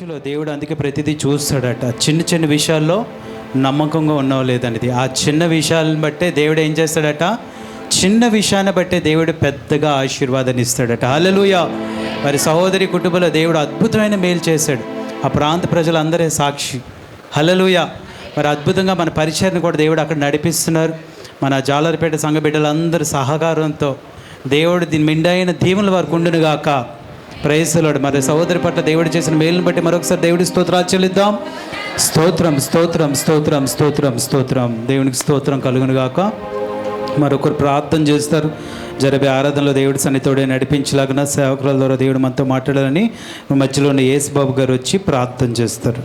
మనిషిలో దేవుడు అందుకే ప్రతిదీ చూస్తాడట. చిన్న చిన్న విషయాల్లో నమ్మకంగా ఉన్నావు లేదనేది. ఆ చిన్న విషయాలను బట్టే దేవుడు ఏం చేస్తాడట, చిన్న విషయాన్ని బట్టే దేవుడు పెద్దగా ఆశీర్వాదాన్ని ఇస్తాడట. హల్లెలూయా. మరి సహోదరి కుటుంబంలో దేవుడు అద్భుతమైన మేలు చేశాడు. ఆ ప్రాంత ప్రజలందరే సాక్షి. హల్లెలూయా. మరి అద్భుతంగా మన పరిచయాన్ని కూడా దేవుడు అక్కడ నడిపిస్తున్నారు. మన జాలరిపేట సంఘ బిడ్డలందరి సహకారంతో దేవుడు దీని మెండైన దీవెనలు వారికి ఉండునుగాక. Praise the Lord. మరి సహోదరి పట్ల దేవుడు చేసిన మేలును బట్టి మరొకసారి దేవుడికి స్తోత్రాలు చెల్లిద్దాం. స్తోత్రం స్తోత్రం స్తోత్రం స్తోత్రం స్తోత్రం. దేవునికి స్తోత్రం కలుగునుగాక. మరొకరు ప్రార్థన చేస్తారు. జరిపే ఆరాధనలో దేవుడి సన్నిధితోడే నడిపించలాగిన సేవకుల ద్వారా దేవుడు మనతో మాట్లాడాలని మధ్యలో ఉన్న యేసుబాబు గారు వచ్చి ప్రార్థన చేస్తారు.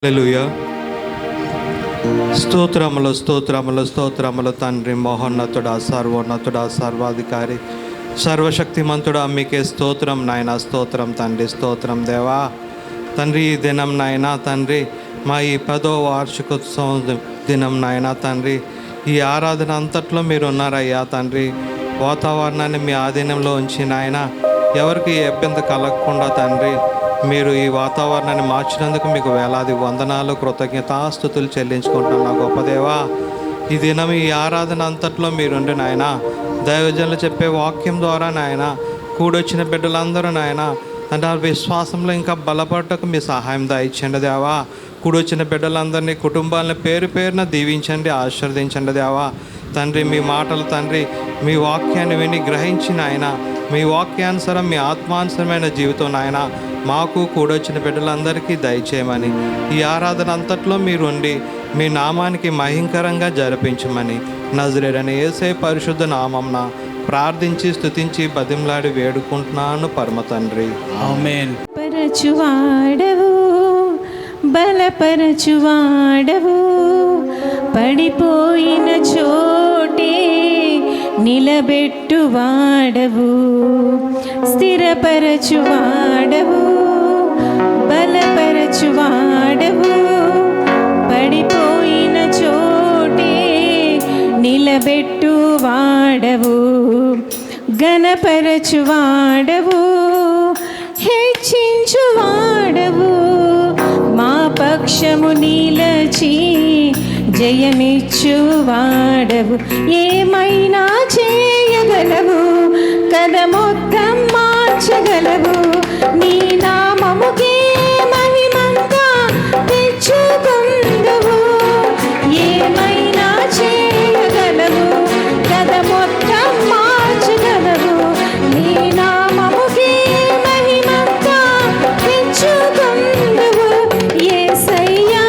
హల్లెలూయా. స్తోత్రములు స్తోత్రములు స్తోత్రములు తండ్రి, మహోన్నతుడా, సర్వోన్నతుడా, సర్వాధికారి, సర్వశక్తిమంతుడా, మీకే స్తోత్రం నాయన. స్తోత్రం తండ్రి, స్తోత్రం దేవా. తండ్రి, ఈ దినం నాయన తండ్రి, మా ఈ 10వ వార్షికోత్సవం దినం నాయన తండ్రి, ఈ ఆరాధన అంతట్లో మీరు ఉన్నారయ్యా తండ్రి. వాతావరణాన్ని మీ ఆధీనంలో ఉంచి నాయన ఎవరికి ఇబ్బంది కలగకుండా తండ్రి మీరు ఈ వాతావరణాన్ని మార్చినందుకు మీకు వేలాది వందనాలు, కృతజ్ఞతాస్తుతులు చెల్లించుకుంటున్నాను నా గొప్ప దేవా. ఈ దినం ఈ ఆరాధన అంతట్లో మీరుండి నాయన దైవజనులు చెప్పే వాక్యం ద్వారా నాయన కూడొచ్చిన బిడ్డలందరూ నాయన అంటే ఆ విశ్వాసంలో ఇంకా బలపడటకు మీ సహాయం దయచండి దేవా. కూడొచ్చిన బిడ్డలందరినీ, కుటుంబాలను పేరు పేరున దీవించండి, ఆశీర్వదించండి దేవా. తండ్రి, మీ మాటలు తండ్రి, మీ వాక్యాన్ని విని గ్రహించి నాయన మీ వాక్యానుసారం, మీ ఆత్మానుసరమైన జీవితం నాయన మాకు కూడొచ్చిన బిడ్డలందరికీ దయచేయమని, ఈ ఆరాధన అంతట్లో మీరుండి మీ నామానికి మహింకరంగా జరిపించమని నజరేయుడైన యేసయ్య పరిశుద్ధ నామంన ప్రార్థించి స్తుతించి బతిమలాడి వేడుకుంటున్నాను పరమ తండ్రి. ఆమేన్. పరచువాడవు, బలపరచువాడవు, పడిపోయిన చోటే నిలబెట్టువాడవు, స్థిరపరచువాడవు, బలపరచువాడవు, పడిపోయిన చోటే నిలబెట్టువాడవు, ఘనపరచువాడవు, హెచ్చించువాడవు, మా పక్షము నిలచి జయమిచ్చువాడవు, ఏమైనా చేయగలవు, కథ మొత్తం మార్చగలవు, నీ నామముకే మహిమంతా తెచ్చుకుందువు, ఏమైనా చేయగలవు, కథ మొత్తం మార్చగలవు, నీ నామముకే మహిమంతా తెచ్చుకుందువు, యేసయ్యా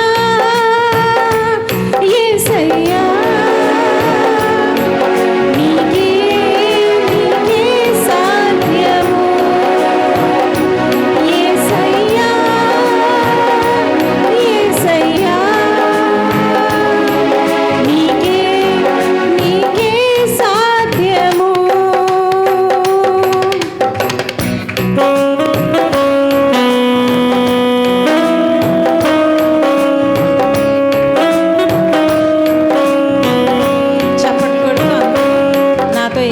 యేసయ్యా. నీకే సాధ్యము, యేసయ్యా యేసయ్యా. నీకే సాధ్యము. చప్పట్లు కొడుతూ నాతో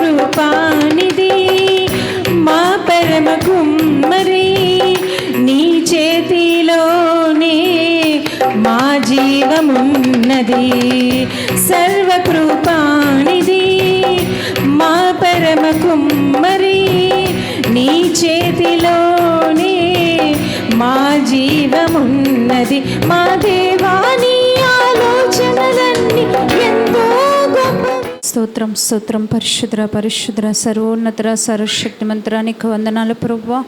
సర్వకృపానిధి మా పరమ కుమ్మరి, నీ చేతిలోనే మా జీవమున్నది, సర్వకృపానిధి మా పరమ కుమ్మరి, నీ చేతిలోనే మా జీవమున్నది, మా దేవాని ఆలోచనలన్నీ ఎంతో గొప్ప. స్తోత్రం స్తోత్రం. పరిశుద్ర సర్వోన్నతర సర్వశక్తిమంతరానికి వందనాలు ప్రభువా.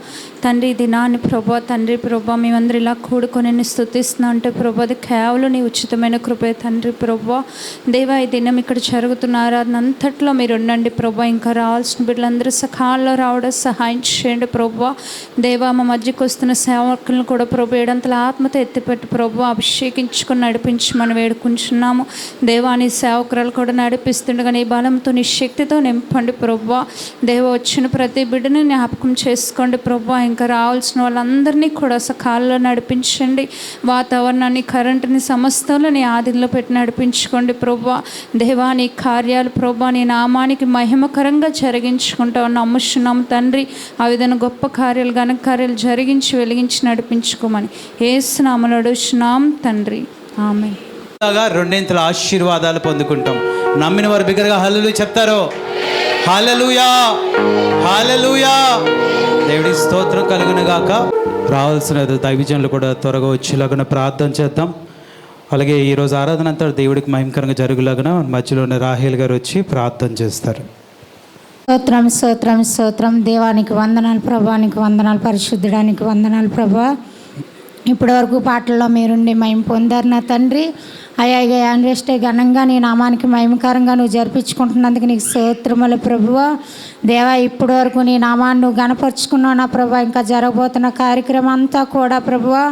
తండ్రి, దినాన్ని ప్రభా తండ్రి ప్రభా మేమందరూ ఇలా కూడుకొని స్తుతిస్తున్నా అంటే ప్రభా అది కేవలం నీ ఉచితమైన కృపే తండ్రి ప్రభా. దేవా, ఈ దినం ఇక్కడ జరుగుతున్న ఆరాధన అంతట్లో మీరు ఉండండి ప్రభా. ఇంకా రావాల్సిన బిడ్డలందరూ సకాలంలో రావడం సహాయం చేయండి ప్రభా. దేవా, మా మధ్యకు వస్తున్న సేవకులను కూడా ప్రభు ఏడంతల ఆత్మతో ఎత్తిపెట్టి ప్రభు అభిషేకించుకొని నడిపించి మనం వేడుకుంటున్నాము. దేవా, నీ సేవకురాలు కూడా నడిపిస్తుండగా నీ బలంతో నీ శక్తితో నింపండి ప్రభువా. దేవ వచ్చిన ప్రతి బిడ్డని జ్ఞాపకం చేసుకోండి ప్రభువా. ఇంకా రావాల్సిన వాళ్ళందరినీ కూడా సకాలంలో నడిపించండి. వాతావరణాన్ని, కరెంటుని, సమస్తంలో నీ ఆధీనంలో పెట్టి నడిపించుకోండి ప్రభువా. దేవా నీ కార్యాలు ప్రభువా నీ నామానికి మహిమకరంగా జరిగించుకుంటావు నమ్ముచున్నాం తండ్రి. ఆ విధంగా గొప్ప కార్యాలు, ఘన కార్యాలు జరిగించి వెలిగించి నడిపించుకోమని యేసు నామములో అడుగుచున్నాం తండ్రి. ఆమేన్. రెండింతల ఆశీర్వాదాలు పొందుకుంటాం. నమ్మిన వారు బిగ్గరగా హల్లెలూయా చెప్తారు. హల్లెలూయా, హల్లెలూయా. దేవుడి స్తోత్రం కలుగును గాక. రావాల్సిన దైవజనులు కూడా త్వరగా వచ్చేలాగా ప్రార్థన చేద్దాం. అలాగే ఈరోజు ఆరాధన అంతా దేవుడికి మహిమకరంగా జరుగులాగా మధ్యలోనే రాహేల్ గారు వచ్చి ప్రార్థన చేస్తారు. స్తోత్రం స్తోత్రం స్తోత్రం. దేవానికి వందనాలు ప్రభానికి వందనాలు, పరిశుద్ధుడానికి వందనాలు ప్రభా. ఇప్పటి వరకు పాటల్లో మీరుండి మహిమ పొందారు నా తండ్రి. అయ్యా యాన్వేస్టే ఘనంగా నీ నామానికి మహిమకరంగా నువ్వు జరిపించుకుంటున్నందుకు నీకు స్తోత్రములు ప్రభువా. దేవా ఇప్పటి వరకు నీ నామాన్ని నువ్వు గణపరుచుకున్నావు నా ప్రభా. ఇంకా జరగబోతున్న కార్యక్రమం అంతా కూడా ప్రభువా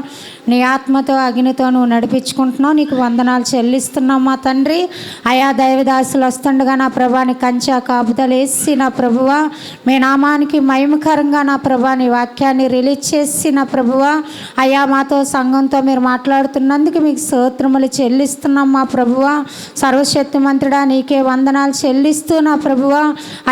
నీ ఆత్మతో అగ్నితో నువ్వు నడిపించుకుంటున్నావు. నీకు వందనాలు చెల్లిస్తున్నావు మా తండ్రి. అయా దైవదాసులు వస్తుండగా నా ప్రభాని కంచె కాపుదలు వేసి నా ప్రభువా మీ నామానికి మహిమకరంగా నా ప్రభా నీ వాక్యాన్ని రిలీజ్ చేసి నా ప్రభువా అయా మాతో సంఘంతో మీరు మాట్లాడుతున్నందుకు మీకు స్తోత్రములు చెల్లిస్తున్నాం మా ప్రభువా. సర్వశక్తిమంతుడా నీకే వందనాలు చెల్లిస్తూ నా ప్రభువా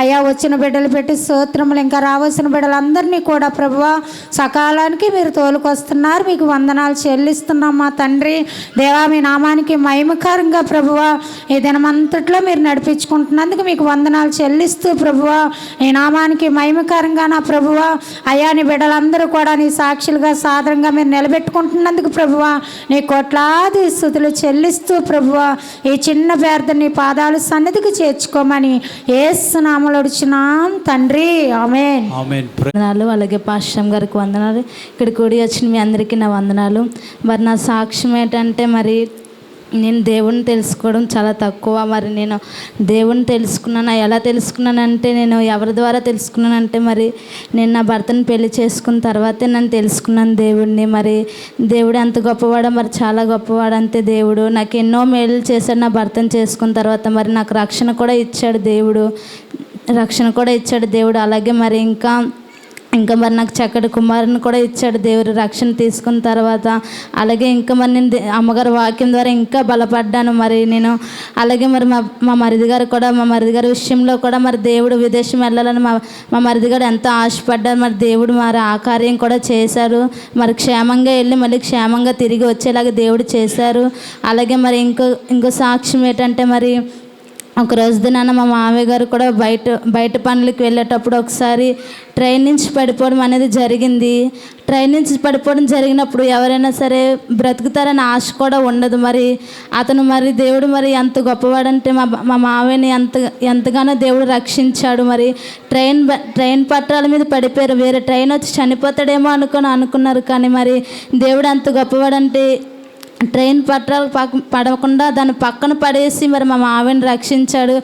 అయా వచ్చిన బిడ్డలు పెట్టి స్తోత్రములు, ఇంకా రావాల్సిన బిడ్డలందరినీ కూడా ప్రభువా సకాలానికి మీరు తోలుకొస్తున్నారు. మీకు వందనాలు చెల్లిస్తున్నాం మా తండ్రి. దేవా మీ నామానికి మహిమకరంగా ప్రభువా ఈ దినమంతట్లో మీరు నడిపించుకుంటున్నందుకు మీకు వందనాలు చెల్లిస్తూ ప్రభువా ఈ నామానికి మహిమకరంగా నా ప్రభువా అయా నీ బిడ్డలందరూ కూడా నీ సాక్షులుగా సాదరంగా మీరు నిలబెట్టుకుంటున్నందుకు ప్రభువా నీ కోట్లాది స్తుతులు చెల్లిస్తూ ప్రభువా ఈ చిన్న పేద నీ పాదాలు సన్నిధికి చేర్చుకోమని యేసు నామములో అడుగుచున్నాం తండ్రి. ఆమేన్. వందనాలు. అలాగే పాస్టర్ గారికి వందనాలు. ఇక్కడ కూడి వచ్చిన మీ అందరికీ నా వందనాలు. మరి నా సాక్ష్యం ఏంటంటే మరి నేను దేవుణ్ణి తెలుసుకోవడం చాలా తక్కువ. మరి నేను దేవుణ్ణి తెలుసుకున్నాను. ఎలా తెలుసుకున్నానంటే నేను ఎవరి ద్వారా తెలుసుకున్నానంటే మరి నేను నా భర్తను పెళ్లి చేసుకున్న తర్వాతే నేను తెలుసుకున్నాను దేవుడిని. మరి దేవుడు ఎంత గొప్పవాడో, మరి చాలా గొప్పవాడు అంతే దేవుడు. నాకు ఎన్నో మేలు చేశాడు నా భర్తను చేసుకున్న తర్వాత. మరి నాకు రక్షణ కూడా ఇచ్చాడు దేవుడు, అలాగే మరి ఇంకా మరి నాకు చక్కటి కుమారుని కూడా ఇచ్చాడు దేవుడు రక్షణ తీసుకున్న తర్వాత. అలాగే ఇంకా మరి నేను అమ్మగారి వాక్యం ద్వారా ఇంకా బలపడ్డాను. మరి నేను అలాగే మరి మా మరిది గారి విషయంలో కూడా మరి దేవుడు విదేశం వెళ్ళాలని మా మరిది గారు ఎంతో ఆశపడ్డారు. మరి దేవుడు మరి ఆ కార్యం కూడా చేశారు. మరి క్షేమంగా వెళ్ళి మళ్ళీ క్షేమంగా తిరిగి వచ్చేలాగా దేవుడు చేశారు. అలాగే మరి ఇంకో సాక్ష్యం ఏంటంటే మరి ఒక రోజు దినాన మా మామయ్య గారు కూడా బయట పనులకు వెళ్ళేటప్పుడు ఒకసారి ట్రైన్ నుంచి పడిపోవడం అనేది జరిగింది. ట్రైన్ నుంచి పడిపోవడం జరిగినప్పుడు ఎవరైనా సరే బ్రతుకుతారని ఆశ కూడా ఉండదు. మరి అతను మరి దేవుడు మరి ఎంత గొప్పవాడంటే మా మామయ్యని ఎంతగానో దేవుడు రక్షించాడు. మరి ట్రైన్ పట్టాల మీద పడిపోయారు. వేరే ట్రైన్ వచ్చి చనిపోతాడేమో అనుకున్నారు. కానీ మరి దేవుడు ఎంత గొప్పవాడంటే ట్రైన్ పట్టాలు పడకుండా దాని పక్కన పడేసి మరి మా మామయ్యని రక్షించాడు.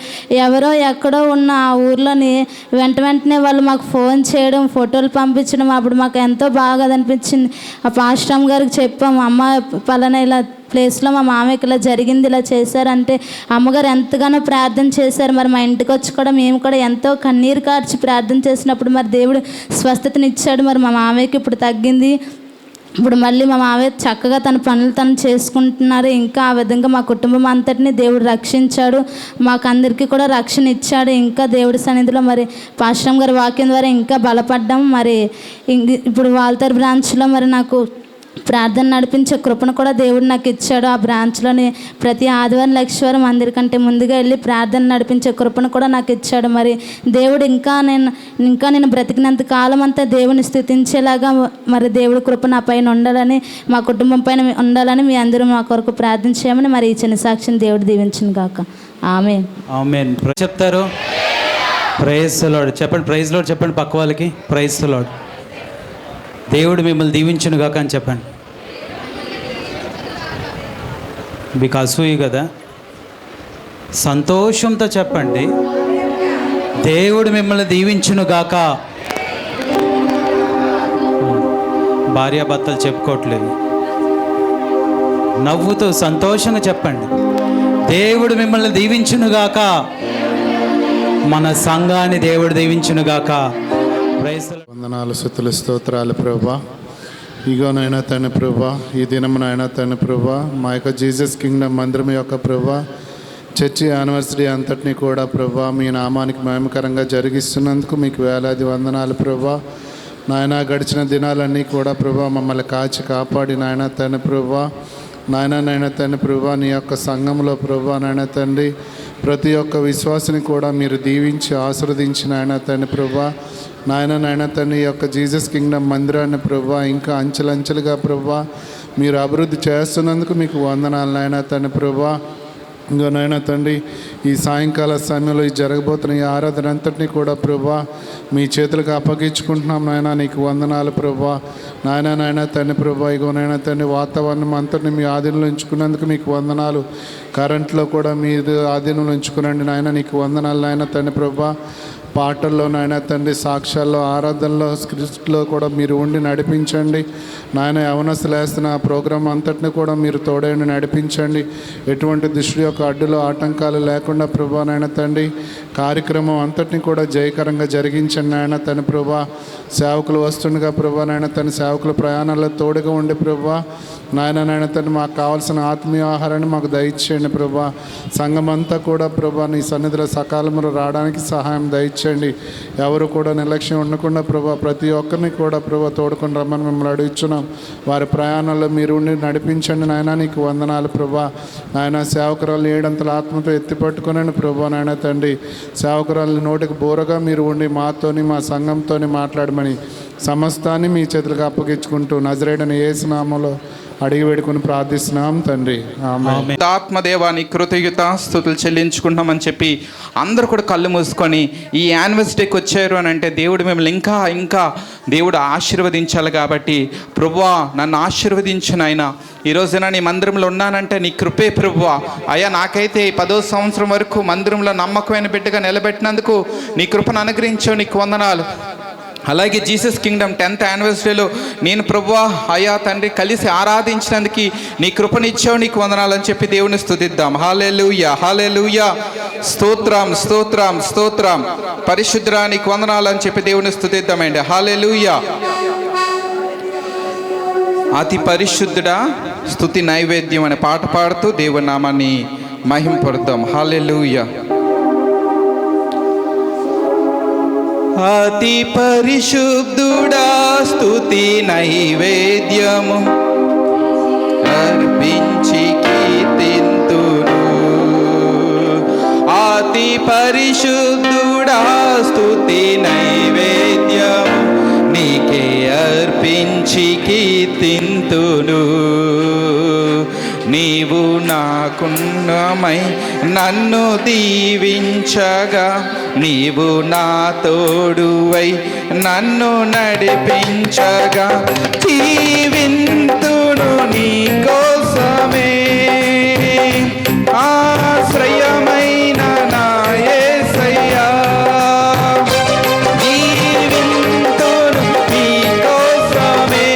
ఎవరో ఎక్కడో ఉన్న ఆ ఊర్లోని వెంటనే వాళ్ళు మాకు ఫోన్ చేయడం, ఫోటోలు పంపించడం అప్పుడు మాకు ఎంతో బాగా అనిపించింది. ఆ పాస్టర్ గారికి చెప్పాము, అమ్మ పలానా ఇలా ప్లేస్లో మా మామయ్యకి ఇలా జరిగింది, ఇలా చేశారంటే అమ్మగారు ఎంతగానో ప్రార్థన చేశారు. మరి మా ఇంటికి వచ్చి కూడా మేము కూడా ఎంతో కన్నీరు కార్చి ప్రార్థన చేసినప్పుడు మరి దేవుడు స్వస్థతనిచ్చాడు. మరి మా మామయ్యకి ఇప్పుడు తగ్గింది. ఇప్పుడు మళ్ళీ మా మావయ్య చక్కగా తన పనులు తను చేసుకుంటున్నారు. ఇంకా ఆ విధంగా మా కుటుంబం అంతటిని దేవుడు రక్షించాడు. మాకు అందరికీ కూడా రక్షణ ఇచ్చాడు. ఇంకా దేవుడి సన్నిధిలో మరి పాస్టర్ గారి వాక్యం ద్వారా ఇంకా బలపడ్డాం. మరి ఇప్పుడు వాల్తర్ బ్రాంచ్లో మరి నాకు ప్రార్థన నడిపించే కృపను కూడా దేవుడు నాకు ఇచ్చాడు. ఆ బ్రాంచ్లోని ప్రతి ఆదివారం లక్షవారం అందరికంటే ముందుగా వెళ్ళి ప్రార్థన నడిపించే కృపను కూడా నాకు ఇచ్చాడు. మరి దేవుడు ఇంకా నేను బ్రతికినంత కాలం అంతా దేవుని స్తుతించేలాగా మరి దేవుడి కృప నా పైన ఉండాలని, మా కుటుంబం పైన ఉండాలని మీ అందరూ మా కొరకు ప్రార్థన చేయమని మరి ఈ చిన్న సాక్షిని దేవుడు దీవించును గాక. ఆమేన్. చెప్తారు ప్రైజ్ ది లార్డ్ చెప్పండి. ప్రైజ్ లార్డ్ చెప్పండి. పక్క వాళ్ళకి ప్రైజ్ ది లార్డ్. దేవుడు మిమ్మల్ని దీవించును గాక అని చెప్పండి. మీకు అసూయ కదా, సంతోషంతో చెప్పండి, దేవుడు మిమ్మల్ని దీవించును గాక. భార్యాభర్తలు చెప్పుకోవట్లేదు, నవ్వుతూ సంతోషంగా చెప్పండి, దేవుడు మిమ్మల్ని దీవించును గాక. మన సంఘాన్ని దేవుడు దీవించునుగాక. Praise the Lord. వందనాలు, స్తుతులు, స్తోత్రాలు ప్రభా. ఇగోనైనా తండ్రి ప్రభా, ఈ దినమునైనా తండ్రి ప్రభా, మా యొక్క జీసస్ కింగ్డమ్ మందిరం యొక్క ప్రభా చర్చి యానివర్సరీ అంతటినీ కూడా ప్రభా మీ నామానికి మహిమకరంగా జరిగిస్తున్నందుకు మీకు వేలాది వందనాలు ప్రభా. నాయన గడిచిన దినాలన్నీ కూడా ప్రభా మమ్మల్ని కాచి కాపాడి నాయన తండ్రి ప్రభా, నాయన తండ్రి ప్రభా నీ యొక్క సంఘంలో ప్రభా నాయన తండ్రి ప్రతి ఒక్క విశ్వాసిని కూడా మీరు దీవించి ఆశీర్వదించిన నాయన తండ్రి ప్రభా, నాయన తండ్రి యొక్క జీసస్ కింగ్డమ్ మందిరాన్ని ప్రభా ఇంకా అంచెలంచెలుగా ప్రభా మీరు అభివృద్ధి చేస్తున్నందుకు మీకు వందనాలు నాయన తండ్రి ప్రభా. ఇంకో నాయన తండ్రి ఈ సాయంకాల సమయంలో ఈ జరగబోతున్న ఈ ఆరాధన అంతటినీ కూడా ప్రభా మీ చేతులకు అప్పగించుకుంటున్నాం నాయన, నీకు వందనాలు ప్రభా. నాయన తండ్రి ప్రభా, ఇగో నాయన తండ్రి వాతావరణం అంతటిని మీ ఆధీనంలో ఉంచుకున్నందుకు మీకు వందనాలు. కరెంట్లో కూడా మీరు ఆధీనంలో ఉంచుకునండి నాయన, నీకు వందనాలు నాయన తండ్రి ప్రభా. పాటల్లో నాయన తండ్రి, సాక్ష్యాల్లో, ఆరాధనలో, స్క్రిప్ట్లో కూడా మీరు ఉండి నడిపించండి నాయన. యవనస్తులు వేస్తున్న ఆ ప్రోగ్రాం అంతటిని కూడా మీరు తోడైండి నడిపించండి. ఎటువంటి దృష్టి యొక్క అడ్డులు ఆటంకాలు లేకుండా ప్రభా నాయన తండ్రి కార్యక్రమం అంతటిని కూడా జయకరంగా జరిగించండి నాయన తండ్రి ప్రభా. సేవకులు వస్తుండగా ప్రభా నాయన తండ్రి సేవకుల ప్రయాణాల్లో తోడుగా ఉండి ప్రభా నాయన తండ్రి మాకు కావాల్సిన ఆత్మీయ ఆహారాన్ని మాకు దయచేయండి ప్రభా. సంఘం అంతా కూడా ప్రభా నీ సన్నిధిలో సకాలంలో రావడానికి సహాయం దయచేయండి. ఎవరు కూడా నిర్లక్ష్యం ఉండకుండా ప్రభా ప్రతి ఒక్కరిని కూడా ప్రభా తోడుకొని రమ్మని మిమ్మల్ని అడుగుతున్నాం. వారి ప్రయాణాల్లో మీరు ఉండి నడిపించండి నాయన, నీకు వందనాలు ప్రభా. నాయన సేవకురాలు ఏడంతల ఆత్మతో ఎత్తిపట్టుకునండి ప్రభా నాయన తండ్రి. సేవకురాలు నోటికి బోరగా మీరు ఉండి మాతోని మా సంఘంతోని మాట్లాడమని సమస్తాన్ని మీ చేతులకు అప్పగించుకుంటూ నజరేయుడైన యేసు నామములో అడిగి వేడుకొని ప్రార్థిస్తున్నాం తండ్రి, ఆమేన్. ఆత్మదేవాని కృతజ్ఞత స్తుతులు చెల్లించుకుంటున్నామని చెప్పి అందరూ కూడా కళ్ళు మూసుకొని ఈ యానివర్సరీకి వచ్చారు అని అంటే దేవుడు మిమ్మల్ని ఇంకా ఇంకా దేవుడు ఆశీర్వదించాలి. కాబట్టి ప్రభువా నన్ను ఆశీర్వదించిన ఆయన ఈ రోజున నీ మందిరంలో ఉన్నానంటే నీ కృపే ప్రభువా. అయ్యా నాకైతే 10వ సంవత్సరం వరకు మందిరంలో నమ్మకమైన బిడ్డగా నిలబెట్టినందుకు నీ కృపను అనుగ్రహించావు, నీకు వందనాలు. అలాగే జీసస్ కింగ్డమ్ 10th యానివర్సరీలో నేను ప్రభువా అయ్యా తండ్రి కలిసి ఆరాధించినందుకు నీ కృపనిచ్చావు, నీకు వందనాలని చెప్పి దేవుని స్తుతిద్దాం. హల్లెలూయా హల్లెలూయా, స్తోత్రం స్తోత్రం స్తోత్రం, పరిశుద్ధుడా నీకు వందనాలని చెప్పి దేవుని స్తుతిద్దామండి. హల్లెలూయా. అతి పరిశుద్ధుడా స్తుతి నైవేద్యం అనే పాట పాడుతూ దేవుని నామాన్ని మహింపరుద్దాం. హల్లెలూయా. అతి పరిశుద్ధుడా స్తుతి నైవేద్యము అర్పించి కీర్తింతును. అతి పరిశుద్ధుడా స్తుతి నైవేద్యము నీకే అర్పించి కీర్తింతును. నీవు నాకున్నమై నన్ను దీవించగా, నీవు నా తోడువై నన్ను నడిపించగా, జీవింతును నీ కోసమే ఆశ్రయమైన నా యేసయ్యా. జీవింతును నీ కోసమే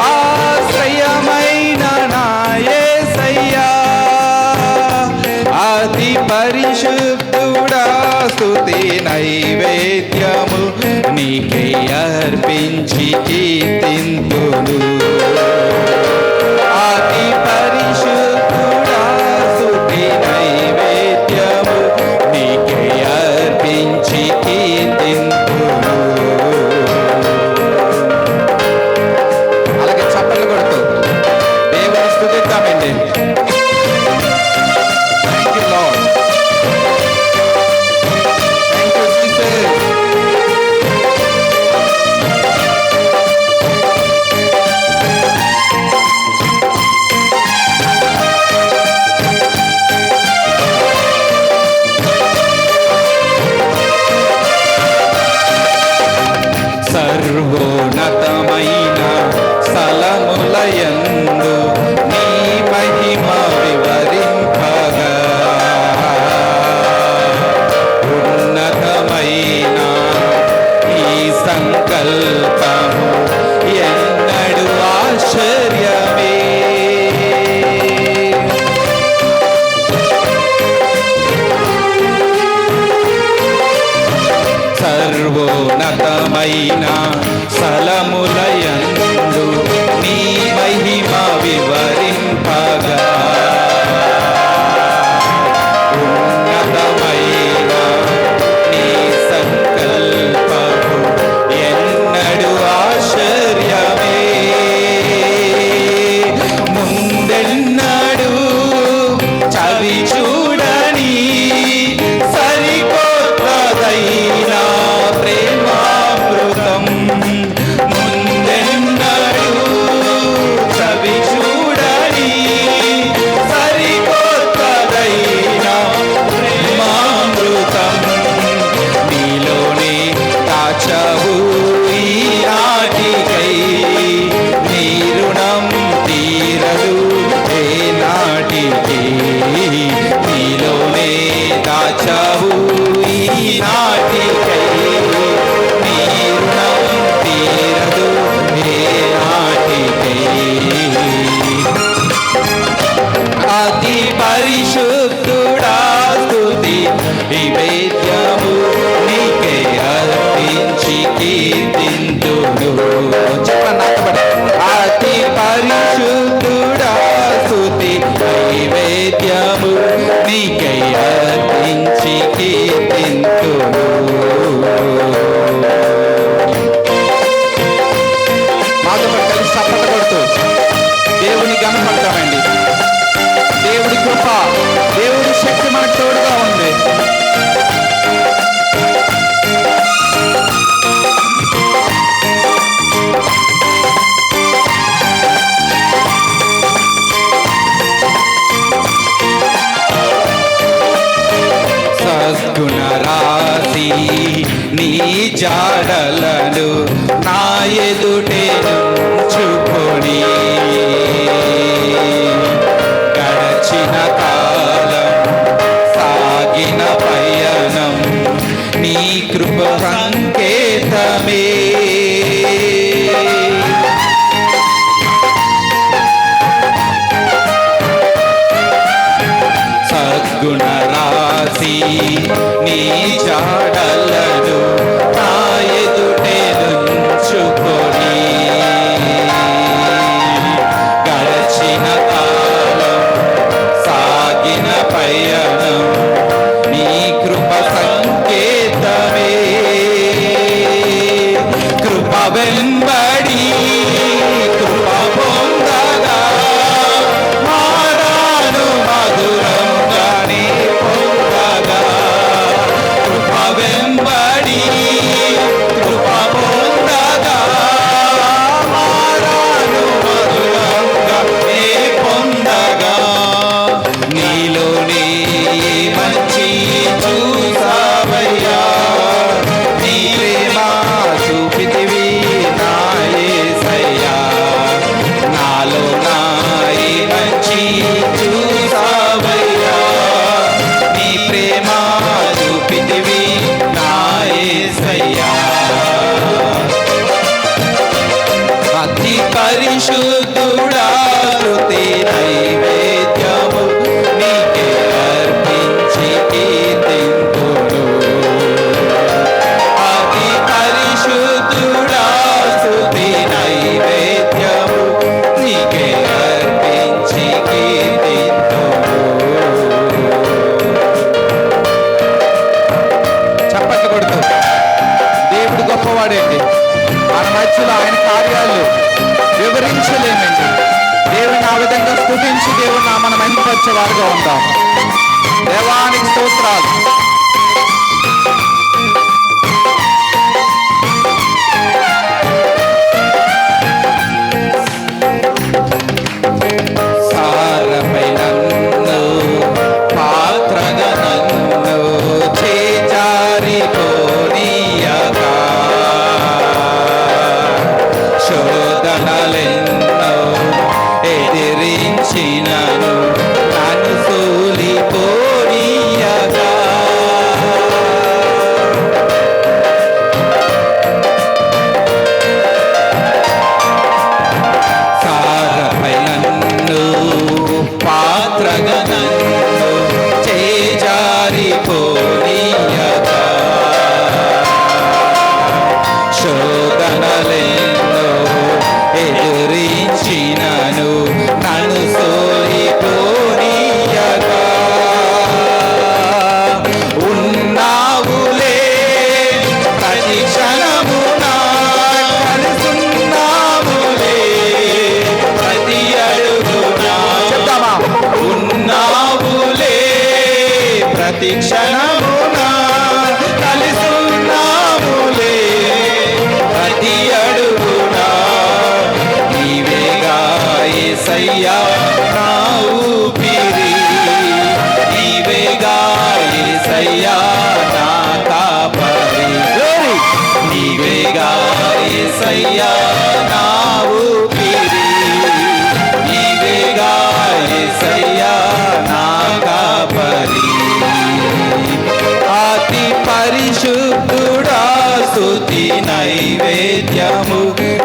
ఆశ్రయమైన నా యేసయ్యా. అతి పరిశుద్ధుడా స్తుతి నైవేద్యము నీకే అర్పించి కీర్తింతును. అతి పరిశుద్ధుడా స్తుతి నైవేద్యము నీకే అర్పించి కీర్తింతును. అలాగే చప్పట్లు కొడుతూ దేవుని స్తుతిద్దామండి. Thank you, Lord. Thank you, Jesus. సర్వోన్నతమైన స్థలములయందు నీ మహిమ వివరింపగా, ఉన్నతమైన ఈ సంకల్పము ఎన్నడు ఆశ్చర్యమే. ఉన్నతమైన స్థలములయందు నీ మహిమ వివరింపగా ఉన్నతమైన నీ సంకల్పము ఎన్నడు ఆశ్చర్యమే ముందెన్నడు చవి చూడని సరికొత్తదైన ప్రేమామృతం ముందెన్నడు చవి చూడని సరికొత్తదైన ప్రేమామృతం నీలోనే దాచవు ఈనాటికై నీ రుణం తీరదు ఏ నాటికి నీలోనే దాచవు ఈనాటికై నీ రుణం తీరదు ఏ నాటికై అతి పరిశుద్ధుడా స్తుతి నివేద్యము నీకే అర్పించి కీర్తింతును అతి పరిశుద్ధుడా స్తుతి నివేద్యము నీకే అర్పించి కీర్తింతును మాతో కలిసి చప్పట్లు కొడుతూ దేవుని గమనిద్దామండి. దేవుడి కృప, దేవుడి శక్తి మనకు తోడుగా ఉంది. సద్గుణ రాశి నీ జాడలను నా ఎదుటే నుంచుకొని గడచిన కాలం సాగిన పయనం నీ కృప సంకేతమే సద్గుణ రాశి నీ జాడలను నా ఎదుటే నుంచుకొని గడచిన కాలం సాగిన పయనం నీ కృప సంకేతమే కృప వెంబడి కృప పొందగా మారాను మధురంగానే పొందగా కృప వెంబడి కృప పొందగా మారాను మధురంగానే పొందగా నీలోనే మంచి చూసావయ్యా నీ ప్రేమ చూపితివి నా యేసయ్యా నాలో నాయి మంచి చూసావయ్యా నీ ప్రేమ చూపితివి నా యేసయ్యా అతి పరిశుద్ధుడా స్తుతి నైవేద్యము నీకే అర్పించి కీర్తింతును అతి పరిశుద్ధుడా స్తుతి నైవేద్యము నీకే అర్పించి కీర్తింతును చప్పట్లు కొడుతూ దేవుడు గొప్పవాడండి. మన మధ్యలో ఆయన కార్యాలు వివరించలేమండి. దేవుని ఆ విధంగా స్తుతించి దేవుని నామన మహిమపరిచే వారుగా ఉంటాం. దేవానికి స్తోత్రాలు. సారపై నన్ను పాత్రగా నన్ను చేజారిపోనీయగా శోధనలెన్నో ఎదిరించినను నన్ను సోలిపోనీయగా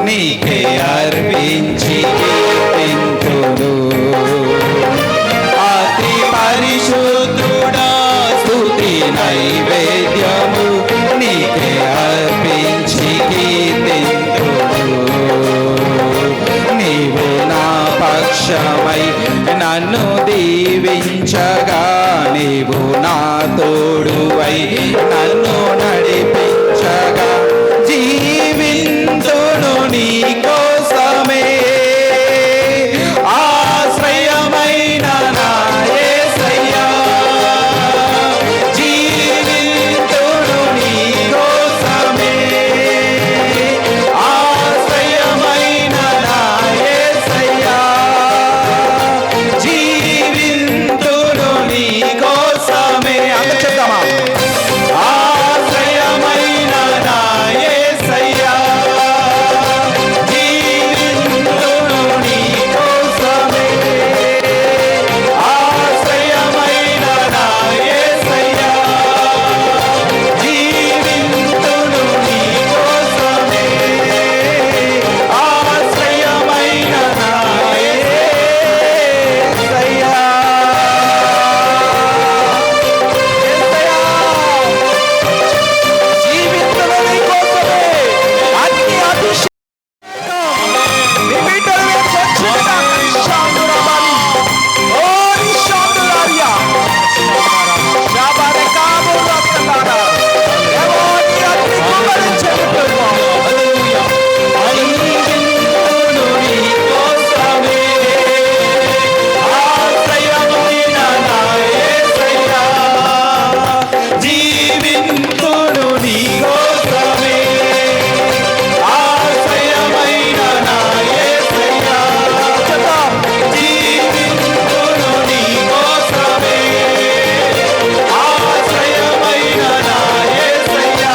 నీకే అర్పించి కీర్తింతును. అతి పరిశుద్ధుడా స్తుతి నైవేద్యము నీకే అర్పించి కీర్తింతును. నీవు నా పక్షమై నన్ను దీవించగా, నీవు నా తోడువై నన్ను నడిపించగా, జీవింతును నీ కోసమే. ఆశ్రయమైన నా యేసయ్యా, జీవింతును నీ కోసమే. ఆశ్రయమైన నా యేసయ్యా, జీవింతును నీ కోసమే. అంత చెప్తామా? ఆశ్రయమైన నా యేసయ్యా, జీవింతును నీ కోసమే. ఆశ్రయమైన నా యేసయ్యా, జీవింతును నీ కోసమే. ఆశ్రయమైన నా యేసయ్యా. జీవితంలో నీ కోసమే అన్ని అభిషేకం నీ బిడ్డల మీద వచ్చింది. నిశాంతురాలి, ఓ నిశాంతురాలియా, శాబారే కాబు రక్తలారా, దేవా నీ అగ్ని కుమ్మరించండి ప్రభువా. హల్లెలూయా. జీవింతును నీ కోసమే. ఆశ్రయమైన నా యేసయ్యా, జీవింతును నీ కోసమే. ఆశ్రయమైన నా యేసయ్యా, జీవింతును నీ కోసమే. ఆశ్రయమైన నా యేసయ్యా,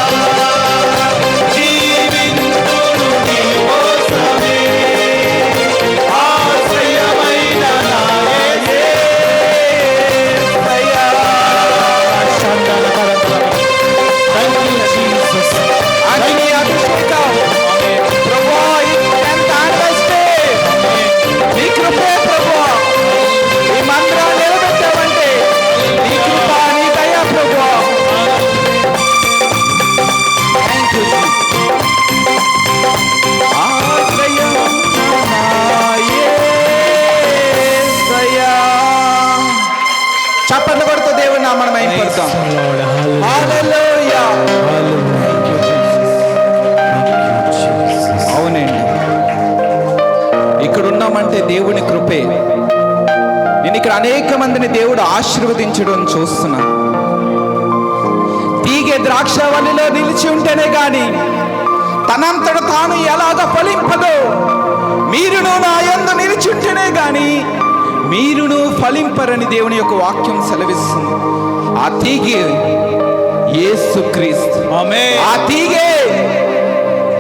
జీవింతును నీ కోసమే. ఆశ్రయమైన నా యేసయ్యా. Thank you, Jesus. అగ్ని అభిషేకం ప్రభువా, ఈ 10th anniversary నీ కృపే ప్రభువా. ఈ మందిరాన్ని నిలబెట్టావంటే నీ కృప, నీ దయ ప్రభువా. Thank you, Jesus. ఆశ్రయం నా యేసయ్యా. చప్పట్లు కొడుతూ దేవుని నామమున మహిమపడతాం. హల్లెలూయా. అవునండి, ఇక్కడ ఉన్నామంటే దేవుని కృపే. నేను ఇక్కడ అనేక మందిని దేవుడు ఆశీర్వదించడం చూస్తున్నా. తీగె ద్రాక్షవల్లిలో నిలిచి ఉంటేనే గాని తనంతట తాను ఎలాగ ఫలింపదో, మీరును నా యందు నిలిచి ఉంటేనే గాని మీరును ఫలింపరని దేవుని యొక్క వాక్యం సెలవిస్తుంది. ఆ తీగె యేసుక్రీస్తు. ఆ తీగె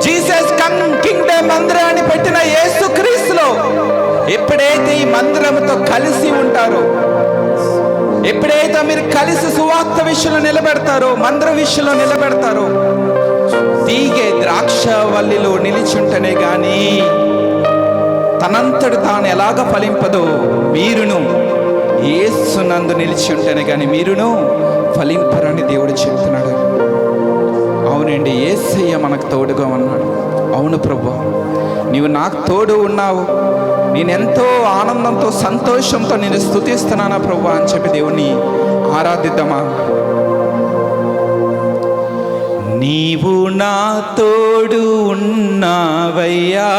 జీసస్ కింగ్డమ్ మందిరాన్ని పెట్టిన యేసుక్రీస్తులో ఎప్పుడైతే ఈ మందిరంతో కలిసి ఉంటారో, ఎప్పుడైతే మీరు కలిసి సువార్త విషయంలో నిలబెడతారో, మందిర విషయంలో నిలబెడతారో, తీగె ద్రాక్షవల్లిలో నిలిచుంటేనే గాని తనంతటి తాను ఎలాగ ఫలింపదో, మీరును యేసునందు నిలిచి ఉంటేనే కానీ మీరును ఫలింపరని దేవుడు చెప్తున్నాడు. అవునండి, యేసయ్య మనకు తోడుగా ఉన్నాడు. అవును ప్రభువా, నీవు నాకు తోడు ఉన్నావు, నేనెంతో ఆనందంతో సంతోషంతో నేను స్తుతిస్తున్నానా ప్రభువా అని చెప్పి దేవుణ్ణి ఆరాధిద్దామా. నీవు నా తోడు ఉన్నావయ్యా,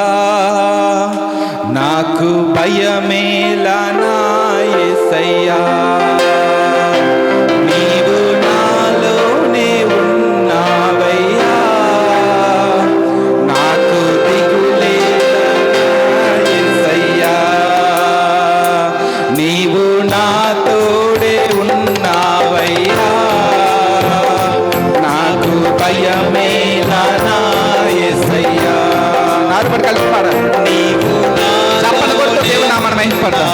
నాకు భయమేలా నా యేసయ్యా. నీవు నాలోనే ఉన్నావయ్యా, నాకు దిగులేలా నా యేసయ్యా. నీవు నా తోడే ఉన్నావయ్యా, నాకు భయమేలా నా యేసయ్యా. నాతో పాటు కలిసి పాడాలి. నీవు చప్పలు కొడుతూ దేవుని నామమున మహిమపడతాం.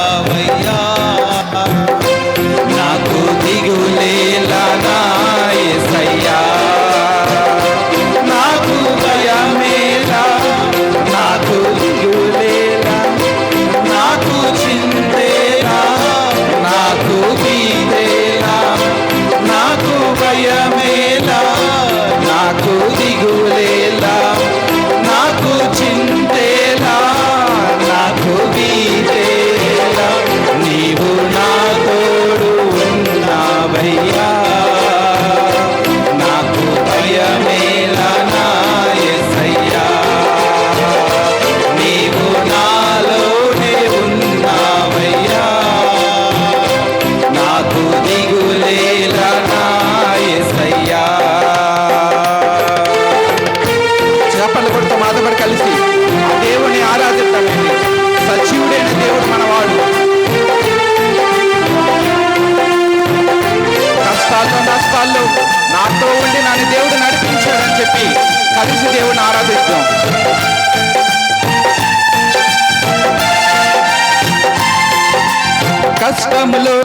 కలిసి దేవుడిని ఆరాధిద్దాం. కష్టములో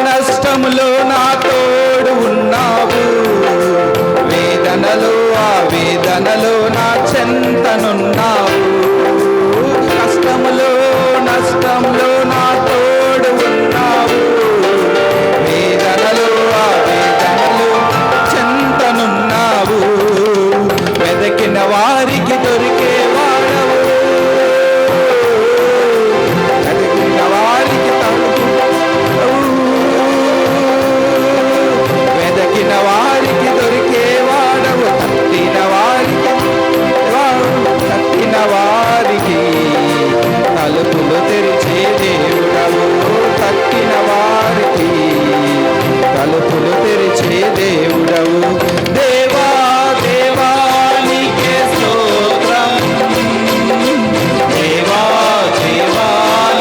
నష్టములో నా తోడు ఉన్నావు, వేదనలో ఆ వేదనలో నా చెంతనున్నావు. కష్టములో నష్టములో నా తోడు ఉన్నావు, వేదనలో ఆ వేదనలో చెంతనున్నావు. వెదకిన వారికి దొరికే వాడవు, వెదకిన వారికి వెదకిన వారికి దొరికే వాడవు, తట్టిన వారికి తలుపులు తెరిచే దేవుడవు, తట్టిన వారికి తలుపులు తెరిచే దేవుడవు. దేవా దేవా నీకే స్తోత్రం, దేవా దేవా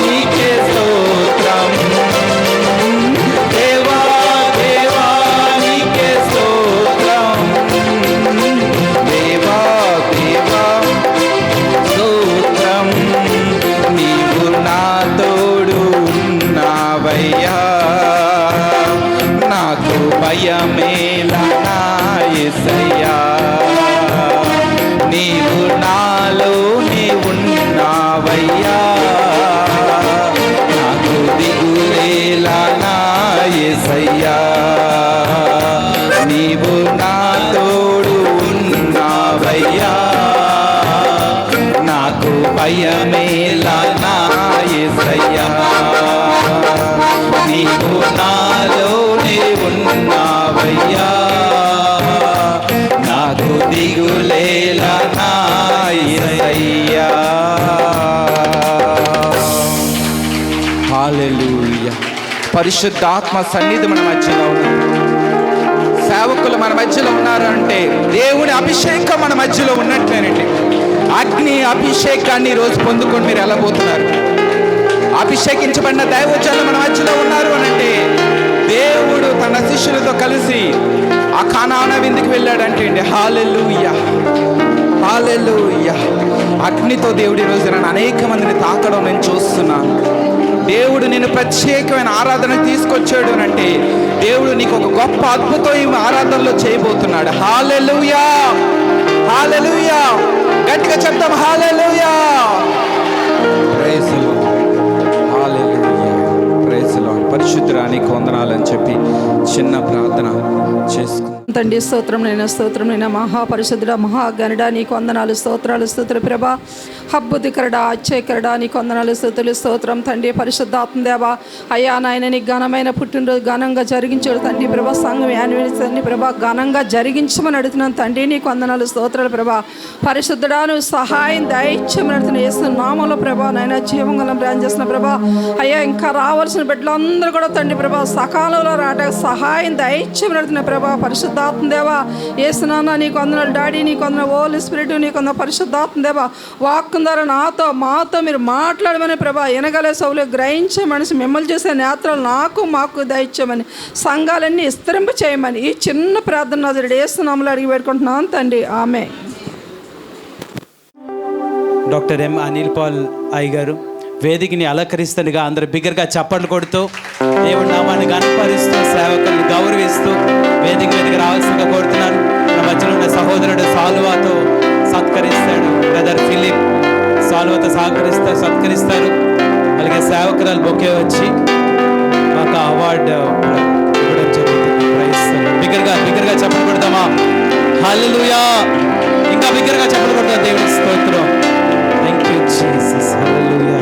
నీకే స్తోత్రం, దేవా దేవా నీకే స్తోత్రం, దేవా దేవా స్తోత్రం. నీవు నా తోడు ఉన్నావయ్యా, నాకు భయమేలా నా యేసయ్యా. నీవు నాలోనే ఉన్నావయ్యా, నాకు దిగులేలా నా యేసయ్యా. నీవు నా తోడు ఉన్నావయ్యా, నాకు భయమేలా నా యేసయ్యా. నీవు నాలోనే ఉన్నావయ్యా, నాకు దిగులేలా నా యేసయ్యా. హల్లెలూయా. పరిశుద్ధాత్మ సన్నిధి మన మధ్యలో ఉంది, సేవకులు మన మధ్యలో ఉన్నారు అంటే దేవుని అభిషేకం మన మధ్యలో ఉన్నట్లేనండి. అగ్ని అభిషేకాన్ని ఈరోజు పొందుకొని మీరు వెళ్ళబోతున్నారు. అభిషేకించబడిన దైవజనులు మన మధ్యలో ఉన్నారు అనంటే దేవుడు తన శిష్యులతో కలిసి ఆ కానాను విందుకు వెళ్ళాడంటే అండి. హల్లెలూయా, హల్లెలూయా. అగ్నితో దేవుడు ఈరోజు నన్ను అనేక మందిని తాకడం నేను చూస్తున్నాను. దేవుడు నేను ప్రత్యేకమైన ఆరాధన తీసుకొచ్చాడు అంటే దేవుడు నీకు ఒక గొప్ప అద్భుతం ఈ ఆరాధనలో చేయబోతున్నాడు. హల్లెలూయా, హల్లెలూయా. గట్టిగా చెప్తాం hallelujah. Praise the Lord, hallelujah, praise the Lord. పరిశుద్ధుడా నీకు వందనాలని చెప్పి చిన్న ప్రార్థన చేసుకుంటాం. తండ్రి స్తోత్రం నైనా, స్తోత్రం నైనా, మహాపరిశుద్ధుడ మహాగణుడ నీకు వందనాలు, స్తోత్రాలు, స్తోత్ర ప్రభా, అద్భుతకరుడా, ఆశ్చర్యకరుడా నీకు వందనాలు, స్తుతులు, స్తోత్రం తండ్రి. పరిశుద్ధాత్మదేవ అయ్యా నాయన నీ ఘనమైన పుట్టినరోజు ఘనంగా జరిగించాడు తండ్రి ప్రభా. సంఘం యానివర్సరీ ప్రభా ఘనంగా జరిగించమని అడుగుతున్నాను తండ్రి. నీకు వందనాలు, స్తోత్రాలు ప్రభా. పరిశుద్ధుడా నువ్వు సహాయం దయచేయమని అడుగుతున్నా యేసు నామములో ప్రభా. నాయన జీవంగలం ప్రయాణం చేస్తున్న ప్రభా అయ్యా, ఇంకా రావాల్సిన బిడ్డలందరూ కూడా తండ్రి ప్రభా సకాలంలో రాట సహాయం దయచేయమని అడుగుతున్నా ప్రభా. పరిశుద్ధాత్మదేవ యేసునాన్న నీకు వందనాలు డాడీ, నీకు వందనాలు హోలీ స్పిరిట్, నీకు వందనాలు పరిశుద్ధాత్మదేవ. వాక్కు ద్వారా నాతో మాతో మీరు మాట్లాడమని ప్రభా. ఎనగలే సౌలు గ్రహించే మనసు మిమ్మల్ని చేసే నేత్రాలు నాకు మాకు దయచేయమని, సంఘాలన్నీ విస్తరింప చేయమని ఈ చిన్న ప్రార్థన నాజరుడు యేసు నామములో అడిగి పెట్టుకుంటున్నాను తండ్రి, ఆమె. డాక్టర్ ఎం అనిల్ పాల్ అయ్య గారు వేదికని అలంకరిస్తుండగా అందరు బిగ్గరగా చప్పట్లు కొడుతూ దేవుడి నామాన్ని గణపరుస్తూ సేవకుల్ని గౌరవిస్తూ వేదిక మీదకి రావాల్సిందిగా కోరుతున్నాను. నా మధ్యలో ఉన్న సహోదరుడు సాల్వాతో సత్కరిస్తాడు. Brother Philip సాల్వాతో సత్కరిస్తారు. అలాగే సేవకురాలు బొకే వచ్చి మాకు అవార్డు ఇవ్వడం జరుగుతుంది. బిగ్గరగా చప్పట్లు కొడతామా? హల్లెలూయా. ఇంకా బిగ్గరగా చప్పట్లు కొడతాం. దేవుని స్తోత్రం. Thank you Jesus. హల్లెలూయా.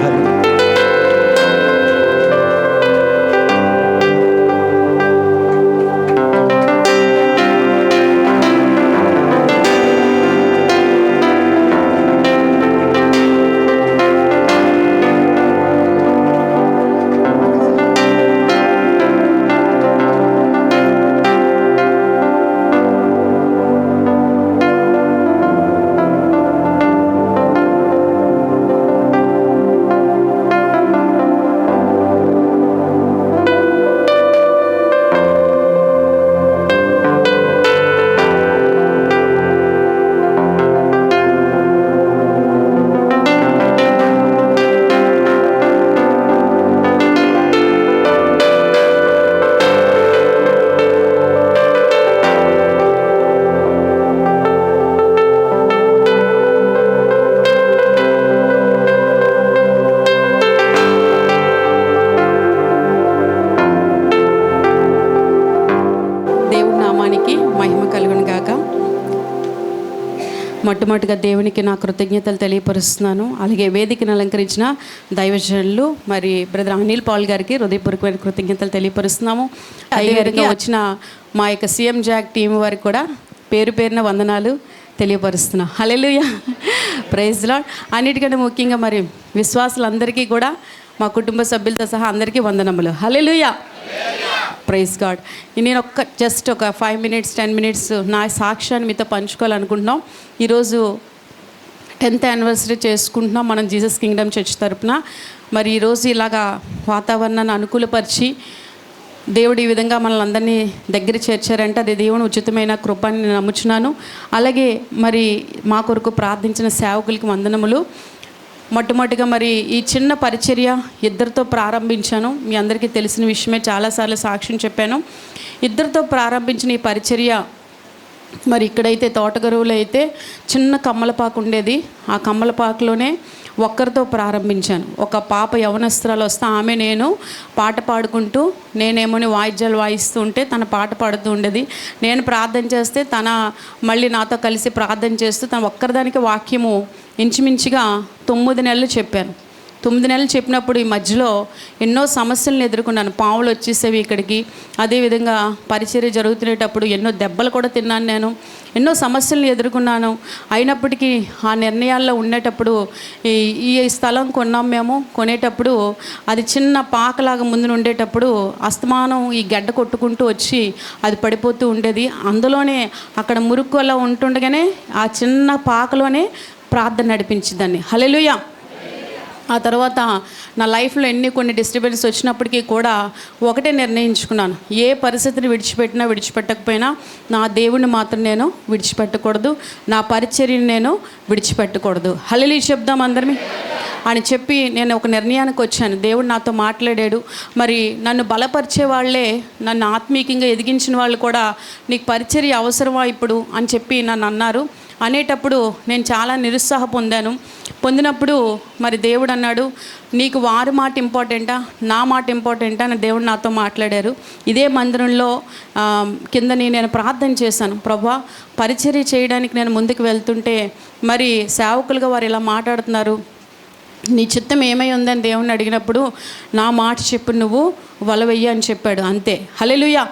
మొట్టమొదటిగా దేవునికి నా కృతజ్ఞతలు తెలియపరుస్తున్నాను. అలాగే వేదికను అలంకరించిన దైవజనులు మరి బ్రదర్ అనిల్ పాల్ గారికి హృదయపూర్వకమైన కృతజ్ఞతలు తెలియపరుస్తున్నాము. అదేవిధంగా వచ్చిన మా యొక్క సీఎం జాక్ టీం వారికి కూడా పేరు పేరున వందనాలు తెలియపరుస్తున్నా. హల్లెలూయా, ప్రైజ్ లార్డ్. అన్నిటికంటే ముఖ్యంగా మరి విశ్వాసులందరికీ కూడా మా కుటుంబ సభ్యులతో సహా అందరికీ వందనములు. హల్లెలూయా, ప్రైజ్ గాడ్. నేను జస్ట్ ఒక 5 minutes 10 minutes నా సాక్ష్యాన్ని మీతో పంచుకోవాలనుకుంటున్నాం. ఈరోజు 10th anniversary చేసుకుంటున్నాం మనం జీసస్ కింగ్డమ్ చర్చ్ తరపున. మరి ఈరోజు ఇలాగా వాతావరణాన్ని అనుకూలపరిచి దేవుడు ఈ విధంగా మనల్ని అందరినీ దగ్గర చేర్చారంటే అది దేవుని ఉచితమైన కృపని నేను నమ్ముచున్నాను. అలాగే మరి మా కొరకు ప్రార్థించిన సేవకులకి వందనములు. మొట్టమొదటిగా మరి ఈ చిన్న పరిచర్య ఇద్దరితో ప్రారంభించాను. మీ అందరికీ తెలిసిన విషయమే, చాలాసార్లు సాక్ష్యం చెప్పాను. ఇద్దరితో ప్రారంభించిన ఈ పరిచర్య మరి ఇక్కడైతే తోటగరువులో అయితే చిన్న కమ్మలపాకు ఉండేది. ఆ కమ్మలపాకులోనే ఒక్కరితో ప్రారంభించాను. ఒక పాప యవనస్త్రాలు వస్తే ఆమె నేను పాట పాడుకుంటూ, నేనేమోని వాయిద్యాలు వాయిస్తూ ఉంటే తన పాట పాడుతూ ఉండేది. నేను ప్రార్థన చేస్తే తన మళ్ళీ నాతో కలిసి ప్రార్థన చేస్తూ తన ఒక్కరిదానికి వాక్యము ఇంచుమించుగా 9 నెలలు చెప్పాను. 9 నెలలు చెప్పినప్పుడు ఈ మధ్యలో ఎన్నో సమస్యలను ఎదుర్కొన్నాను. పాములు వచ్చేసేవి ఇక్కడికి. అదేవిధంగా పరిచర్య జరుగుతునేటప్పుడు ఎన్నో దెబ్బలు కూడా తిన్నాను. నేను ఎన్నో సమస్యలను ఎదుర్కొన్నాను. అయినప్పటికీ ఆ నిర్ణయాల్లో ఉండేటప్పుడు ఈ స్థలం కొన్నాం మేము. కొనేటప్పుడు అది చిన్న పాకలాగా ముందు ఉండేటప్పుడు అస్తమానం ఈ గడ్డ కొట్టుకుంటూ వచ్చి అది పడిపోతూ ఉండేది. అందులోనే అక్కడ మురుక్కు అలా ఉంటుండగానే ఆ చిన్న పాకలోనే ప్రార్థన నడిపించిందాన్ని. హల్లెలూయా. ఆ తర్వాత నా లైఫ్లో కొన్ని డిస్టర్బెన్స్ వచ్చినప్పటికీ కూడా ఒకటే నిర్ణయించుకున్నాను, ఏ పరిస్థితిని విడిచిపెట్టినా విడిచిపెట్టకపోయినా నా దేవుణ్ణి మాత్రం నేను విడిచిపెట్టకూడదు, నా పరిచర్యని నేను విడిచిపెట్టకూడదు. హల్లెలూయా చెప్దాం అందరినీ అని చెప్పి నేను ఒక నిర్ణయానికి వచ్చాను. దేవుడు నాతో మాట్లాడాడు. మరి నన్ను బలపరిచే వాళ్ళే, నన్ను ఆత్మీయంగా ఎదిగించిన వాళ్ళు కూడా నీకు పరిచర్య అవసరమా ఇప్పుడు అని చెప్పి నన్ను అన్నారు. అనేటప్పుడు నేను చాలా నిరుత్సాహం పొందినప్పుడు మరి దేవుడు అన్నాడు, నీకు వారి మాట ఇంపార్టెంటా నా మాట ఇంపార్టెంటా అని దేవుడు నాతో మాట్లాడారు. ఇదే మందిరంలో కిందని నేను ప్రార్థన చేశాను. ప్రభువా, పరిచర్య చేయడానికి నేను ముందుకు వెళ్తుంటే మరి సేవకులుగా వారు ఇలా మాట్లాడుతున్నారు, నీ చిత్తం ఏమై ఉందని దేవుణ్ణి అడిగినప్పుడు నా మాట చెప్పు, నువ్వు వల వెయ్యి అని చెప్పాడు. అంతే. హల్లెలూయా.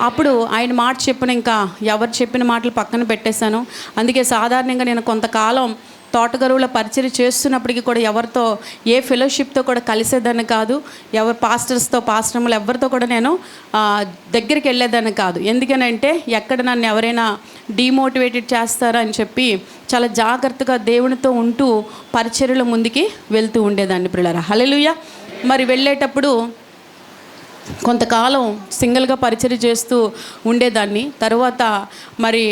అప్పుడు ఆయన మాట చెప్పిన ఇంకా ఎవరు చెప్పిన మాటలు పక్కన పెట్టేశాను. అందుకే సాధారణంగా నేను కొంతకాలం తోటగరువుల పరిచర్య చేస్తున్నప్పటికీ కూడా ఎవరితో ఏ ఫెలోషిప్తో కూడా కలిసేదాన్ని కాదు. ఎవరు పాస్టర్లు ఎవరితో కూడా నేను దగ్గరికి వెళ్ళేదాన్ని కాదు. ఎందుకనంటే ఎక్కడ నన్ను ఎవరైనా డీమోటివేటెడ్ చేస్తారా అని చెప్పి చాలా జాగ్రత్తగా దేవునితో ఉంటూ పరిచర్యలో ముందుకి వెళ్తూ ఉండేదాన్ని ప్రియులారా. హల్లెలూయా. మరి వెళ్ళేటప్పుడు కొంతకాలం సింగిల్గా పరిచర్య చేస్తూ ఉండేదాన్ని. తర్వాత మరి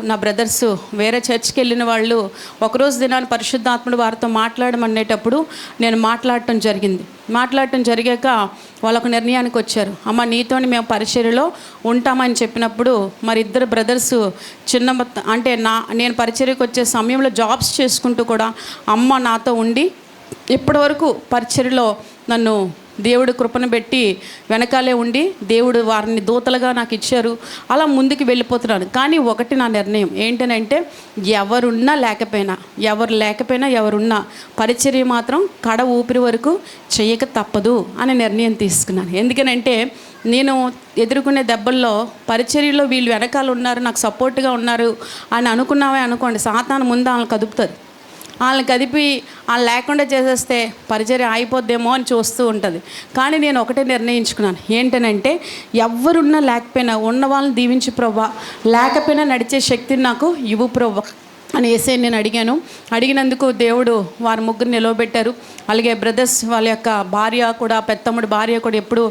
నా బ్రదర్స్ వేరే చర్చ్కి వెళ్ళిన వాళ్ళు ఒకరోజు దినాన్ని పరిశుద్ధాత్ముడు వారితో మాట్లాడమనేటప్పుడు నేను మాట్లాడటం జరిగాక వాళ్ళొక నిర్ణయానికి వచ్చారు, అమ్మ నీతోని మేము పరిచర్యలో ఉంటామని చెప్పినప్పుడు మరి ఇద్దరు బ్రదర్స్ నేను పరిచర్యకు వచ్చే సమయంలో జాబ్స్ చేసుకుంటూ కూడా అమ్మ నాతో ఉండి ఇప్పటివరకు పరిచర్యలో నన్ను దేవుడు కృపను పెట్టి వెనకాలే ఉండి దేవుడు వారిని దూతలుగా నాకు ఇచ్చారు. అలా ముందుకు వెళ్ళిపోతున్నాను. కానీ ఒకటి నా నిర్ణయం ఏంటనంటే, ఎవరున్నా లేకపోయినా ఎవరున్నా పరిచర్య మాత్రం కడ ఊపిరి వరకు చేయక తప్పదు అనే నిర్ణయం తీసుకున్నాను. ఎందుకనంటే నేను ఎదుర్కొనే దెబ్బల్లో పరిచర్యలో వీళ్ళు వెనకాల ఉన్నారు, నాకు సపోర్ట్గా ఉన్నారు అని అనుకోండి, సాతాను ముందు వాళ్ళని కదుపుతుంది. వాళ్ళని కదిపి వాళ్ళు లేకుండా చేసేస్తే పరిచర్య అయిపోద్దేమో అని చూస్తూ ఉంటుంది. కానీ నేను ఒకటే నిర్ణయించుకున్నాను, ఏంటనంటే ఎవరున్నా లేకపోయినా ఉన్న వాళ్ళని దీవించి ప్రభువా, లేకపోయినా నడిచే శక్తిని నాకు ఇవ్వు ప్రభువా అని యేసయ్యని నేను అడిగినందుకు దేవుడు వారి ముగ్గురు నిలవబెట్టారు. అలాగే బ్రదర్స్ వాళ్ళ యొక్క భార్య కూడా, పెద్దమ్ముడి భార్య కూడా ఎప్పుడు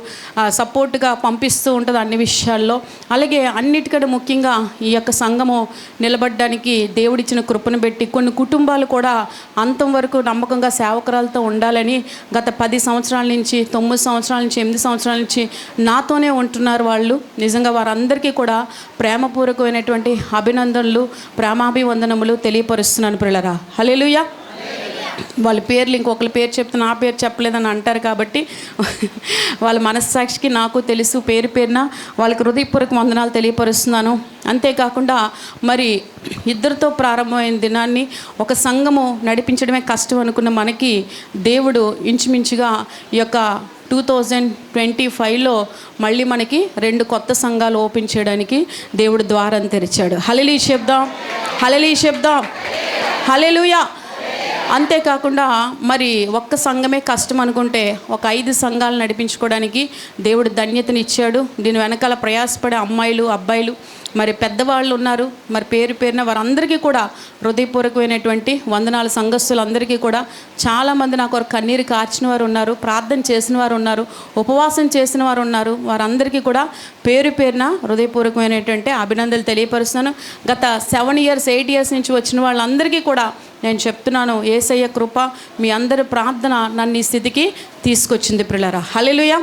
సపోర్ట్గా పంపిస్తూ ఉంటుంది అన్ని విషయాల్లో. అలాగే అన్నిటికంటే ముఖ్యంగా ఈ యొక్క సంఘము నిలబడడానికి దేవుడిచ్చిన కృపను పెట్టి కొన్ని కుటుంబాలు కూడా అంతం వరకు నమ్మకంగా సేవకురాలతో ఉండాలని గత 10 సంవత్సరాల నుంచి 9 సంవత్సరాల నుంచి 8 సంవత్సరాల నుంచి నాతోనే ఉంటున్నారు వాళ్ళు. నిజంగా వారందరికీ కూడా ప్రేమపూర్వకమైనటువంటి అభినందనలు, ప్రేమాభివందనములు తెలియపరుస్తున్నాను ప్రియులారా. హల్లెలూయా. వాళ్ళ పేర్లు ఇంకొకరి పేరు చెప్తే నా పేరు చెప్పలేదని అంటారు. కాబట్టి వాళ్ళ మనస్సాక్షికి నాకు తెలుసు, పేరు పేరున వాళ్ళకి హృదయపూర్వక వందనాలు తెలియపరుస్తున్నాను. అంతేకాకుండా మరి ఇద్దరితో ప్రారంభమైన దినాన్ని ఒక సంఘము నడిపించడమే కష్టం అనుకున్న మనకి దేవుడు ఇంచుమించుగా ఈ యొక్క 2025లో మళ్ళీ మనకి 2 కొత్త సంఘాలు ఓపెన్ చేయడానికి దేవుడు ద్వారం తెరిచాడు. హల్లెలూయా చెప్దాం, హల్లెలూయా చెప్దాం, హల్లెలూయా. అంతేకాకుండా మరి ఒక్క సంఘమే కష్టం అనుకుంటే ఒక 5 సంఘాలు నడిపించుకోవడానికి దేవుడు ధన్యతనిచ్చాడు. దీని వెనకాల ప్రయాసపడే అమ్మాయిలు, అబ్బాయిలు, మరి పెద్దవాళ్ళు ఉన్నారు. మరి పేరు పేరున వారందరికీ కూడా హృదయపూర్వకమైనటువంటి వందనాలు. సంఘస్థులందరికీ కూడా చాలామంది నాకు ఒక కన్నీరు కార్చిన వారు ఉన్నారు, ప్రార్థన చేసిన వారు ఉన్నారు, ఉపవాసం చేసిన వారు ఉన్నారు. వారందరికీ కూడా పేరు పేరున హృదయపూర్వకమైనటువంటి అభినందనలు తెలియపరుస్తున్నాను. గత 7 ఇయర్స్ 8 ఇయర్స్ నుంచి వచ్చిన వాళ్ళందరికీ కూడా నేను చెప్తున్నాను, యేసయ్య కృప, మీ అందరి ప్రార్థన నన్ను ఈ స్థితికి తీసుకొచ్చింది ప్రియులారా. హల్లెలూయా.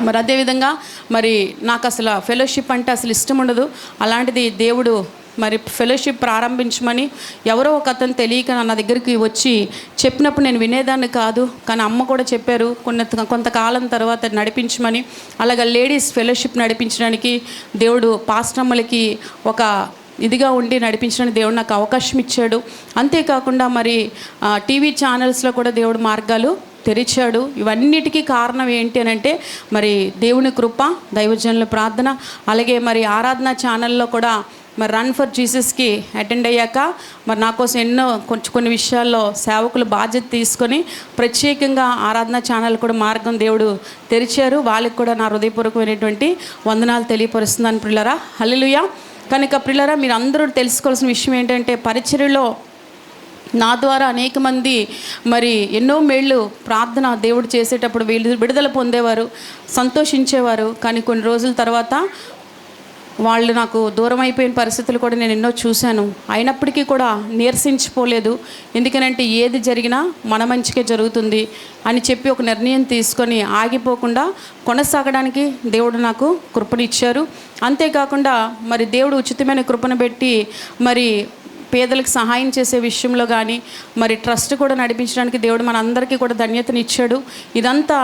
మరి అదేవిధంగా మరి నాకు అసలు ఫెలోషిప్ అంటే అసలు ఇష్టం ఉండదు. అలాంటిది దేవుడు మరి ఫెలోషిప్ ప్రారంభించమని ఎవరో ఒక అతను తెలియక నా దగ్గరికి వచ్చి చెప్పినప్పుడు నేను వినేదాన్ని కాదు. కానీ అమ్మ కూడా చెప్పారు కొంతకాలం తర్వాత నడిపించమని. అలాగే లేడీస్ ఫెలోషిప్ నడిపించడానికి దేవుడు పాస్టమ్మలకి ఒక ఇదిగా ఉండి నడిపించడానికి దేవుడు నాకు అవకాశం ఇచ్చాడు. అంతేకాకుండా మరి టీవీ ఛానల్స్లో కూడా దేవుడు మార్గాలు తెరిచాడు. ఇవన్నిటికీ కారణం ఏంటి అని అంటే మరి దేవుని కృప, దైవజనుల ప్రార్థన. అలాగే మరి ఆరాధన ఛానల్లో కూడా మరి రన్ ఫర్ జీసస్కి అటెండ్ అయ్యాక మరి నా కోసం ఎన్నో కొన్ని విషయాల్లో సేవకులు బాధ్యత తీసుకొని ప్రత్యేకంగా ఆరాధన ఛానల్ కూడా మార్గం దేవుడు తెరిచారు. వాళ్ళకి కూడా నా హృదయపూర్వకమైనటువంటి వందనాలు తెలియపరుస్తున్నాను ప్రియులారా. హల్లెలూయా. కనుక ప్రియులారా, మీరు అందరూ తెలుసుకోవాల్సిన విషయం ఏంటంటే పరిచర్యలో నా ద్వారా అనేక మంది మరి ఎన్నో మేళ్ళు ప్రార్థన దేవుడు చేసేటప్పుడు విడుదల పొందేవారు, సంతోషించేవారు. కానీ కొన్ని రోజుల తర్వాత వాళ్ళు నాకు దూరం అయిపోయిన పరిస్థితులు కూడా నేను ఎన్నో చూశాను. అయినప్పటికీ కూడా నీరసించిపోలేదు. ఎందుకనంటే ఏది జరిగినా మన మంచికే జరుగుతుంది అని చెప్పి ఒక నిర్ణయం తీసుకొని ఆగిపోకుండా కొనసాగడానికి దేవుడు నాకు కృపనిచ్చారు. అంతేకాకుండా మరి దేవుడు ఉచితమైన కృపను పెట్టి మరి పేదలకు సహాయం చేసే విషయంలో కానీ మరి ట్రస్ట్ కూడా నడిపించడానికి దేవుడు మనందరికీ కూడా ధన్యతనిచ్చాడు. ఇదంతా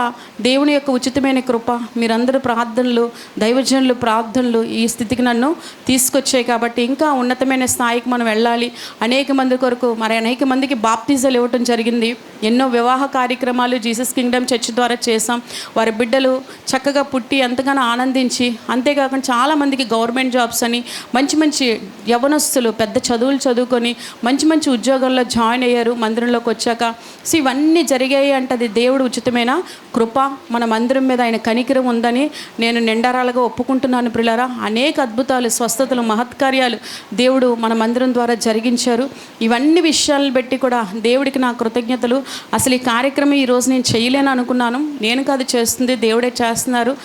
దేవుని యొక్క ఉచితమైన కృప. మీరందరూ ప్రార్థనలు, దైవజనులు ప్రార్థనలు ఈ స్థితికి నన్ను తీసుకొచ్చాయి. కాబట్టి ఇంకా ఉన్నతమైన స్థాయికి మనం వెళ్ళాలి. అనేక మంది కొరకు మరి అనేక మందికి బాప్తిజాలు ఇవ్వటం జరిగింది. ఎన్నో వివాహ కార్యక్రమాలు జీసస్ కింగ్డమ్ చర్చ్ ద్వారా చేసాం. వారి బిడ్డలు చక్కగా పుట్టి ఎంతగానో ఆనందించి, అంతేకాకుండా చాలామందికి గవర్నమెంట్ జాబ్స్ అని మంచి మంచి యవనస్తులు పెద్ద చదువులు చదువుకొని మంచి మంచి ఉద్యోగాల్లో జాయిన్ అయ్యారు మందిరంలోకి వచ్చాక. సో ఇవన్నీ జరిగాయి అంటే అది దేవుడు ఉచితమైన కృప. మన మందిరం మీద ఆయన కనికరం ఉందని నేను నిండారాలుగా ఒప్పుకుంటున్నాను ప్రియులారా. అనేక అద్భుతాలు, స్వస్థతలు, మహత్కార్యాలు దేవుడు మన మందిరం ద్వారా జరిగించారు. ఇవన్నీ విషయాలను బట్టి కూడా దేవుడికి నా కృతజ్ఞతలు. అసలు ఈ కార్యక్రమం ఈరోజు నేను చేయలేను అనుకున్నాను. నేను కాదు చేస్తుంది, దేవుడే చేస్తున్నారు.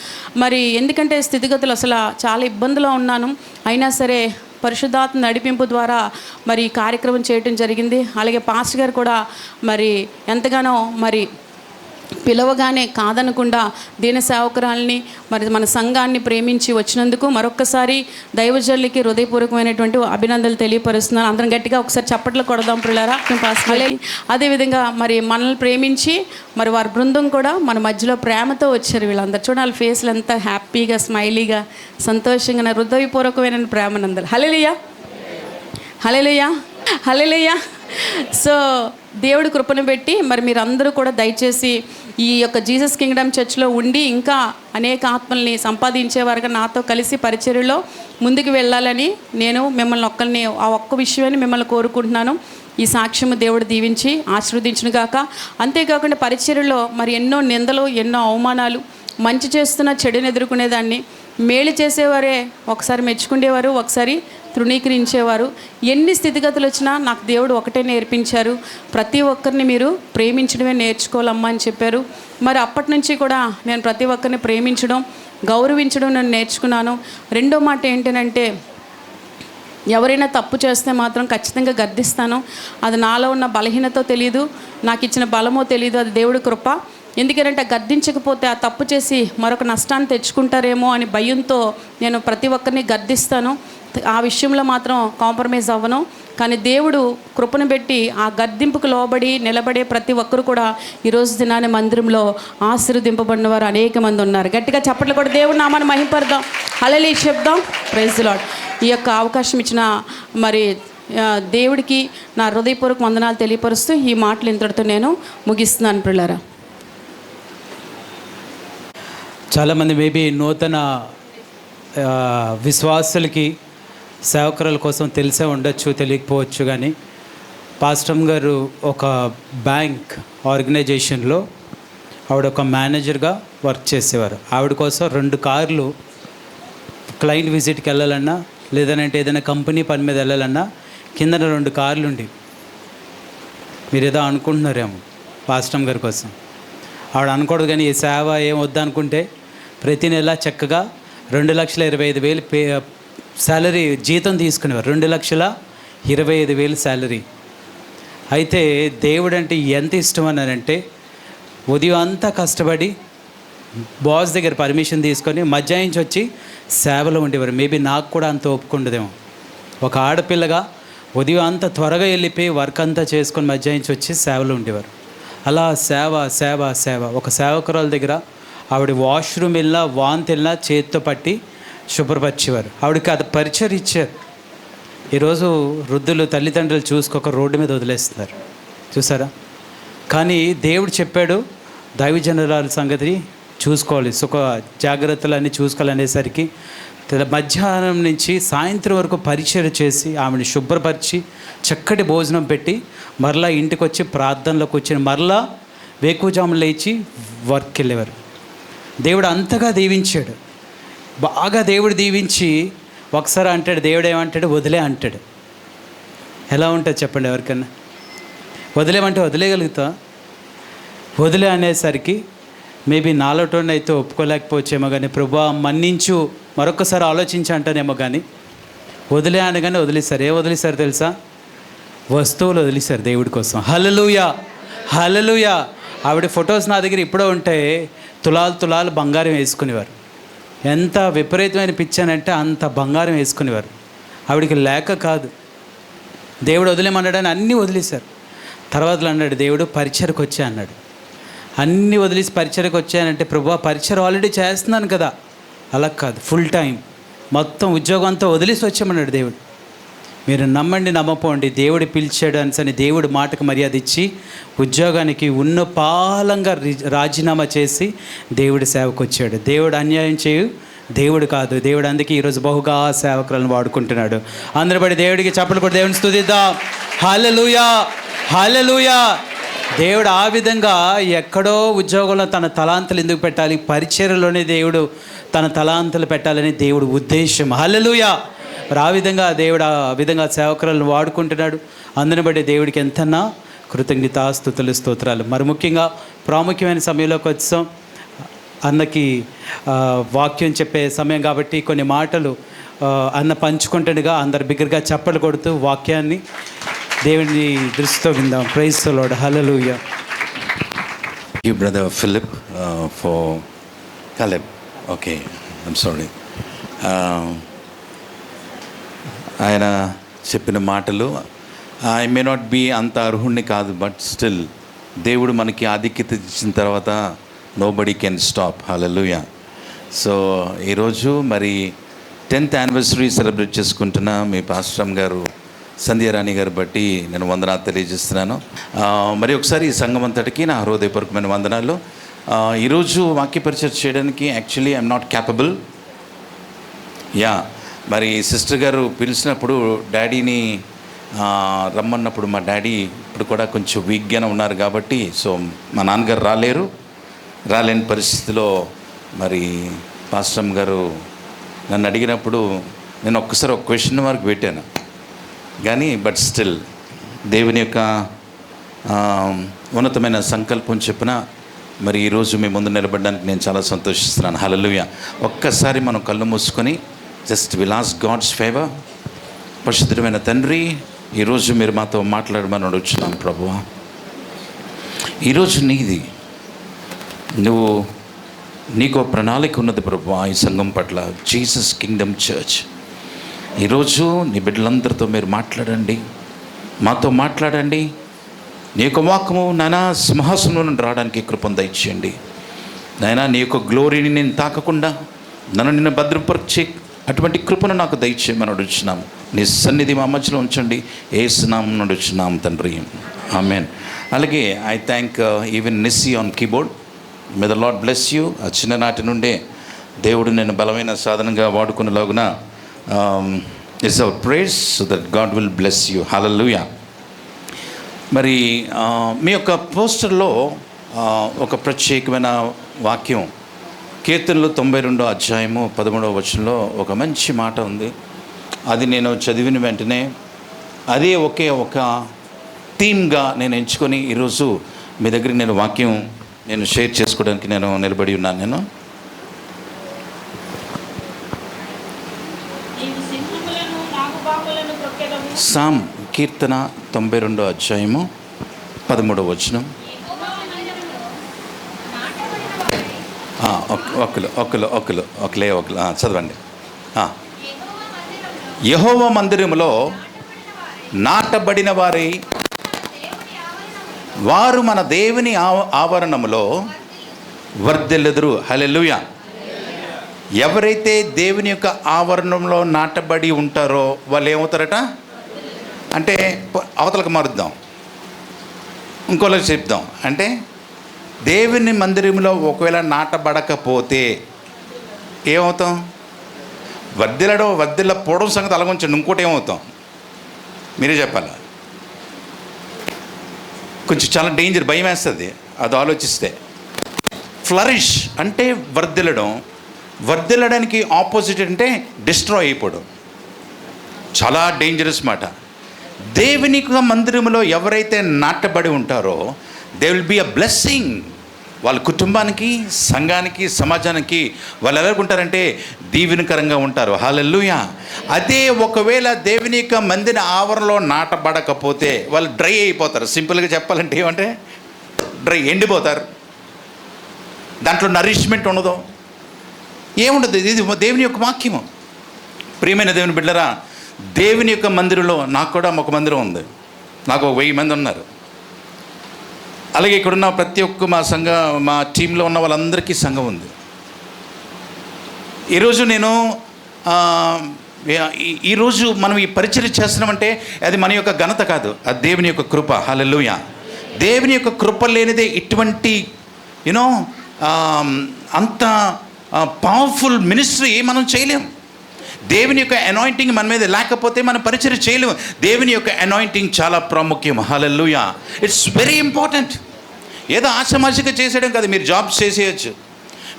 మరి ఎందుకంటే స్థితిగతులు అసలు చాలా ఇబ్బందిలో ఉన్నాను. అయినా సరే పరిశుద్ధాత్మ నడిపింపు ద్వారా మరి ఈ కార్యక్రమం చేయటం జరిగింది. అలాగే పాస్టర్ గారు కూడా మరి ఎంతగానో మరి పిలవగానే కాదనకుండా దీన సేవకురాల్ని మరి మన సంఘాన్ని ప్రేమించి వచ్చినందుకు మరొక్కసారి దైవజనులకి హృదయపూర్వకమైనటువంటి అభినందనలు తెలియపరుస్తున్నాను. అందరం గట్టిగా ఒకసారి చప్పట్లు కొడదాం పిల్లరా. అదేవిధంగా మరి మనల్ని ప్రేమించి మరి వారి బృందం కూడా మన మధ్యలో ప్రేమతో వచ్చారు. వీళ్ళందరూ చూడాలి ఫేస్లు ఎంత హ్యాపీగా, స్మైలీగా, సంతోషంగా, హృదయపూర్వకమైన ప్రేమనందరు. హల్లెలూయా, హల్లెలూయా, హల్లెలూయా. సో దేవుడి కృపను పెట్టి మరి మీరందరూ కూడా దయచేసి ఈ యొక్క జీసస్ కింగ్డమ్ చర్చ్లో ఉండి ఇంకా అనేక ఆత్మల్ని సంపాదించేవారుగా నాతో కలిసి పరిచర్యలో ముందుకు వెళ్ళాలని నేను మిమ్మల్ని ఆ ఒక్క విషయాన్ని మిమ్మల్ని కోరుకుంటున్నాను. ఈ సాక్ష్యము దేవుడు దీవించి ఆశీర్వదించును గాక. అంతేకాకుండా పరిచర్యలో మరి ఎన్నో నిందలు, ఎన్నో అవమానాలు, మంచి చేస్తున్న చెడుని ఎదుర్కొనేదాన్ని. మేలు చేసేవారే ఒకసారి మెచ్చుకునేవారు, ఒకసారి తృణీకరించేవారు. ఎన్ని స్థితిగతులు వచ్చినా నాకు దేవుడు ఒకటే నేర్పించారు, ప్రతి ఒక్కరిని మీరు ప్రేమించడమే నేర్చుకోవాలమ్మా అని చెప్పారు. మరి అప్పటి నుంచి కూడా నేను ప్రతి ఒక్కరిని ప్రేమించడం, గౌరవించడం నేను నేర్చుకున్నాను. రెండో మాట ఏంటంటే ఎవరైనా తప్పు చేస్తే మాత్రం ఖచ్చితంగా గద్దిస్తాను. అది నాలో ఉన్న బలహీనతో తెలియదు, నాకు ఇచ్చిన బలమో తెలియదు, అది దేవుడి కృప. ఎందుకంటే గద్దించకపోతే ఆ తప్పు చేసి మరొక నష్టాన్ని తెచ్చుకుంటారేమో అని భయంతో నేను ప్రతి ఒక్కరిని గద్దిస్తాను. ఆ విషయంలో మాత్రం కాంప్రమైజ్ అవ్వను. కానీ దేవుడు కృపను పెట్టి ఆ గద్దింపుకు లోబడి నిలబడే ప్రతి ఒక్కరు కూడా ఈరోజు దినాన్ని మందిరంలో ఆశీర్వదింపబడిన వారు అనేక మంది ఉన్నారు. గట్టిగా చప్పట్లు కూడా దేవుడు నామాన్ని మహింపడదాం, హల్లెలూయా చెప్దాం. Praise the Lord. ఈ యొక్క అవకాశం ఇచ్చిన మరి దేవుడికి నా హృదయపూర్వక వందనాలు తెలియపరుస్తూ ఈ మాటలు ఇంతటితో నేను ముగిస్తున్నాను పిల్లరా. చాలామంది మేబీ నూతన విశ్వాసులకి సేవకుల కోసం తెలిసే ఉండొచ్చు, తెలియకపోవచ్చు. కానీ పాస్టమ్ గారు ఒక బ్యాంక్ ఆర్గనైజేషన్లో ఆవిడ ఒక మేనేజర్గా వర్క్ చేసేవారు. ఆవిడ కోసం 2 కార్లు క్లయింట్ విజిట్కి వెళ్ళాలన్నా లేదనంటే ఏదైనా కంపెనీ పని మీద వెళ్ళాలన్నా కిందన 2 కార్లు ఉండి, మీరు ఏదో అనుకుంటున్నారేమో పాస్టమ్ గారి కోసం. ఆవిడ అనుకోడు. కానీ ఈ సేవ ఏం వద్దనుకుంటే ప్రతి నెల చక్కగా 2,25,000 శాలరీ జీతం తీసుకునేవారు. 2,25,000 శాలరీ. అయితే దేవుడు అంటే ఎంత ఇష్టం అన్నారంటే ఉదయం అంతా కష్టపడి బాస్ దగ్గర పర్మిషన్ తీసుకొని మధ్యాహ్నం వచ్చి సేవలో ఉండేవారు. మేబీ నాకు కూడా అంత ఒప్పుకుండదేమో. ఒక ఆడపిల్లగా ఉదయం అంతా త్వరగా వెళ్ళిపోయి వర్క్ అంతా చేసుకొని మధ్యాహ్నం వచ్చి సేవలో ఉండేవారు. అలా సేవ సేవ సేవ. ఒక సేవకురాల దగ్గర ఆవిడ వాష్రూమ్ వెళ్ళినా వాంతి వెళ్ళినా చేతితో పట్టి శుభ్రపరిచేవారు. ఆవిడకి అది పరిచయం ఇచ్చారు. ఈరోజు వృద్ధులు తల్లిదండ్రులు చూసుకోక రోడ్డు మీద వదిలేస్తున్నారు, చూసారా. కానీ దేవుడు చెప్పాడు దైవజనురాల సంగతి చూసుకోవాలి, సుఖ జాగ్రత్తలన్నీ చూసుకోవాలనేసరికి మధ్యాహ్నం నుంచి సాయంత్రం వరకు పరిచయం చేసి ఆమెను శుభ్రపరిచి చక్కటి భోజనం పెట్టి మరలా ఇంటికి వచ్చి ప్రార్థనలో కూర్చొని మరలా వేకువజామున లేచి వర్క్ వెళ్ళేవారు. దేవుడు అంతగా దీవించాడు, బాగా దేవుడు దీవించి ఒకసారి అంటాడు, దేవుడు ఏమంటాడు, వదిలే అంటాడు. ఎలా ఉంటుంది చెప్పండి ఎవరికన్నా? వదిలేమంటే వదిలేయగలుగుతా? వదిలే అనేసరికి మేబీ నాలోటోని అయితే ఒప్పుకోలేకపోవచ్చేమో, కానీ ప్రభువా మన్నించు, మరొకసారి ఆలోచించి అంటానేమో. కానీ వదిలే అనగానే వదిలేశారు. ఏ వదిలేశారు తెలుసా? వస్తువులు వదిలేశారు దేవుడి కోసం. హల్లెలూయా, హల్లెలూయా. ఆవిడ ఫొటోస్ నా దగ్గర ఇప్పుడో ఉంటే తులాలు తులాలు బంగారం వేసుకునేవారు. ఎంత విపరీతమైన పిచ్చానంటే అంత బంగారం వేసుకునేవారు. ఆవిడికి లేక కాదు, దేవుడు వదిలేమన్నాడని అన్నీ వదిలేశారు. తర్వాత అన్నాడు దేవుడు, పరిచయకు వచ్చా అన్నాడు. అన్నీ వదిలేసి పరిచయకు వచ్చానంటే ప్రభువా పరిచయం ఆల్రెడీ చేస్తున్నాను కదా. అలా కాదు, ఫుల్ టైం మొత్తం ఉద్యోగం అంతా వదిలేసి వచ్చామన్నాడు దేవుడు. మీరు నమ్మండి నమ్మపోండి, దేవుడు పిలిచాడు అని దేవుడు మాటకు మర్యాద ఇచ్చి ఉద్యోగానికి ఉన్న పాలంగా రాజీనామా చేసి దేవుడి సేవకు వచ్చాడు. దేవుడు అన్యాయం చేయు దేవుడు కాదు. దేవుడు అందుకే ఈరోజు బహుగా సేవకులను వాడుకుంటున్నాడు. అందరూ బడి దేవుడికి చప్పట్లు కొట్టి దేవుని స్తుతిద్దాం. హల్లెలూయా, హల్లెలూయా. దేవుడు ఆ విధంగా ఎక్కడో ఉద్యోగంలో తన తలాంతులు ఎందుకు పెట్టాలి? పరిచర్యలోనే దేవుడు తన తలాంతులు పెట్టాలని దేవుడు ఉద్దేశం. హల్లెలూయా. మరి ఆ విధంగా సేవకులను వాడుకుంటున్నాడు. అందుని బట్టి దేవుడికి ఎంతన్నా కృతజ్ఞతాస్తుతులు స్తోత్రాలు. మరి ముఖ్యంగా ప్రాముఖ్యమైన సమయంలోకి వచ్చాం. అన్నకి వాక్యం చెప్పే సమయం కాబట్టి కొన్ని మాటలు అన్న పంచుకుంటుండగా అందరు బిగ్గరగా చప్పట్లు కొడుతూ వాక్యాన్ని దేవుని దృష్టితో విందాం. Praise the Lord. హల్లెలూయా. You brother Philip for Caleb. Okay, I'm sorry. ఆయన చెప్పిన మాటలు ఐ మే నాట్ బీ అంత అర్హుణ్ణి కాదు, బట్ స్టిల్ దేవుడు మనకి ఆధిక్యత ఇచ్చిన తర్వాత nobody can stop. Hallelujah. So ఈరోజు మరి 10th యానివర్సరీ సెలబ్రేట్ చేసుకుంటున్న మీ పాస్టర్ గారు సంధ్యారాణి గారు బట్టి నేను వందనాలు తెలియజేస్తున్నాను. మరి ఒకసారి ఈ సంఘం అంతటికి నా హృదయపూర్వకమైన వందనాలు. ఈరోజు వాక్య పరిచయం చేయడానికి యాక్చువల్లీ ఐఎమ్ నాట్ క్యాపబుల్. మరి సిస్టర్ గారు పిలిచినప్పుడు డాడీని రమ్మన్నప్పుడు మా డాడీ ఇప్పుడు కూడా కొంచెం వీక్గానే ఉన్నారు కాబట్టి సో మా నాన్నగారు రాలేని పరిస్థితిలో మరి పాస్టర్ గారు నన్ను అడిగినప్పుడు నేను ఒక్కసారి ఒక క్వశ్చన్ మార్క్ పెట్టాను. కానీ బట్ స్టిల్ దేవుని యొక్క ఉన్నతమైన సంకల్పం చెప్పిన మరి ఈరోజు మీ ముందు నిలబడడానికి నేను చాలా సంతోషిస్తున్నాను. హల్లెలూయా. ఒక్కసారి మనం కళ్ళు మూసుకొని just will ask God's favour. పరిశుద్ధమైన తండ్రి, ఈరోజు మీరు మాతో మాట్లాడమని అడుగుతున్నాను ప్రభువా. ఈరోజు నీది, నీకు ప్రణాళిక ఉన్నది ప్రభువా ఈ సంఘం పట్ల, జీసస్ కింగ్డమ్ చర్చ్. ఈరోజు నీ బిడ్డలందరితో మీరు మాట్లాడండి, మాతో మాట్లాడండి. నీ యొక్క వాక్యము నాయనా సింహాసనం నుండి రావడానికి కృపను దయచేయండి నాయనా. నీ యొక్క గ్లోరీని నేను తాకకుండా నన్ను నిన్ను భద్రపరిచే అటువంటి కృపను నాకు దయచేయమని అడుగుచున్నాము. నీ సన్నిధి మా మధ్యలో ఉంచండి. యేసు నామమున నడుచున్నాం తండ్రి, ఆమెన్. అలాగే I thank Evan Nissi on keyboard. May the Lord bless you. ఆ చిన్ననాటి నుండే దేవుడు నేను బలమైన సాధనంగా వాడుకునేలాగున it's our prayers so that God will bless you. Hallelujah. మరి మీ యొక్క పోస్టర్లో ఒక ప్రత్యేకమైన వాక్యం, కీర్తనలు 92వ అధ్యాయము 13వ వచనంలో ఒక మంచి మాట ఉంది. అది నేను చదివిన వెంటనే అదే ఒక థీమ్గా నేను ఎంచుకొని ఈరోజు మీ దగ్గర నేను వాక్యం నేను షేర్ చేసుకోవడానికి నేను నిలబడి ఉన్నాను. నేను సామ్ కీర్తన 92వ అధ్యాయము 13వ వచనం. ఒకలే చదవండి. యెహోవా మందిరములో నాటబడిన వారు మన దేవుని ఆవరణములో వర్ధిల్లుదురు. హల్లెలూయా. ఎవరైతే దేవుని యొక్క ఆవరణంలో నాటబడి ఉంటారో వాళ్ళు ఏమవుతారట అంటే, అవతలకు మారుద్దాం, ఇంకోలా చెప్దాం. అంటే దేవుని మందిరంలో ఒకవేళ నాటబడకపోతే ఏమవుతాం? వర్ధిల్లపోవడం సంగతి అలాగుంచండి, ఇంకోటి ఏమవుతాం మీరే చెప్పాలి. కొంచెం చాలా డేంజర్, భయం వేస్తుంది అది ఆలోచిస్తే. ఫ్లరిష్ అంటే వర్ధిల్లడానికి ఆపోజిట్ అంటే డిస్ట్రాయ్ అయిపోవడం. చాలా డేంజరస్ మాట. దేవుని మందిరంలో ఎవరైతే నాటబడి ఉంటారో they will be a blessing. వాళ్ళ కుటుంబానికి, సంఘానికి, సమాజానికి వాళ్ళు ఎలాగుంటారంటే దీవెనకరంగా ఉంటారు. హల్లెలూయా. అదే ఒకవేళ దేవుని యొక్క మందిర ఆవరణలో నాటబడకపోతే వాళ్ళు డ్రై అయిపోతారు. సింపుల్గా చెప్పాలంటే ఏమంటే డ్రై, ఎండిపోతారు. దాంట్లో నరిష్మెంట్ ఉండదు, ఏముండదు. ఇది దేవుని యొక్క వాక్యము. ప్రియమైన దేవుని బిడ్డరా, దేవుని యొక్క మందిరంలో నాకు కూడా ఒక మందిరం ఉంది. నాకు 1000 మంది ఉన్నారు. అలాగే ఇక్కడున్న ప్రతి ఒక్క మా టీంలో ఉన్న వాళ్ళందరికీ సంఘం ఉంది. ఈరోజు మనం ఈ పరిచర్య చేస్తున్నామంటే అది మన యొక్క ఘనత కాదు, అది దేవుని యొక్క కృప. హల్లెలూయా. దేవుని యొక్క కృప లేనిదే ఇటువంటి అంత పవర్ఫుల్ మినిస్ట్రీ మనం చేయలేం. దేవుని యొక్క అనాయింటింగ్ మన మీద లేకపోతే మనం పరిచర్య చేయలేము. దేవుని యొక్క అనాయింటింగ్ చాలా ప్రాముఖ్యం. హల్లెలూయా. It's very important. ఏదో ఆషామాషిగా చేసేయడం కాదు. మీరు జాబ్స్ చేసేయచ్చు,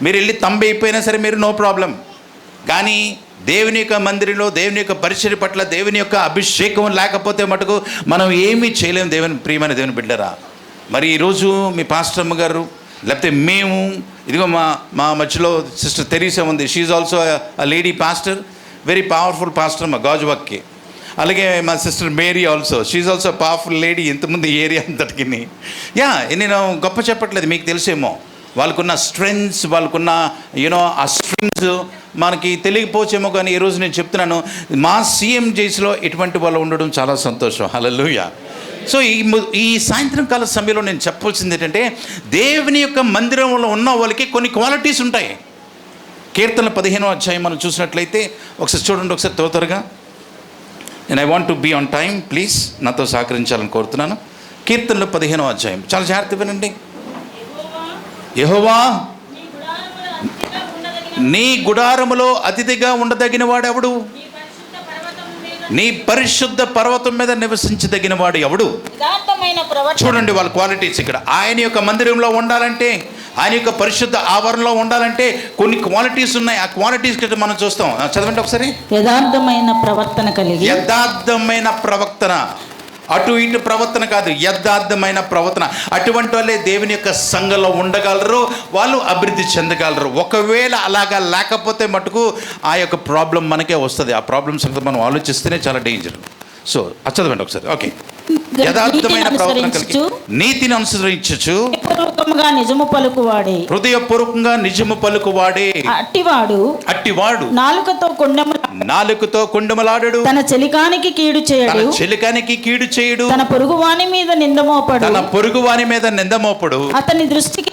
మీరు వెళ్ళి అయిపోయినా సరే మీరు నో ప్రాబ్లం. కానీ దేవుని యొక్క మందిరంలో దేవుని యొక్క పరిచర్య పట్ల దేవుని యొక్క అభిషేకం లేకపోతే మటుకు మనం ఏమీ చేయలేము. ప్రియమైన దేవుని బిడ్డరా, మరి ఈరోజు మీ పాస్టర్ అమ్మ గారు లేకపోతే మేము, ఇదిగో మా మధ్యలో సిస్టర్ తెరీసా ఉంది. She also a lady pastor, very powerful pastor మా గాజువాక్కి. అలాగే మా sister Mary also, she also powerful lady. ఇంతకుముందు ఏరియా అంతటికి నేను గొప్ప చెప్పట్లేదు, మీకు తెలిసేమో. వాళ్ళకున్న స్ట్రెంగ్స్, వాళ్ళకున్న ఆ స్ట్రింగ్స్ మనకి తెలియకపోవచ్చేమో. కానీ ఈరోజు నేను చెప్తున్నాను, మా CMJలో ఇటువంటి వాళ్ళు ఉండడం చాలా సంతోషం. హల్లెలూయా. సో ఈ సాయంత్రం కాల సమయంలో నేను చెప్పాల్సింది ఏంటంటే, దేవుని యొక్క మందిరంలో ఉన్న వాళ్ళకి కొన్ని క్వాలిటీస్ ఉంటాయి. కీర్తనల 15వ అధ్యాయం మనం చూసినట్లయితే ఒకసారి చూడండి, ఒకసారి త్వరగా. నేను I want to be on time, please నాతో సహకరించాలని కోరుతున్నాను. కీర్తనలు 15వ అధ్యాయం చాలా జాగ్రత్తగా వినండి. యెహోవా నీ గుడారములో అతిథిగా ఉండదగిన వాడెవడు? నీ పరిశుద్ధ పర్వతం మీద నివసించదగిన వాడు ఎవడు? చూడండి వాళ్ళ క్వాలిటీస్ ఇక్కడ. ఆయన యొక్క మందిరంలో ఉండాలంటే, ఆయన యొక్క పరిశుద్ధ ఆవరణలో ఉండాలంటే కొన్ని క్వాలిటీస్ ఉన్నాయి. ఆ క్వాలిటీస్ మనం చూస్తాం. చదవండి ఒకసారి. యథార్థమైన ప్రవర్తన కలిగి. యథార్థమైన ప్రవర్తన, అటు ఇటు ప్రవర్తన కాదు, యథార్థమైన ప్రవర్తన. అటువంటి వాళ్ళే దేవుని యొక్క సంఘంలో ఉండగలరు, వాళ్ళు అభివృద్ధి చెందగలరు. ఒకవేళ అలాగా లేకపోతే మటుకు ఆ యొక్క ప్రాబ్లం మనకే వస్తుంది. ఆ ప్రాబ్లమ్స్ మనం ఆలోచిస్తేనే చాలా డేంజర్. సో చదవండి ఒకసారి. ఓకే. యథార్థమైన ప్రవర్తన కలిగి అనుసరించుచు నీతిని అనుసరించుచు పూర్వకముగా నిజము పలుకువాడే హృదయపూర్వకంగా నిజము పలుకువాడే అట్టివాడు నాలుకతో కొండెములాడడు తన చెలికానికి కీడు చేయడు తన పొరుగువాని మీద నిందమోపడు అతని దృష్టికి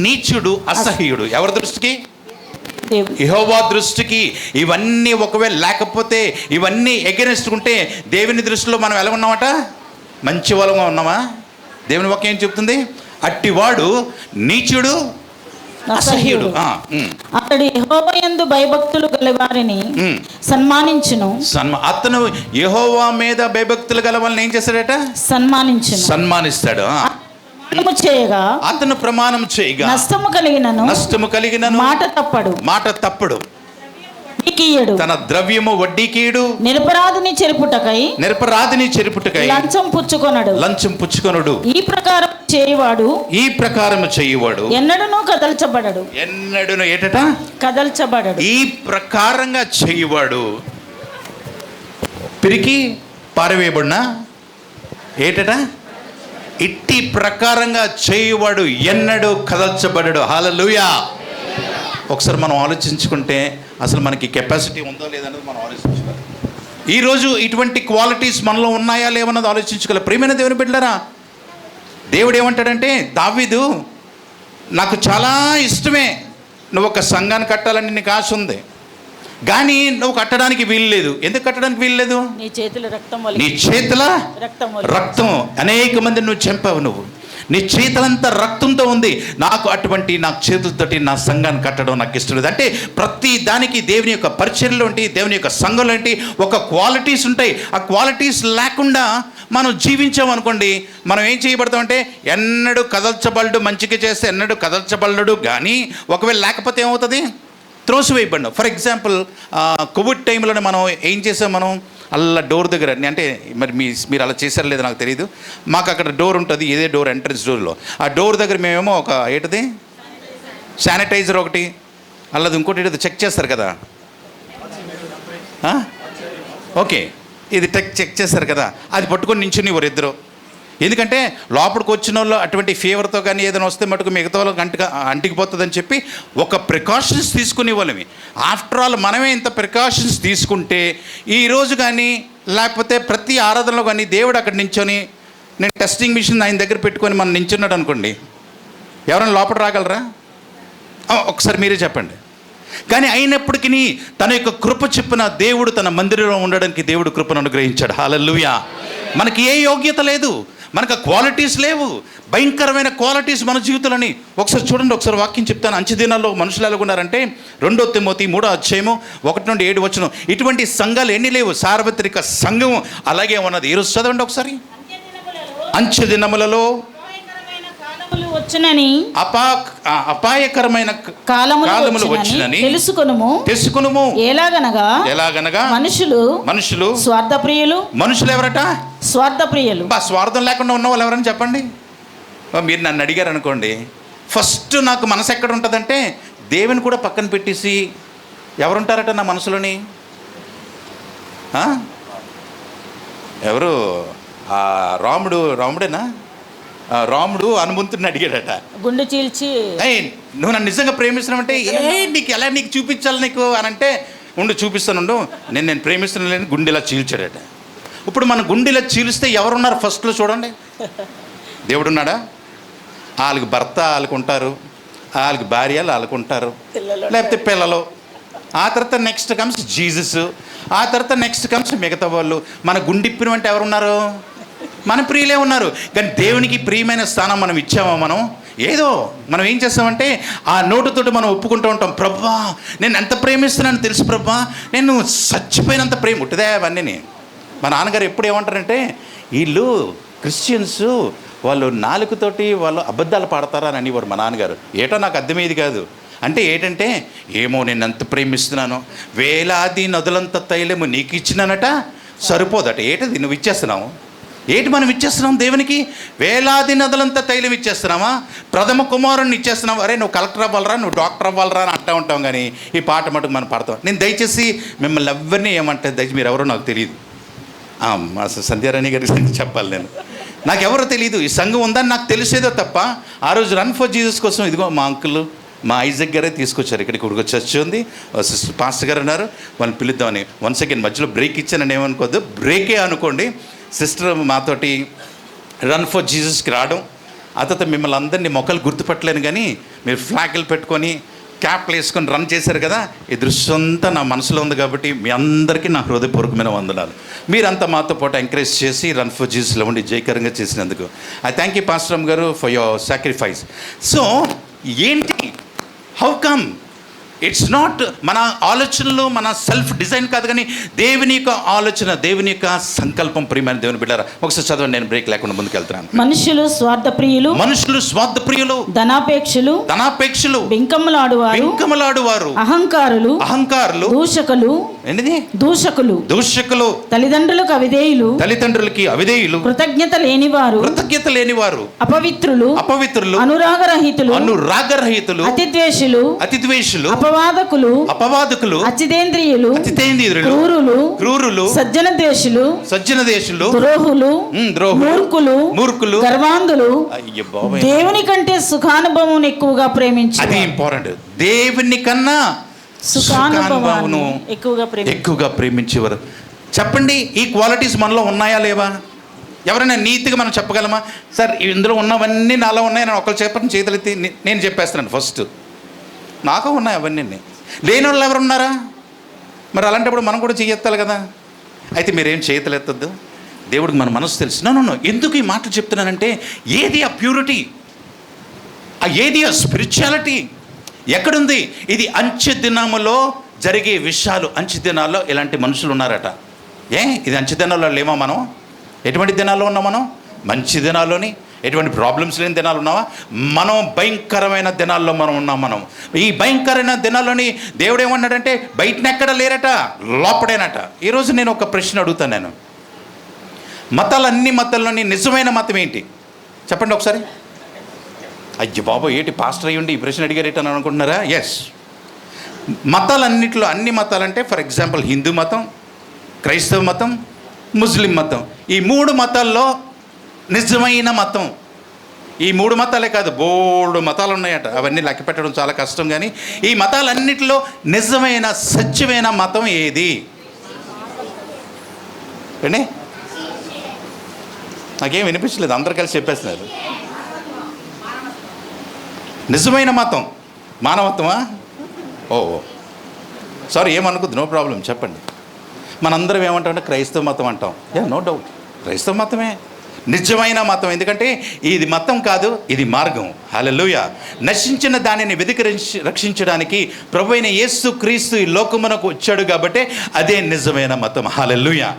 నీచుడు అసహ్యుడు. ఎవరి దృష్టికి? యెహోవా దృష్టికి. ఇవన్నీ ఒకవేళ లేకపోతే, ఇవన్నీ ఎగెనిస్ట్ ఉంటే దేవుని దృష్టిలో మనం ఎలా ఉన్నామట? మంచి వాళ్ళంగా ఉన్నామా? దేవుని వాక్యం ఏం చెప్తుంది? అట్టివాడు నీచుడు అసహ్యుడు. అతడు యెహోవా యందు భయభక్తులు గల వారిని సన్మానించును. అతను యెహోవా మీద భయభక్తులు గల వాళ్ళని ఏం చేస్తాడట? సన్మానిస్తాడు. అతను ప్రమాణం చేయగా నష్టము కలిగినను మాట తప్పడు తన ద్రవ్యము వడ్డీకీయుడు నిరపరాధిని చెరుపుటకై లంచం పుచ్చుకొనడు. ఈ ప్రకారం చేయువాడు ఎన్నడూను కదల్చబడడు. ఈ ప్రకారంగా చేయువాడు పిరికి పారవేయబడిన ఇట్టి ప్రకారంగా చేయువాడు ఎన్నడూ కదల్చబడడు. హల్లెలూయా. ఒకసారి మనం ఆలోచించుకుంటే అసలు మనకి కెపాసిటీ ఉందో లేదన్నది మనం ఆలోచించుకోవాలి. ఈరోజు ఇటువంటి క్వాలిటీస్ మనలో ఉన్నాయా లేవన్నది ఆలోచించుకోవాలి. ప్రియమైన దేవుని బిడ్డలారా, దేవుడు ఏమంటాడంటే, దావీదు నాకు చాలా ఇష్టమే, నువ్వు ఒక సంఘాన్ని కట్టాలని నీకు ఆశ ఉంది, కానీ నువ్వు కట్టడానికి వీల్లేదు. ఎందుకు కట్టడానికి వీల్లేదు? నీ చేతుల రక్తం అనేక మంది నువ్వు చంపావు. నీ చేతులంతా రక్తంతో ఉంది. నాకు చేతులతోటి నా సంఘాన్ని కట్టడం నాకు ఇష్టం లేదు. అంటే ప్రతి దానికి దేవుని యొక్క పరిచర్యలు ఏంటి, దేవుని యొక్క సంఘంలో ఏంటి, ఒక క్వాలిటీస్ ఉంటాయి. ఆ క్వాలిటీస్ లేకుండా మనం జీవించామనుకోండి, మనం ఏం చేయబడతామంటే ఎన్నడూ కదల్చబడడు. మంచిగా చేస్తే ఎన్నడూ కదల్చబడడు. కానీ ఒకవేళ లేకపోతే ఏమవుతుంది? త్రోసివేయబడినాం. ఫర్ ఎగ్జాంపుల్ కోవిడ్ టైంలోనే మనం ఏం చేసాం? మనం అలా డోర్ దగ్గర, అంటే మరి మీరు అలా చేశారో లేదో నాకు తెలియదు, మాకు అక్కడ డోర్ ఉంటుంది, ఇదే డోర్, ఎంట్రన్స్ డోర్లో. ఆ డోర్ దగ్గర మేమేమో ఒక శానిటైజర్ ఒకటి, అల్లది ఇంకోటి ఏదో చెక్ చేస్తారు కదా, ఓకే, ఇది చెక్ చేస్తారు కదా, అది పట్టుకొని నించుని ఇద్దరు. ఎందుకంటే లోపలికి వచ్చిన వాళ్ళు అటువంటి ఫీవర్తో కానీ ఏదైనా వస్తే మటుకు మిగతా వాళ్ళకి అంటికిపోతుందని చెప్పి ఒక ప్రికాషన్స్ తీసుకునే వాళ్ళమి. ఆఫ్టర్ ఆల్ మనమే ఇంత ప్రికాషన్స్ తీసుకుంటే ఈరోజు కానీ లేకపోతే ప్రతి ఆరాధనలో కానీ దేవుడు అక్కడ నించొని, నేను టెస్టింగ్ మిషన్ ఆయన దగ్గర పెట్టుకొని మనం నించున్నాడు అనుకోండి, ఎవరైనా లోపల రాగలరా? ఒకసారి మీరే చెప్పండి. కానీ అయినప్పటికీ తన యొక్క కృప చెప్పిన దేవుడు తన మందిరంలో ఉండడానికి దేవుడు కృపను అనుగ్రహించాడు. హల్లెలూయా. మనకి ఏ యోగ్యత లేదు, మనకు క్వాలిటీస్ లేవు, భయంకరమైన క్వాలిటీస్ మన జీవితాలని. ఒకసారి చూడండి, ఒకసారి వాక్యం చెప్తాను. అంచె దినాల్లో మనుషులు ఎలాగున్నారంటే 2 తిమోతి 3:1-7 ఇటువంటి సంఘాలు ఎన్ని లేవు, సార్వత్రిక సంఘం అలాగే ఉన్నది. ఈరోజు చదవండి ఒకసారి. అంచె దినములలో అపాయకరమైన కాలములు వచ్చినని తెలుసుకొనుము. ఎలాగనగా మనుషులు స్వార్థప్రియులు. మనుషులు ఎవరట? స్వార్థప్రియులు. స్వార్థం లేకుండా ఉన్న వాళ్ళు ఎవరని చెప్పండి. మీరు నన్ను అడిగారు అనుకోండి, ఫస్ట్ నాకు మనసు ఎక్కడ ఉంటుందంటే దేవుని కూడా పక్కన పెట్టేసి ఎవరుంటారట నా మనసులోని? ఎవరు? రాముడేనా? రాముడు హనుమంతుడిని అడిగాడట, గుండె చీల్చి, నువ్వు నన్ను నిజంగా ప్రేమిస్తున్నావంటే నీకు ఎలా నీకు చూపించాలి నీకు అని అంటే, చూపిస్తాను, నేను ప్రేమిస్తున్నాను, గుండెలా చీల్చాడట. ఇప్పుడు మన గుండెలా చీలిస్తే ఎవరున్నారు ఫస్ట్లో చూడండి? దేవుడు ఉన్నాడా? వాళ్ళకి భర్త వాళ్ళకుంటారు, వాళ్ళకి భార్య వాళ్ళకుంటారు, లేకపోతే పిల్లలు. ఆ తర్వాత నెక్స్ట్ కమ్స్ జీసస్, ఆ తర్వాత నెక్స్ట్ కమ్స్ మిగతా వాళ్ళు. మన గుండిప్పిన అంటే ఎవరున్నారు? మన ప్రియులే ఉన్నారు. కానీ దేవునికి ప్రియమైన స్థానం మనం ఇచ్చామా? మనం ఏం చేస్తామంటే ఆ నోటుతోటి మనం ఒప్పుకుంటూ ఉంటాం, ప్రభువా నేను ఎంత ప్రేమిస్తున్నాను తెలుసు ప్రభువా, నేను చచ్చిపోయినంత ప్రేమ ఉంటుందే అవన్నీ. మా నాన్నగారు ఎప్పుడు ఏమంటారంటే, వీళ్ళు క్రిస్టియన్స్ వాళ్ళు నాలుగుతోటి వాళ్ళు అబద్ధాలు పాడతారా అని అనేవారు మా నాన్నగారు. ఏటో నాకు అర్థమయ్యేది కాదు. అంటే ఏంటంటే, ఏమో నేను ఎంత ప్రేమిస్తున్నాను, వేలాది నదులంత తైలము నీకు ఇచ్చినానట, సరిపోదట. ఏటది నువ్వు ఇచ్చేస్తున్నావు? మనం ఇచ్చేస్తున్నాం దేవునికి? వేలాది నదులంతా తైలం ఇచ్చేస్తున్నామా? ప్రథమ కుమారుని ఇచ్చేస్తున్నాం. అరే నువ్వు కలెక్టర్ అవ్వాలరా, నువ్వు డాక్టర్ అవ్వాలరా అని అంటూ ఉంటాం. కానీ ఈ పాట మటుకు మనం పాడతాం. నేను దయచేసి మిమ్మల్ని ఎవరిని ఏమంటే, దయచేసి మీరు ఎవరో నాకు తెలియదు, మా సంధ్యారాణి గారికి చెప్పాలి నేను. నాకెవరో తెలియదు, ఈ సంఘం ఉందని నాకు తెలిసేదో తప్ప ఆ రోజు రన్ ఫర్ జీసస్ కోసం ఇదిగో మా అంకుల్ మా ఐజక్ గారే తీసుకొచ్చారు. ఇక్కడికి ఒక చర్చ్ ఉంది, సిస్టర్ పాస్టర్ గారు ఉన్నారు, వాళ్ళని పిలుద్దామని. వన్స్ అగైన్ మధ్యలో బ్రేక్ ఇచ్చానని ఏమనుకోవద్దు, బ్రేకే అనుకోండి. సిస్టర్ మాతోటి రన్ ఫర్ జీసస్కి రావడం, ఆ తర్వాత మిమ్మల్ని అందరినీ మొక్కలు గుర్తుపట్టలేను కానీ మీరు ఫ్లాగ్లు పెట్టుకొని క్యాప్లు వేసుకొని రన్ చేశారు కదా, ఈ దృశ్యం అంతా నా మనసులో ఉంది. కాబట్టి మీ అందరికీ నా హృదయపూర్వకమైన వందనాలు. మీరంతా మాతో పాటు ఎంకరేజ్ చేసి రన్ ఫర్ జీసస్లో ఉండి జయకరంగా చేసినందుకు ఐ థ్యాంక్ యూ పాస్టర్ గారు ఫర్ యువర్ సాక్రిఫైస్. సో ఏంటి, హౌ కమ్ ఇట్స్ నాట్ మన ఆలోచనలు మన సెల్ఫ్ డిజైన్ కాదు, కానీ దేవుని యొక్క ఆలోచన, దేవుని యొక్క సంకల్పం. ప్రియమైన దేవుని బిడ్డారా, ఒకసారి చదవండి, నేను బ్రేక్ లేకుండా ముందుకెళ్తున్నాను. మనుషులు స్వార్థప్రియులు, మనుషులు స్వార్థప్రియులు, ధనాపేక్షలు, బింకములాడువారు, అహంకారులు, దూషకులు, తల్లిదండ్రులకు అవిధేయులు, కృతజ్ఞత లేనివారు, అపవిత్రులు, అనురాగరహితులు, అతిద్వేషులు, అపవాదకులు, అచితేంద్రియులు, క్రూరులు, సజ్జన ద్వేషులు, ద్రోహులు, మూర్ఖులు, గర్వాంధులు, దేవుని కంటే సుఖానుభవం ఎక్కువగా ప్రేమించు. అది ఇంపార్టెంట్. దేవుని కన్నా సుఖానుభవాన్ని ఎక్కువగా ప్రేమించేవారు. చెప్పండి, ఈ క్వాలిటీస్ మనలో ఉన్నాయా లేవా? ఎవరైనా నీతిగా మనం చెప్పగలమా? సార్ ఇందులో ఉన్నవన్నీ నాలో ఉన్నాయి, నేను ఒకళ్ళు చెప్పని చేతులెత్తి నేను చెప్పేస్తున్నాను. ఫస్ట్ నాకు ఉన్నాయి అవన్నీ. లేని వాళ్ళు ఎవరున్నారా? మరి అలాంటప్పుడు మనం కూడా చేయెత్తాలి కదా. అయితే మీరేం చేతులు ఎత్తద్దు, దేవుడికి మన మనసు తెలుసు. నన్ను ఎందుకు ఈ మాటలు చెప్తున్నానంటే, ఏది ఆ ప్యూరిటీ, ఏది ఆ స్పిరిచువాలిటీ ఎక్కడుంది? ఇది అంచె దినములో జరిగే విషయాలు. అంచె దినాల్లో ఇలాంటి మనుషులు ఉన్నారట. ఇది అంచె దినాల్లో లేమా మనం? ఎటువంటి దినాల్లో ఉన్నాం మనం? మంచి దినాల్లోని, ఎటువంటి ప్రాబ్లమ్స్ లేని దినాలు ఉన్నావా? మనం భయంకరమైన దినాల్లో మనం ఉన్నాం. మనం ఈ భయంకరమైన దినాల్లోని దేవుడు ఏమన్నాడంటే, బయటనెక్కడ లేరట, లోపడేనట. ఈరోజు నేను ఒక ప్రశ్న అడుగుతాను. నేను అన్ని మతాల్లోని నిజమైన మతం ఏంటి చెప్పండి ఒకసారి. అయ్య బాబు, ఏంటి పాస్టర్ అయ్యుండి ఈ ప్రశ్న అడిగారేటని అనుకుంటున్నారా? ఎస్, మతాలన్నింటిలో, అన్ని మతాలంటే ఫర్ ఎగ్జాంపుల్ హిందూ మతం, క్రైస్తవ మతం, ముస్లిం మతం, ఈ 3 మతాల్లో నిజమైన మతం, ఈ 3 మతాలే కాదు, బోల్డ్ మతాలు ఉన్నాయట. అవన్నీ లెక్క పెట్టడం చాలా కష్టం. కానీ ఈ మతాలన్నిటిలో నిజమైన సత్యమైన మతం ఏది? ఏంటి, నాకేం వినిపించలేదు, అందరు కలిసి చెప్పేస్తున్నారు. నిజమైన మతం మానవత్వమా? సారీ, ఏమనుకోద్దు, నో ప్రాబ్లం, చెప్పండి. మనందరం ఏమంటామంటే క్రైస్తవ మతం అంటాం. నో డౌట్, క్రైస్తవ మతమే నిజమైన మతం. ఎందుకంటే ఇది మతం కాదు, ఇది మార్గం. హల్లెలూయా. నశించిన దానిని వెతికి రక్షించడానికి ప్రభువైన యేసు క్రీస్తు ఈ లోకమునకు వచ్చాడు కాబట్టి అదే నిజమైన మతం. హల్లెలూయా.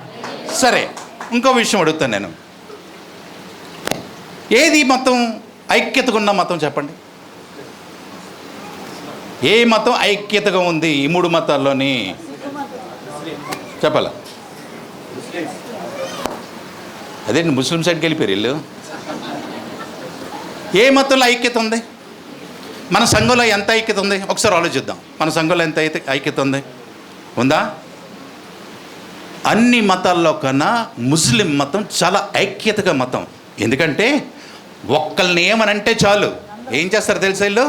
సరే, ఇంకో విషయం అడుగుతాను నేను. ఏది మతం ఐక్యతగా ఉన్న మతం చెప్పండి? ఏ మతం ఐక్యతగా ఉంది ఈ 3 మతాల్లోని? చెప్పాలా? అదే ముస్లిం సైడ్కి వెళ్ళిపోయారు వీళ్ళు. ఏ మతంలో ఐక్యత ఉంది? మన సంఘంలో ఎంత ఐక్యత ఉంది ఒకసారి ఆలోచిద్దాం. మన సంఘంలో ఎంత ఐక్యత ఉంది? ఉందా? అన్ని మతాల్లో కన్నా ముస్లిం మతం చాలా ఐక్యతగా మతం. ఎందుకంటే ఒక్కళ్ళని ఏమనంటే చాలు, ఏం చేస్తారు తెలుసా వీళ్ళు?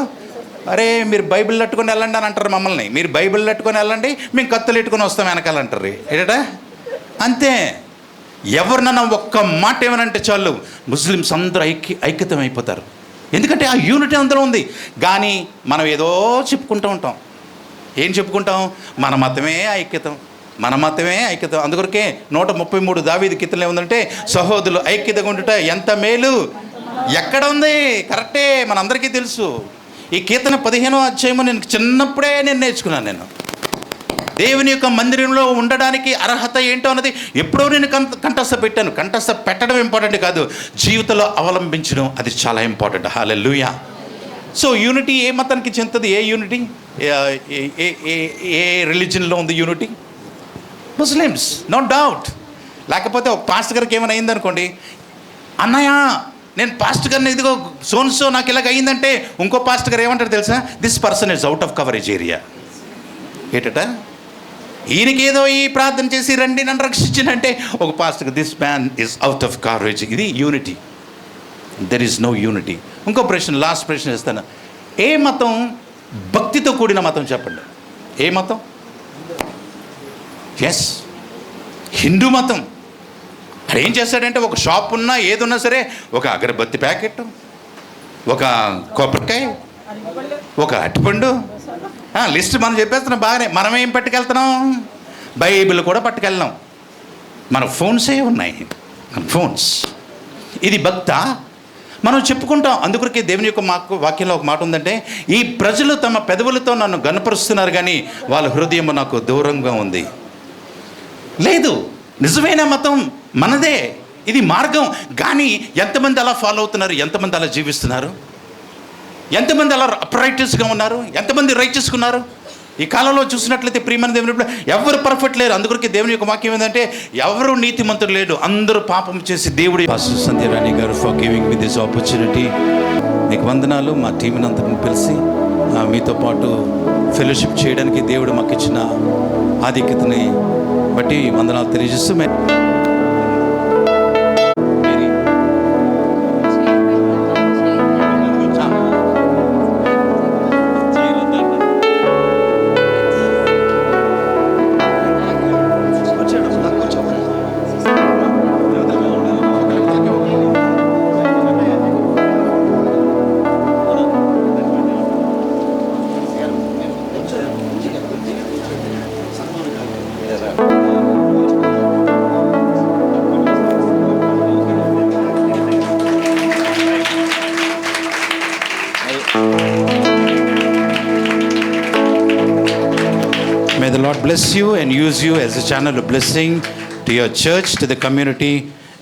అరే మీరు బైబిల్ పెట్టుకొని వెళ్ళండి అని అంటారు మమ్మల్ని. మీరు బైబిల్ పెట్టుకొని వెళ్ళండి, మేము కత్తులు పెట్టుకొని వస్తాం వెనకాలంటారు. ఏంటట అంతే. ఎవరినన్నా ఒక్క మాట ఏమనంటే చాలు, ముస్లిమ్స్ అందరూ ఐక్యతం అయిపోతారు. ఎందుకంటే ఆ యూనిటీ అందులో ఉంది. కానీ మనం ఏదో చెప్పుకుంటూ ఉంటాం. ఏం చెప్పుకుంటాం? మన మతమే ఐక్యతం, మన మతమే ఐక్యతం. అందుకొరకే 133 దావీదు కీర్తనలు ఏముందంటే, సహోదరులు ఐక్యతగా ఉండుట ఎంత మేలు. ఎక్కడ ఉంది? కరెక్టే, మనందరికీ తెలుసు. ఈ కీర్తన 15వ అధ్యాయము నేను చిన్నప్పుడే నేర్చుకున్నాను. నేను దేవుని యొక్క మందిరంలో ఉండడానికి అర్హత ఏంటో అన్నది ఎప్పుడో నేను కంఠస్థ పెట్టాను. కంఠస్థ పెట్టడం ఇంపార్టెంట్ కాదు, జీవితంలో అవలంబించడం అది చాలా ఇంపార్టెంట్. హల్లెలూయా. సో యూనిటీ ఏ మతానికి చెందుతుంది? ఏ యూనిటీ? ఏ రిలీజన్లో ఉంది యూనిటీ? Muslims, no doubt. లేకపోతే ఒక పాస్టర్ గారికి ఏమైనా అయిందనుకోండి, అన్నయ్య నేను పాస్టర్ గారిని ఇదిగో సో నాకు ఇలాగ అయిందంటే ఇంకో పాస్టర్ గారు ఏమంటారు తెలుసా? This person is out of coverage area. ఏంటట? ఈయనకేదో ఈ ప్రార్థన చేసి రండి నన్ను రక్షించినంటే ఒక pastor this man is out of coverage. ఇది unity. There is no unity. ఇంకో ప్రశ్న, లాస్ట్ ప్రశ్న ఇస్తాను. ఏ మతం భక్తితో కూడిన మతం చెప్పండి? ఏ మతం? ఎస్, హిందూ మతం. అది ఏం చేస్తాడంటే ఒక షాప్ ఉన్నా ఏదున్నా సరే ఒక అగరబత్తి ప్యాకెట్, ఒక కొబ్బరికాయ, ఒక అరటిపండు, లిస్ట్ మనం చెప్పేస్తున్నాం బాగానే. మనం ఏం పట్టుకెళ్తున్నాం? బైబిల్ కూడా పట్టుకెళ్ళాం. మన ఫోన్సే ఉన్నాయి, మన ఫోన్స్. ఇది భక్తా? మనం చెప్పుకుంటాం. అందుకొరకే దేవుని యొక్క వాక్యంలో ఒక మాట ఉందంటే, ఈ ప్రజలు తమ పెదవులతో నన్ను గనపరుస్తున్నారు కానీ వాళ్ళ హృదయం నాకు దూరంగా ఉంది. లేదు, నిజమైన మతం మనదే. ఇది మార్గం. కానీ ఎంతమంది అలా ఫాలో అవుతున్నారు? ఎంతమంది అలా జీవిస్తున్నారు? ఎంతమంది అలా అప్రైటస్గా ఉన్నారు? ఎంతమంది రైటస్గా ఉన్నారు? ఈ కాలంలో చూసినట్లయితే ప్రియమైన దేవుని ఎవరు పర్ఫెక్ట్ లేరు. అందుకొరకే దేవుని యొక్క వాక్యం ఏంటంటే ఎవరు నీతిమంతుడు లేడు, అందరూ పాపం చేసి దేవుడు. పాస్టర్ సంధ్యారాణి గారు for giving me this opportunity. మీకు వందనాలు. మా టీంని అంతటిని పిలిచి మీతో పాటు ఫెలోషిప్ చేయడానికి దేవుడు మాకు ఇచ్చిన ఆధిక్యతని బట్టి వందనాలు తెలియజేస్తూ May the Lord bless you and use you as a channel of blessing to your church, to the community,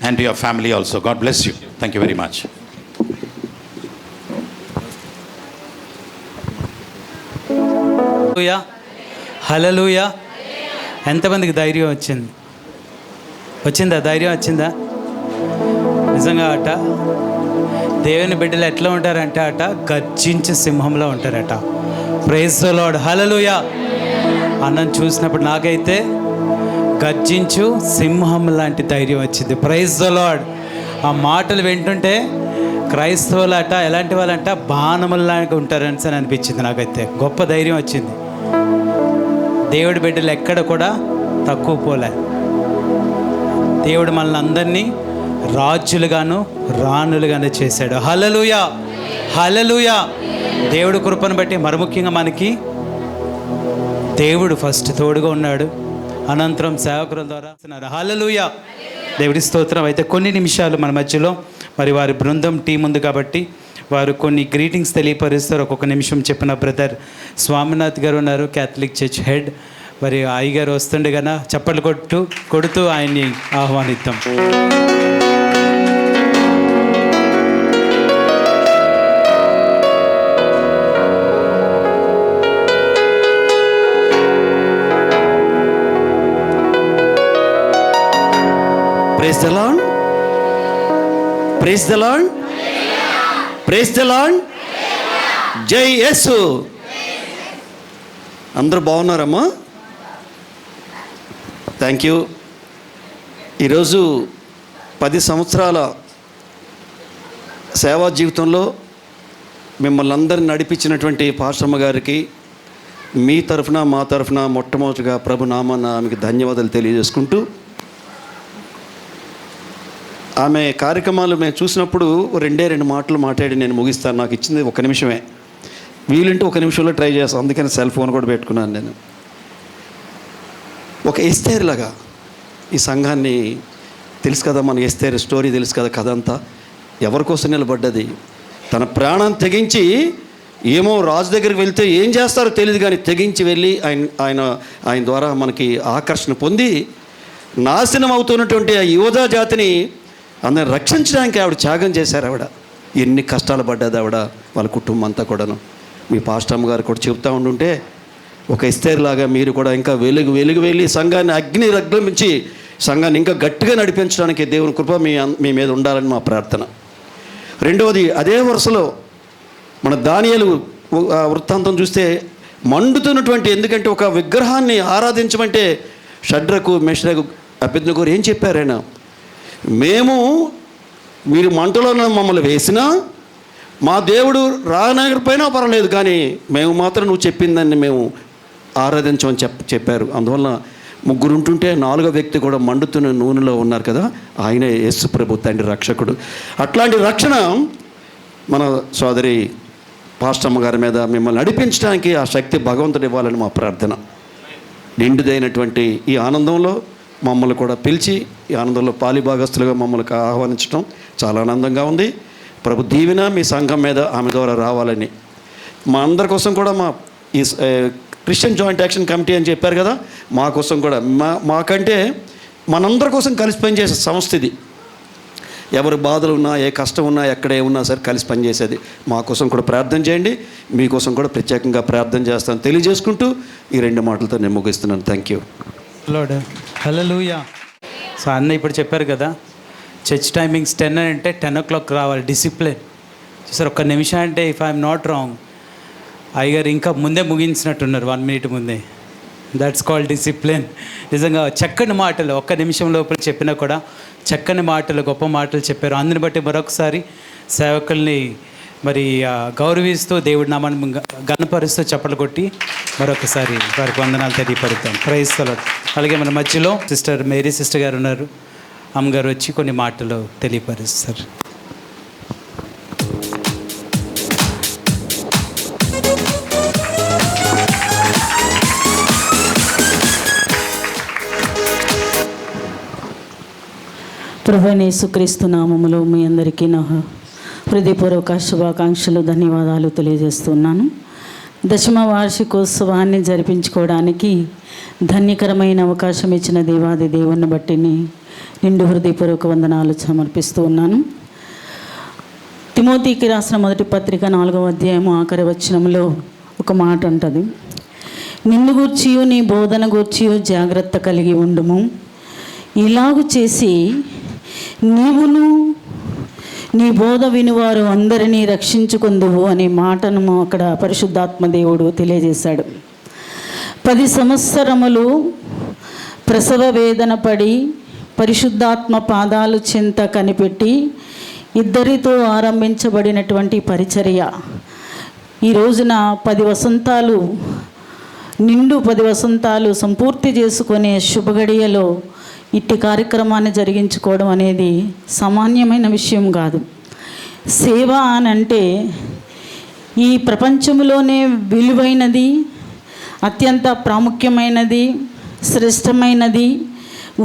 and to your family also. God bless you. Thank you very much. హల్లెలూయా. ఎంతమందికి ధైర్యం వచ్చిందా? ధైర్యం వచ్చిందా? నిజంగా అట దేవుని బిడ్డలు ఎట్లా ఉంటారంటే అట గర్జించే సింహంలో ఉంటారట. Praise the Lord. హల్లెలూయా. అన్నం చూసినప్పుడు నాకైతే గర్జించు సింహం లాంటి ధైర్యం వచ్చింది. Praise the Lord. ఆ మాటలు వింటుంటే క్రైస్తవులు అట ఎలాంటి వాళ్ళంట బాణముల్లాగా ఉంటారని అనిపించింది నాకైతే. గొప్ప ధైర్యం వచ్చింది. దేవుడి బిడ్డలు ఎక్కడ కూడా తక్కువ పోలే. దేవుడు మనల్ని అందరినీ రాజులుగాను రాణులుగాను చేశాడు. హల్లెలూయా, హల్లెలూయా. దేవుడి కృపను బట్టి మరముఖ్యంగా మనకి దేవుడు ఫస్ట్ తోడుగా ఉన్నాడు, అనంతరం సేవకుల ద్వారా. హల్లెలూయా, దేవుడి స్తోత్రం. అయితే కొన్ని నిమిషాలు మన మధ్యలో మరి వారి బృందం టీం ఉంది కాబట్టి వారు కొన్ని గ్రీటింగ్స్ తెలియపరుస్తారు. ఒక్కొక్క నిమిషం చెప్పిన బ్రదర్ స్వామినాథ్ గారు ఉన్నారు, క్యాథలిక్ చర్చ్ హెడ్. మరి అయ్య గారు వస్తుండే కదా చప్పట్లు కొడుతూ ఆయన్ని ఆహ్వానిద్దాం. Praise the Lord, praise the Lord, praise the Lord. జై యేసు. అందరూ బాగున్నారమ్మా? Thank you. ఈరోజు 10 సంవత్సరాల సేవా జీవితంలో మిమ్మల్ని అందరిని నడిపించినటువంటి పాస్టమ్మ గారికి మీ తరఫున మా తరఫున మొట్టమొదటిగా ప్రభు నామాన ఆమెకి ధన్యవాదాలు తెలియజేసుకుంటూ, ఆమె కార్యక్రమాలు మేము చూసినప్పుడు 2 మాటలు మాట్లాడి నేను ముగిస్తాను. నాకు ఇచ్చింది 1 నిమిషమే. వీలుంటే 1 నిమిషంలో ట్రై చేస్తాను. అందుకని సెల్ ఫోన్ కూడా పెట్టుకున్నాను. నేను ఒక ఎస్తేర్ లాగా ఈ సంఘాన్ని తెలుసు కదా, మన ఎస్తేర్ స్టోరీ తెలుసు కదా, కథ అంతా ఎవరి కోసం నిలబడ్డది. తన ప్రాణం తెగించి, ఏమో రాజు దగ్గరికి వెళ్తే ఏం చేస్తారో తెలియదు కానీ తెగించి వెళ్ళి ఆయన ద్వారా మనకి ఆకర్షణ పొంది నాశనం అవుతున్నటువంటి ఆ యోధా జాతిని అందరిని రక్షించడానికి ఆవిడ త్యాగం చేశారు. ఆవిడ ఎన్ని కష్టాలు పడ్డది ఆవిడ, వాళ్ళ కుటుంబం అంతా కూడాను. మీ పాస్టమ్ గారు కూడా చెప్తూ ఉంటుంటే ఒక ఎస్తేర్ లాగా మీరు కూడా ఇంకా వెలుగు వెళ్ళి సంఘాన్ని అగ్ని రగ్లమించి సంఘాన్ని ఇంకా గట్టిగా నడిపించడానికి దేవుని కృప మీ మీద ఉండాలని మా ప్రార్థన. రెండవది, అదే వరుసలో మన దానియేలు వృత్తాంతం చూస్తే మండుతున్నటువంటి, ఎందుకంటే ఒక విగ్రహాన్ని ఆరాధించమంటే షడ్రకు మెషరకు అబేద్నెగో ఏం చెప్పారైనా, మీరు మంటలో మమ్మల్ని వేసినా మా దేవుడు రానకపోయినా పర్వాలేదు, కానీ మేము మాత్రం నువ్వు చెప్పిందాన్ని మేము ఆరాధించమని చెప్పారు. అందువల్ల ముగ్గురు ఉంటుంటే నాలుగో వ్యక్తి కూడా మండుతున్న నూనెలో ఉన్నారు కదా, ఆయనే యేసు ప్రభు తండ్రి రక్షకుడు. అట్లాంటి రక్షణ మన సోదరి పాస్టమ్మ గారి మీద మిమ్మల్ని నడిపించడానికి ఆ శక్తి భగవంతుడు ఇవ్వాలని మా ప్రార్థన. నిండుదైనటువంటి ఈ ఆనందంలో మమ్మల్ని కూడా పిలిచి ఈ ఆనందంలో పాలిభాగస్తులుగా మమ్మల్ని ఆహ్వానించడం చాలా ఆనందంగా ఉంది. ప్రభు దీవెన మీ సంఘం మీద ఆమె ద్వారా రావాలని, మా అందరి కోసం కూడా మా ఈ క్రిస్టియన్ జాయింట్ యాక్షన్ కమిటీ అని చెప్పారు కదా, మా కోసం కూడా మాకంటే మనందరి కోసం కలిసి పనిచేసే సంస్థ ఇది. ఎవరి బాధలు ఉన్నా, ఏ కష్టం ఉన్నా, ఎక్కడ ఏమున్నా సరే కలిసి పనిచేసేది. మా కోసం కూడా ప్రార్థన చేయండి, మీకోసం కూడా ప్రత్యేకంగా ప్రార్థన చేస్తాను తెలియజేసుకుంటూ ఈ 2 మాటలతో నేను ముగిస్తున్నాను. Thank you lord. Hallelujah. So అన్న ఇప్పుడు చెప్పారు కదా, చర్చ్ టైమింగ్స్ 10 అంటే 10 o'clock రావాలి, డిసిప్లిన్. సార్ ఒక్క నిమిషం అంటే ఇఫ్ ఐఎమ్ నాట్ రాంగ్, అయ్యగారు ఇంకా ముందే ముగించినట్టున్నారు, 1 minute ముందే. That's called discipline. నిజంగా చక్కని మాటలు, ఒక్క నిమిషం లోపల చెప్పినా కూడా చక్కని మాటలు, గొప్ప మాటలు చెప్పారు. అందుని బట్టి మరొకసారి సేవకుల్ని మరి గౌరవిస్తూ దేవుడి నామాన్ని గణపరుస్తూ చప్పట్లు కొట్టి మరొకసారి వారికి వందనాలు తెలియపడతాం. Praise the Lord. అలాగే మన మధ్యలో సిస్టర్ మేరీ సిస్టర్ గారు ఉన్నారు, అమ్మగారు వచ్చి కొన్ని మాటలు తెలియపరుస్తారు. ప్రభువైన యేసుక్రీస్తు నామములో మీ అందరికీ నా హృదయపూర్వక శుభాకాంక్షలు, ధన్యవాదాలు తెలియజేస్తున్నాను. 10వ వార్షికోత్సవాన్ని జరిపించుకోవడానికి ధన్యకరమైన అవకాశం ఇచ్చిన దేవాది దేవుని బట్టి నిండు హృదయపూర్వక వందనాలు సమర్పిస్తూ ఉన్నాను. తిమోతికి రాసిన 1వ పత్రిక 4వ అధ్యాయము ఆఖరి వచనంలో ఒక మాట ఉంటుంది, నిన్ను గూర్చియు నీ బోధన గూర్చియు జాగ్రత్త కలిగి ఉండుము, ఇలాగు చేసి నీవును నీ బోధ వినువారు అందరినీ రక్షించుకుందువు అనే మాటను అక్కడ పరిశుద్ధాత్మ దేవుడు తెలియజేశాడు. 10 సంవత్సరములు ప్రసవ వేదన పడి పరిశుద్ధాత్మ పాదాలు చెంత కనిపెట్టి ఇద్దరితో ఆరంభించబడినటువంటి పరిచర్య ఈ రోజున 10 వసంతాలు నిండు 10 వసంతాలు సంపూర్తి చేసుకునే శుభగడియలో ఇట్టి కార్యక్రమాన్ని జరిగించుకోవడం అనేది సామాన్యమైన విషయం కాదు. సేవ అని అంటే ఈ ప్రపంచంలోనే విలువైనది, అత్యంత ప్రాముఖ్యమైనది, శ్రేష్టమైనది,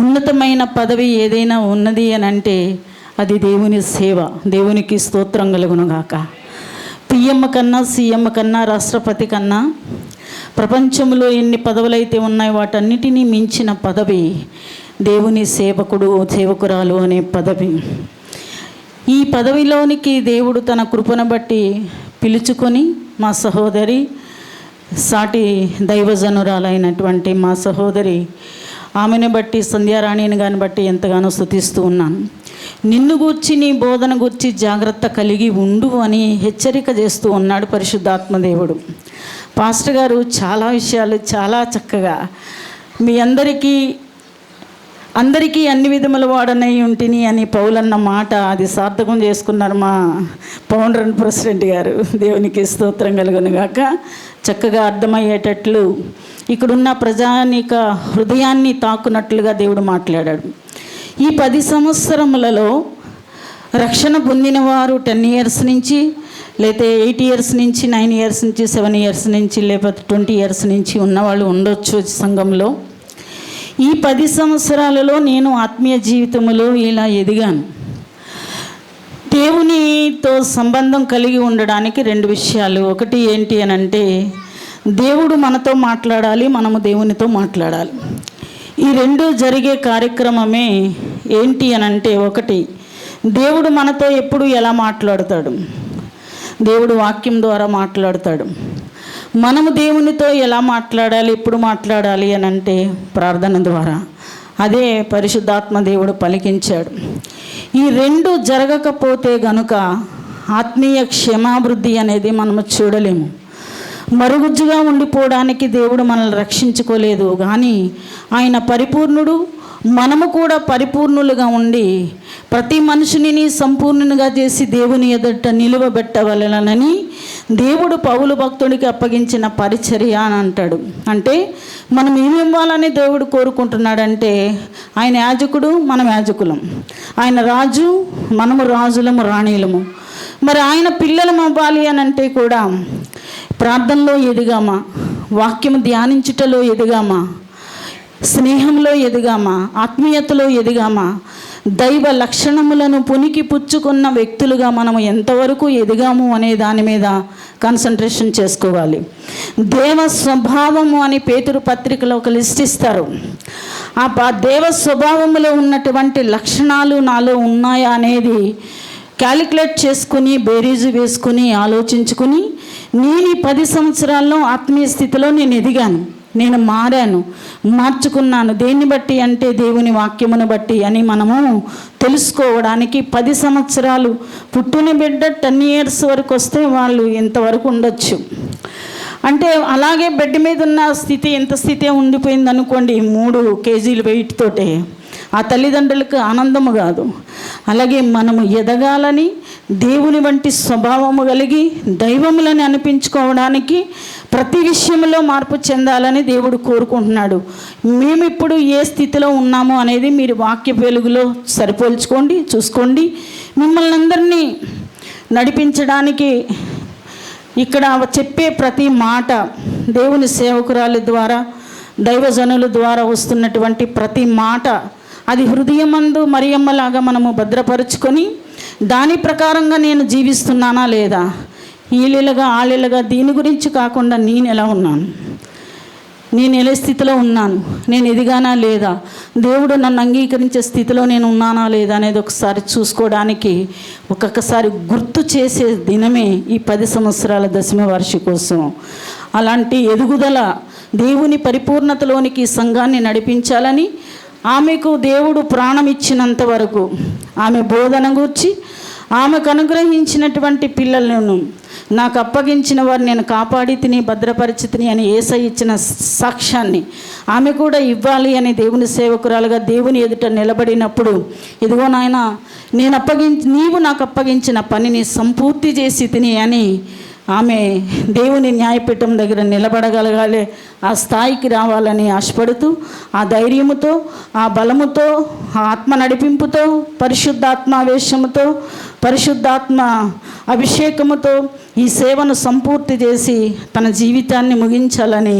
ఉన్నతమైన పదవి ఏదైనా ఉన్నది అని అంటే అది దేవుని సేవ. దేవునికి స్తోత్రం కలుగునుగాక. పిఎం కన్నా, సీఎం కన్నా, రాష్ట్రపతి కన్నా ప్రపంచంలో ఎన్ని పదవులైతే ఉన్నాయో వాటన్నిటినీ మించిన పదవి దేవుని సేవకుడు, సేవకురాలు అనే పదవి. ఈ పదవిలోనికి దేవుడు తన కృపను బట్టి పిలుచుకొని మా సహోదరి, సాటి దైవజనురాలైనటువంటి మా సహోదరి, ఆమెను బట్టి సంధ్యారాణిని గాని బట్టి ఎంతగానో స్తుతిస్తూ ఉన్నాను. నిన్ను గూర్చి నీ బోధన గూర్చి జాగ్రత్త కలిగి ఉండు అని హెచ్చరిక చేస్తూ ఉన్నాడు పరిశుద్ధాత్మదేవుడు. పాస్టర్ గారు చాలా విషయాలు చాలా చక్కగా మీ అందరికీ అన్ని విధముల వాడనై ఉంటిని అని పౌలన్న మాట అది సార్థకం చేసుకున్నారు మా ఫౌండర్ అండ్ ప్రెసిడెంట్ గారు. దేవునికి స్తోత్రం కలుగునుగాక. చక్కగా అర్థమయ్యేటట్లు ఇక్కడున్న ప్రజానిక హృదయాన్ని తాకున్నట్లుగా దేవుడు మాట్లాడాడు. ఈ 10 సంవత్సరములలో రక్షణ పొందిన వారు 10 years నుంచి, లేకపోతే 8 years నుంచి, 9 years నుంచి, 7 years నుంచి, లేకపోతే 20 years నుంచి ఉన్నవాళ్ళు ఉండొచ్చు సంఘంలో. ఈ 10 సంవత్సరాలలో నేను ఆత్మీయ జీవితంలో ఇలా ఎదిగాను. దేవునితో సంబంధం కలిగి ఉండడానికి 2 విషయాలు. ఒకటి ఏంటి అని అంటే దేవుడు మనతో మాట్లాడాలి, మనము దేవునితో మాట్లాడాలి. ఈ 2 జరిగే కార్యక్రమమే ఏంటి అని అంటే, ఒకటి దేవుడు మనతో ఎప్పుడు ఎలా మాట్లాడతాడు, దేవుడు వాక్యం ద్వారా మాట్లాడతాడు. మనము దేవునితో ఎలా మాట్లాడాలి, ఎప్పుడు మాట్లాడాలి అని అంటే ప్రార్థన ద్వారా. అదే పరిశుద్ధాత్మ దేవుడు పలికించాడు. ఈ 2 జరగకపోతే గనుక ఆత్మీయ క్షేమాభివృద్ధి అనేది మనము చూడలేము. మరుగుజ్జుగా ఉండిపోవడానికి దేవుడు మనల్ని రక్షించుకోలేదు, కానీ ఆయన పరిపూర్ణుడు, మనము కూడా పరిపూర్ణులుగా ఉండి ప్రతి మనుషుని సంపూర్ణునిగా చేసి దేవుని ఎదుట నిలువబెట్టవలెనని దేవుడు పౌలు భక్తుడికి అప్పగించిన పరిచర్య అని అంటాడు. అంటే మనం ఏమి ఇవ్వాలని దేవుడు కోరుకుంటున్నాడంటే, ఆయన యాజకుడు, మనం యాజకులం, ఆయన రాజు, మనము రాజులము, రాణీలము. మరి ఆయన పిల్లలం అవ్వాలి అని అంటే కూడా ప్రార్థనలో ఎదిగామా, వాక్యం ధ్యానించుటలో ఎదిగామా, స్నేహంలో ఎదిగామా, ఆత్మీయతలో ఎదిగామా, దైవ లక్షణములను పునికి పుచ్చుకున్న వ్యక్తులుగా మనము ఎంతవరకు ఎదిగాము అనే దాని మీద కాన్సన్ట్రేషన్ చేసుకోవాలి. దేవ స్వభావము అని పేతురు పత్రికలో ఒక లిస్ట్ ఇస్తారు. ఆ దేవ స్వభావములో ఉన్నటువంటి లక్షణాలు నాలో ఉన్నాయా అనేది క్యాలిక్యులేట్ చేసుకుని, బేరీజు వేసుకుని, ఆలోచించుకుని, నేను ఈ 10 సంవత్సరాల్లో ఆత్మీయ స్థితిలో నేను ఎదిగాను, నేను మారాను, మార్చుకున్నాను. దేన్ని బట్టి అంటే దేవుని వాక్యమును బట్టి అని మనము తెలుసుకోవడానికి 10 సంవత్సరాలు, పుట్టిన బిడ్డ 10 years వరకు వస్తే వాళ్ళు ఎంతవరకు ఉండొచ్చు అంటే, అలాగే బెడ్ మీద ఉన్న స్థితి ఎంత స్థితి ఉండిపోయింది అనుకోండి, 3 kg వెయిట్ తోటే, ఆ తల్లిదండ్రులకు ఆనందము కాదు. అలాగే మనము ఎదగాలని, దేవుని వంటి స్వభావము కలిగి దైవములని అనిపించుకోవడానికి, ప్రతి విషయంలో మార్పు చెందాలని దేవుడు కోరుకుంటున్నాడు. మేము ఇప్పుడు ఏ స్థితిలో ఉన్నాము అనేది మీరు వాక్య వెలుగులో సరిపోల్చుకోండి, చూసుకోండి. మిమ్మల్ని అందరినీ నడిపించడానికి ఇక్కడ చెప్పే ప్రతి మాట, దేవుని సేవకురాలి ద్వారా, దైవజనుల ద్వారా వస్తున్నటువంటి ప్రతి మాట, అది హృదయమందు మరియమ్మలాగా మనము భద్రపరుచుకొని దాని ప్రకారంగా నేను జీవిస్తున్నానా లేదా, ఈలీలుగా ఆలీలుగా దీని గురించి కాకుండా నేను ఎలా ఉన్నాను, నేను ఏ స్థితిలో ఉన్నాను, నేను ఎదిగానా లేదా, దేవుడు నన్ను అంగీకరించే స్థితిలో నేను ఉన్నానా లేదా అనేది ఒకసారి చూసుకోవడానికి ఒక్కొక్కసారి గుర్తు చేసే దినమే ఈ 10 సంవత్సరాల దశమ వార్షికోత్సవం. అలాంటి ఎదుగుదల, దేవుని పరిపూర్ణతలోనికి సంఘాన్ని నడిపించాలని, ఆమెకు దేవుడు ప్రాణం ఇచ్చినంత వరకు ఆమె బోధన గూర్చి, ఆమెకు అనుగ్రహించినటువంటి పిల్లలను నాకు అప్పగించిన వారు నేను కాపాడి తిని భద్రపరిచితిని అని యేసయ్య ఇచ్చిన సాక్ష్యాన్ని ఆమె కూడా ఇవ్వాలి అని దేవుని సేవకురాలుగా దేవుని ఎదుట నిలబడినప్పుడు, ఇదిగో నాయన నీవు నాకు అప్పగించిన పనిని సంపూర్తి చేసి తిని అని ఆమె దేవుని న్యాయపీఠం దగ్గర నిలబడగలగాలి, ఆ స్థాయికి రావాలని ఆశపడుతూ, ఆ ధైర్యముతో, ఆ బలముతో, ఆ ఆత్మ నడిపింపుతో, పరిశుద్ధాత్మావేశముతో, పరిశుద్ధాత్మ అభిషేకముతో ఈ సేవను సంపూర్తి చేసి తన జీవితాన్ని ముగించాలని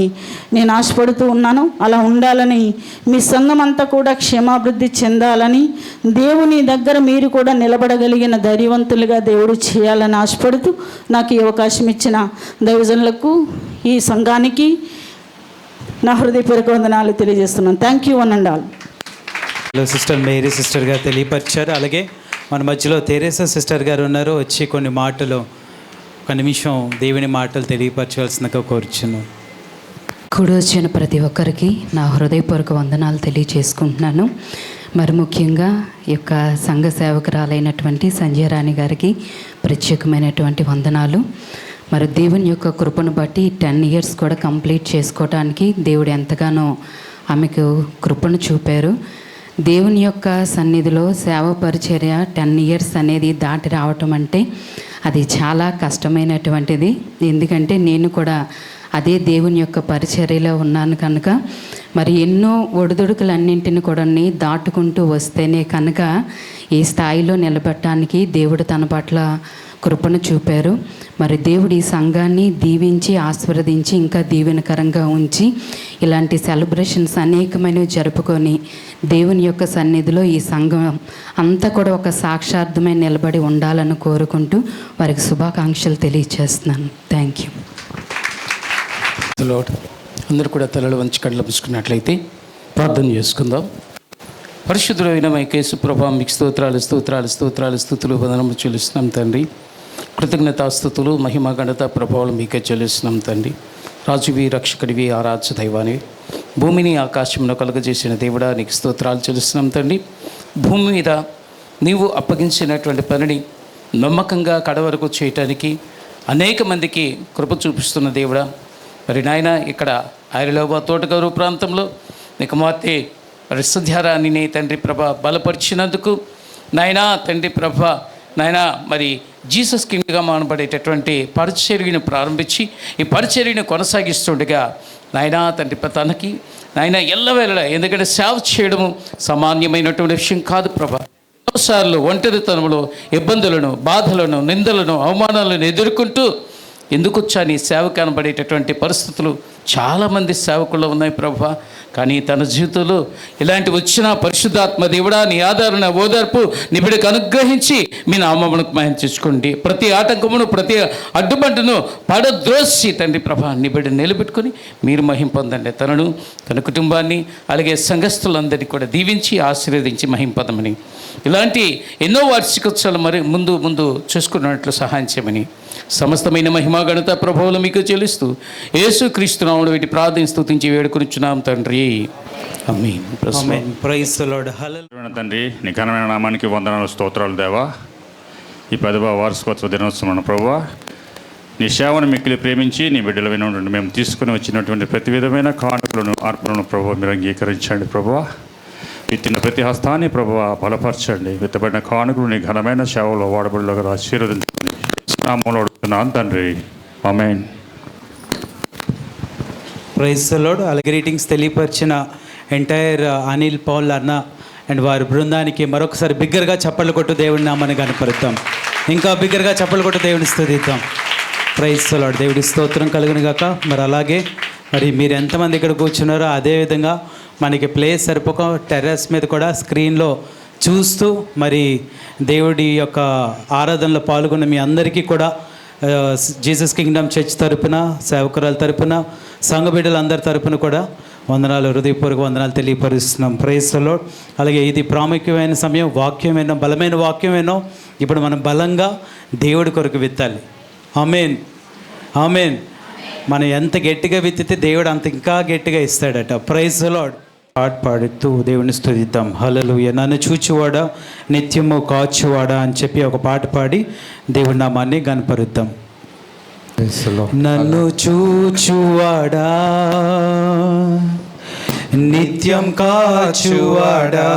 నేను ఆశపడుతూ ఉన్నాను. అలా ఉండాలని, మీ సంఘం అంతా కూడా క్షేమాభివృద్ధి చెందాలని, దేవుని దగ్గర మీరు కూడా నిలబడగలిగిన ధైర్యవంతులుగా దేవుడు చేయాలని ఆశపడుతూ నాకు ఈ అవకాశం ఇచ్చిన దైవజనులకు, ఈ సంఘానికి నా హృదయపూర్వక వందనాలు తెలియజేస్తున్నాను. Thank you one and all. Sister Mary sister గారు తెలియపరిచారు. అలాగే మన మధ్యలో తెరేసా సిస్టర్ గారు ఉన్నారు, వచ్చి కొన్ని మాటలు, ఒక నిమిషం దేవుని మాటలు తెలియపరచవలసిందిగా కోరుచున్నాను. కూడి వచ్చిన ప్రతి ఒక్కరికి నా హృదయపూర్వక వందనాలు తెలియజేసుకుంటున్నాను. మరి ముఖ్యంగా ఈ యొక్క సంఘ సేవకురాలైనటువంటి సంజయ్ రాణి గారికి ప్రత్యేకమైనటువంటి వందనాలు. మరి దేవుని యొక్క కృపను బట్టి 10 years కూడా కంప్లీట్ చేసుకోవడానికి దేవుడు ఎంతగానో ఆమెకు కృపను చూపారు. దేవుని యొక్క సన్నిధిలో సేవ పరిచర్య 10 years అనేది దాటి రావటం అంటే అది చాలా కష్టమైనటువంటిది. ఎందుకంటే నేను కూడా అదే దేవుని యొక్క పరిచర్యలో ఉన్నాను కనుక, మరి ఎన్నో ఒడిదుడుకులన్నింటిని కూడా దాటుకుంటూ వస్తేనే కనుక ఈ స్థాయిలో నిలబెట్టడానికి దేవుడు తన పట్ల కృపను చూపారు. మరి దేవుడు ఈ సంఘాన్ని దీవించి ఆశీర్వదించి ఇంకా దీవెనకరంగా ఉంచి ఇలాంటి సెలబ్రేషన్స్ అనేకమైనవి జరుపుకొని దేవుని యొక్క సన్నిధిలో ఈ సంఘం అంతా కూడా ఒక సాక్షార్థమై నిలబడి ఉండాలని కోరుకుంటూ వారికి శుభాకాంక్షలు తెలియజేస్తున్నాను. Thank you. అందరూ కూడా తలలు వంచి కళ్ళు పుచ్చుకున్నట్లయితే ప్రార్థన చేసుకుందాం. పరిశుద్ధుడైన మా యేసు ప్రభువా, మీకు స్తోత్రాలు స్తోత్రాలు స్తోత్రాలు స్తుతులు వందనములు చెల్లిస్తున్నాం తండ్రి. కృతజ్ఞతాస్తుతులు మహిమ ఘనత ప్రభావాలు మీకే చెల్లిస్తున్నాం తండ్రి. రాజువి, రక్షకుడివి, ఆరాధ్య దైవాన్ని, భూమిని ఆకాశంలో కలుగజేసిన దేవుడా నీకు స్తోత్రాలు చెల్లిస్తున్నాం తండ్రి. భూమి మీద నీవు అప్పగించినటువంటి పనిని నమ్మకంగా కడవరకు చేయటానికి అనేక మందికి కృప చూపిస్తున్న దేవుడా, మరి నాయన ఇక్కడ ఐరలోబా తోటగారు ప్రాంతంలో నీ కుమార్తె మరి సంధ్యారాణిని తండ్రి ప్రభ బలపరిచినందుకు నాయనా తండ్రి ప్రభ నాయన మరి జీసస్ కింగ్గా మానబడేటటువంటి పరిచర్యను ప్రారంభించి ఈ పరిచర్యను కొనసాగిస్తుండగా నాయనా తండ్రి తనకి నాయన ఎల్లవేళ, ఎందుకంటే సేవ చేయడము సామాన్యమైనటువంటి విషయం కాదు ప్రభా. ఎన్నోసార్లు ఒంటరితనంలో ఇబ్బందులను, బాధలను, నిందలను, అవమానాలను ఎదుర్కొంటూ ఎందుకు వచ్చా నీ సేవ కనబడేటటువంటి పరిస్థితులు చాలామంది సేవకుల్లో ఉన్నాయి ప్రభా. కానీ తన జీవితంలో ఇలాంటి వచ్చిన పరిశుద్ధాత్మ దేవుడా నీ ఆదరణ, ఓదార్పు నీ బిడ్డకు అనుగ్రహించి మీ నామమునకు మహిమ తెచ్చుకోండి. ప్రతి ఆటంకమును, ప్రతి అడ్డుబంటను పడద్రోసి తండ్రి ప్రభా నీ బిడ్డ నిలబెట్టుకొని మీరు మహిమ పొందండి. తనను, తన కుటుంబాన్ని, అలాగే సంఘస్థులందరినీ కూడా దీవించి ఆశీర్వదించి మహిమ పొందమని, ఇలాంటి ఎన్నో వార్షికోత్సవాలు మరి ముందు చూసుకున్నట్లు సహాయం చేయమని సమస్తమైన మహిమా ఘనత ప్రభువులు మీకు చెల్లిస్తూ యేసుక్రీస్తు నామమున వీటి ప్రార్థన స్తుతించి వేడుకొనిచున్నాం తండ్రి. Amen. Praise the Lord. Hallelujah. తండ్రి నీ ఘనమైన నామానికి వందనాలు, స్తోత్రాలు దేవా. ఈ 10వ వార్షికోత్సవ దినోత్సవం ప్రభువా, నీ సేవను మిక్కిలి ప్రేమించి నీ బిడ్డల విన మేము తీసుకుని వచ్చినటువంటి ప్రతి విధమైన కానుకలను, అర్పణలను ప్రభువా మీరు అంగీకరించండి ప్రభువా. విత్తిన ప్రతి హస్తాన్ని ప్రభువా బలపరచండి. విత్తబడిన కానుకలు నీ ఘనమైన సేవలో వాడబడిలోగా ఆశీర్వదించండి. నామములో అడుగుతున్నాను తండ్రి. ఆమేన్. Praise the Lord. అలాగే గ్రీటింగ్స్ తెలియపరిచిన ఎంటైర్ అనిల్ పాల్ అన్న అండ్ వారి బృందానికి మరొకసారి బిగ్గరగా చప్పట్లు కొట్టు దేవుడి నామాన్ని కనపరుద్దాం. ఇంకా బిగ్గరగా చప్పట్లు కొట్టు దేవుని స్తుతిద్దాం. Praise the lord. దేవుడి స్తోత్రం కలుగును గాక. మరి అలాగే మరి మీరు ఎంతమంది ఇక్కడ కూర్చున్నారో అదేవిధంగా మనకి ప్లేస్ సరిపోక టెర్రస్ మీద కూడా స్క్రీన్లో చూస్తూ మరి దేవుడి యొక్క ఆరాధనలో పాల్గొన్న మీ అందరికీ కూడా జీసస్ కింగ్డమ్ చర్చ్ తరపున, సేవకురాల తరపున, సంఘ బిడ్డలందరి తరపున కూడా వందనాలు, హృదయపూర్వక వందనాలు తెలియపరుస్తున్నాం. Praise the Lord. అలాగే ఇది ప్రాముఖ్యమైన సమయం. వాక్యమేనో, బలమైన వాక్యమేనో ఇప్పుడు మనం బలంగా దేవుడి కొరకు విత్తాలి. ఆమేన్, ఆమేన్. మనం ఎంత గట్టిగా విత్తితే దేవుడు అంత ఇంకా గట్టిగా ఇస్తాడట. Praise the Lord. పాడుతూ దేవుని స్తుతిద్దాం. హల్లెలూయా. నన్ను చూచువాడా, నిత్యము కాచువాడా అని చెప్పి ఒక పాట పాడి దేవుడి నామాన్ని గనపరుద్దాం. నన్ను చూచువాడా, నిత్యం కాచువాడా,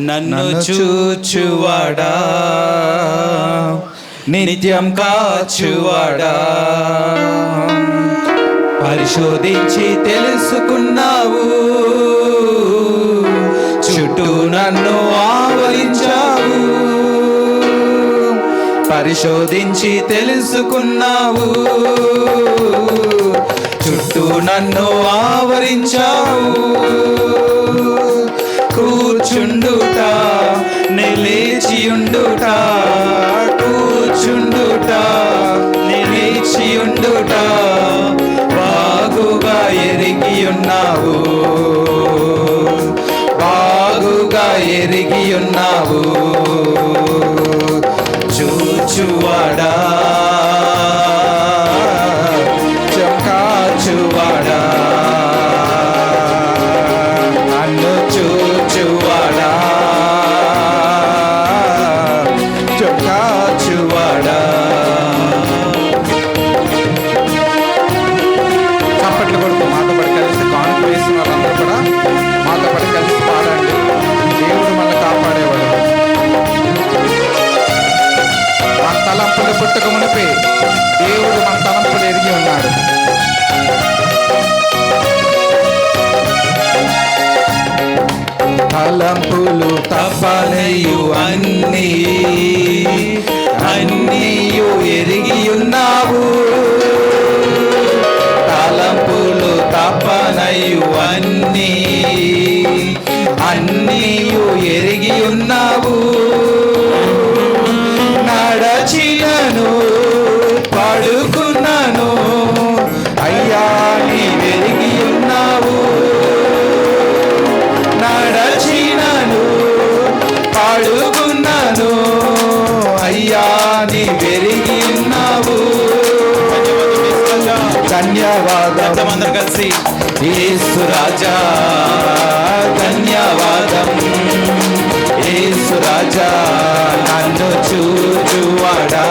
నన్ను చూచువాడా, నిత్యం కాచువాడా, పరిశోధించి తెలుసుకున్నావు, చుట్టూ నన్ను ఆవరించావు, పరిశోధించి తెలుసుకున్నావు, చుట్టూ నన్ను ఆవరించావు. కూర్చుండుట, నిలిచియుండుట, కూర్చుండుట, నిలిచియుండుట బాగుగా ఎరిగి ఉన్నావు, బాగుగా ఎరిగి ఉన్నావు. చూచువాడా, చంకాచువాడా, నన్ను చూచువాడా, చంకాచువాడా. చప్పట్లు కొడుకు మాతో పడి కలిసి కానుక వేసిన వాళ్ళందరూ కూడా మాతో పడి కలిసి పాడండి. దేవుడు మనల్ని కాపాడేవాడు. మన తలంపులు పుట్టక మునిపే దేవుడు మన తలంపులు ఎరిగి ఉన్నాడు. తలంపులు తపనయు అన్నీయు ఎరిగి ఉన్నావు, తలంపులు తపనయు అన్నీయు ఎరిగి ఉన్నావు. నడచినను పడుకున్నాను అయ్యా నీ వెరిగి ఉన్నావు, నడచినను పడుకున్నాను అయ్యా నీ వెరిగి ఉన్నావు. ధన్యవాదం అందరూ కలిసి. యేసు రాజా ధన్యవాదం, యేసు రాజా నన్ను చూచువాడా,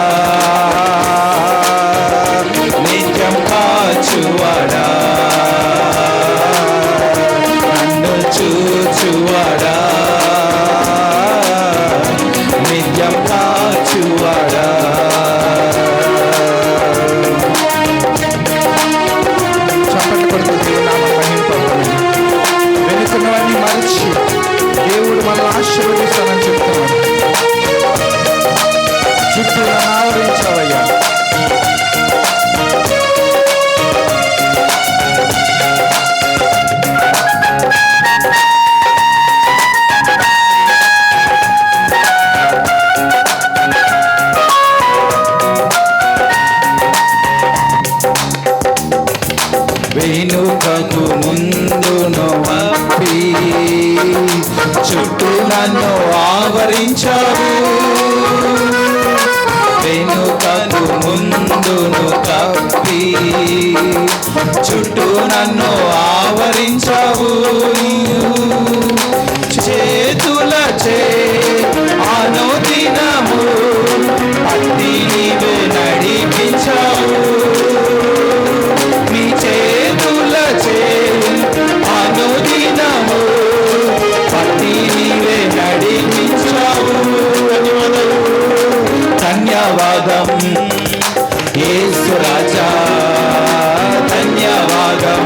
యేసులను ఆవరించావయ్యా. వెనుకకు ముందును అప్పి చుట్టూ నన్ను ఆవరించావు. వెనుకకు ముందును కప్పి చుట్టూ నన్ను ఆవరించావు. చేతులచే అనుదినము పట్టి నీవే నడిపించావు. నీ చేతులచే అనుదినము పట్టి నీవే నడిపించావు. ధన్యవాదం యేసు రాజా, ధన్యవాదం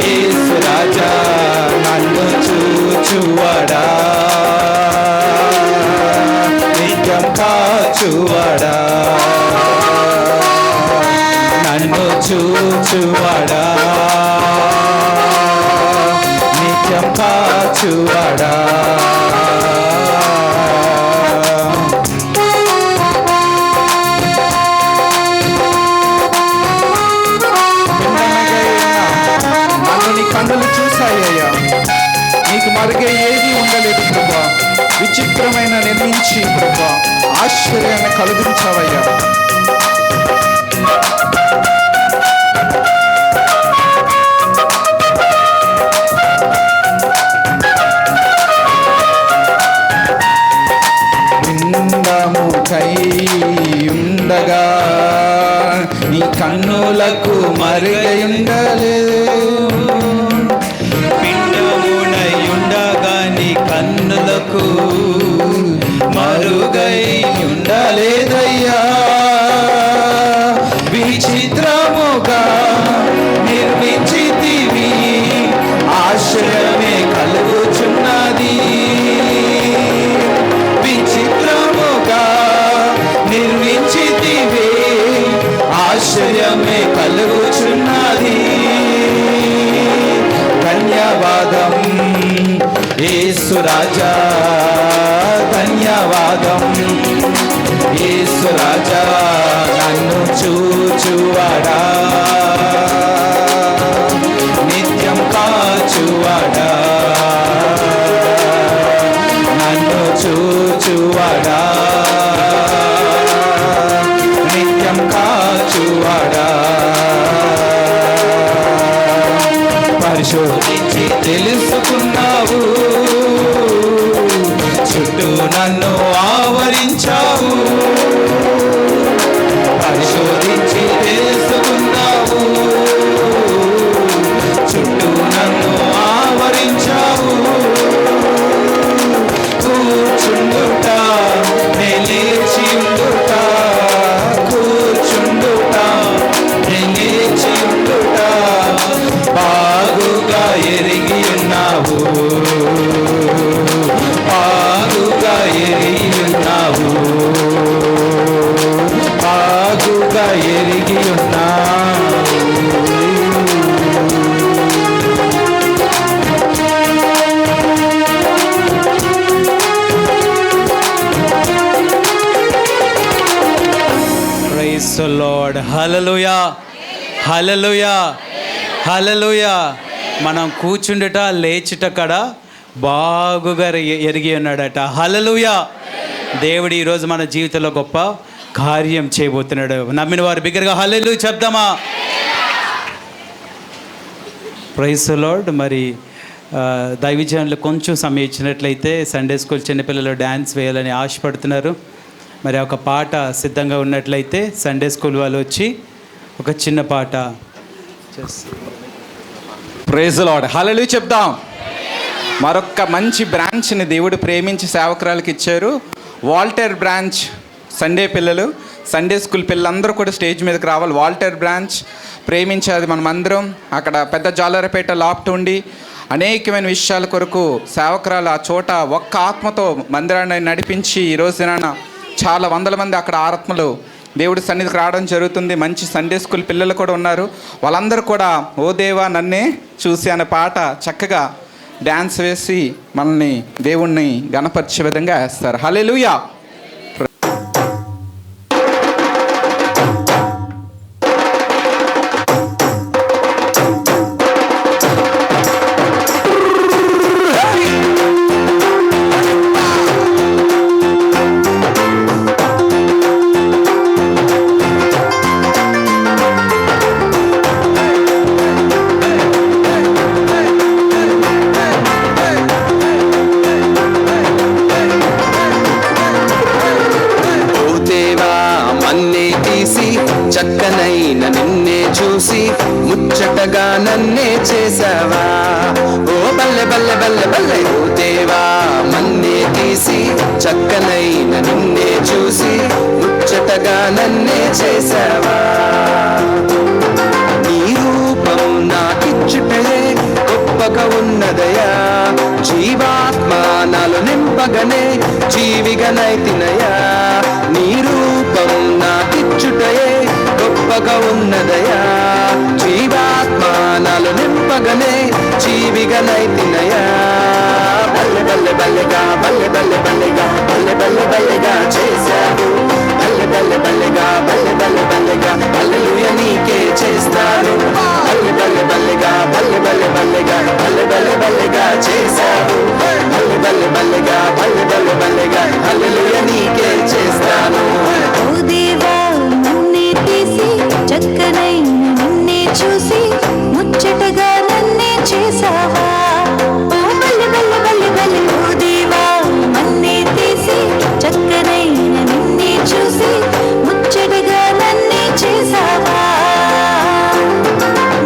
యేసు రాజా. నన్ను చూచువడా, నిత్యం కాచువడా, నన్ను చూచువడా, నిత్యం కాచువడా. నన్ను నీ కన్నులు చూశాయ్యా, నీకు మరుగే ఏది ఉండలేదు ప్రభా. విచిత్రమైన నిర్మించి ప్రభా ఆశ్చర్యాన్ని కలుగించావయ్యా. నిందముకై ఉండగా నీ కన్నులకు మరుగయుండలేదు. పిండమునై ఉండగా నీ కన్నులకు మరుగై ఉండలేదయ్యా. విచిత్రముగా నిర్మించితివి, ఆశ్రయమే కలుగుచున్నది. విచిత్రముగా నిర్మించితివి, ఆశ్చర్యమే కలుగుచున్నది. ధన్యవాదం యేసు రాజా, ధన్యవాదం యేసు రాజా. నన్ను చూచువాడా, నిత్యం కాచువాడా, నన్ను చూచువాడా, నిత్యం కాచువాడా. పరిశోధించి తెలుసుకున్నావు, చుట్టూ నన్ను ఆవరించావు. పరిశోధించి తెలుసుకున్నావు, చుట్టూ నన్ను ఆవరించావు. కూర్చుండుట నే లేచి ఉండుట, కూర్చుండుట నే లేచి ఉండుట బాగుగా ఎరిగి ఉన్నావు, బాగుగా ఎరిగి ఉన్నావు, బాగుగా ఎరిగి ఉన్నావు. Praise the Lord. Hallelujah, hallelujah, hallelujah. మనం కూర్చుండట లేచుట కడ బాగుగా ఎరిగి ఉన్నాడట. హల్లెలూయా. దేవుడు ఈరోజు మన జీవితంలో గొప్ప కార్యం చేయబోతున్నాడు. నమ్మిన వారు బిగ్గరగా హల్లెలూయా చెప్దామా? Praise the Lord. మరి దైవజనులు కొంచెం సమయం ఇచ్చినట్లయితే సండే స్కూల్ చిన్నపిల్లలు డ్యాన్స్ వేయాలని ఆశపడుతున్నారు. మరి ఒక పాట సిద్ధంగా ఉన్నట్లయితే సండే స్కూల్ వాళ్ళు వచ్చి ఒక చిన్న పాట ప్రైజ్ ది లార్డ్. హల్లెలూయా చెప్దాం. మరొక మంచి బ్రాంచ్ని దేవుడు ప్రేమించి సేవకురాలకు ఇచ్చారు. వాల్టర్ బ్రాంచ్ సండే పిల్లలు, సండే స్కూల్ పిల్లలందరూ కూడా స్టేజ్ మీదకి రావాలి. వాల్టర్ బ్రాంచ్ ప్రేమించేది మనమందరం. అక్కడ పెద్ద జాలరపేట లాప్ట్ ఉండి అనేకమైన విషయాల కొరకు సేవకురాలు ఆ చోట ఒక్క ఆత్మతో మందిరాన్ని నడిపించి ఈ రోజున చాలా వందల మంది అక్కడ ఆత్మలు దేవుడి సన్నిధికి రావడం జరుగుతుంది. మంచి సండే స్కూల్ పిల్లలు కూడా ఉన్నారు. వాళ్ళందరూ కూడా ఓ దేవా నన్నే చూసి అనే పాట చక్కగా డ్యాన్స్ వేసి మనల్ని దేవుణ్ణి గణపరిచే విధంగా వేస్తారు. హల్లెలూయా. చక్కనైన నిన్నే చూసి ముచ్చటగా నన్నే చేసావా, ఓ బల్లె బల్లె బల్లె బల్లె ఓ దేవా. మన్నే తీసి చక్కనైన నిన్నే చూసి ముచ్చటగా నన్నే చేసావా. నీ రూపం నాకిచ్చుటే గొప్పగా ఉన్నదయా, జీవాత్మ నాలో నింపగనే జీవిగనైతినయా. నీ రూపం నాకిచ్చుటయే గొప్పగా ఉన్నదయా, జీవాత్మ నాలో నింపగనే జీవిగనైతినయా. బల్లె బల్లె బల్లెగా బల్లె బల్లె బల్లెగా బల్లె బల్లె బల్లెగా చేశావు, బల్లె బల్లె బల్లెగా బల్లె బల్లె బల్లెగా హల్లెలూయా నీకే చేస్తాను. బల్లె బల్లె బల్లెగా బల్లె బల్లె బల్లెగా బల్లె బల్లె బల్లెగా చేశావు, బల్లె బల్లె బల్లెగా బల్లె బల్లె బల్లెగా హల్లెలూయా నీకే చేస్తాను. ఓ దేవా నన్నే తీసి చక్కనైన నిన్నే చూసి ముచ్చటగా నన్నే చేసావా, ఓ బల్లె బల్లె బల్లె బల్లె ఓ దేవా నన్నే తీసి చక్కనైన నిన్నే చూసి ముచ్చటగా నన్నే చేసావా.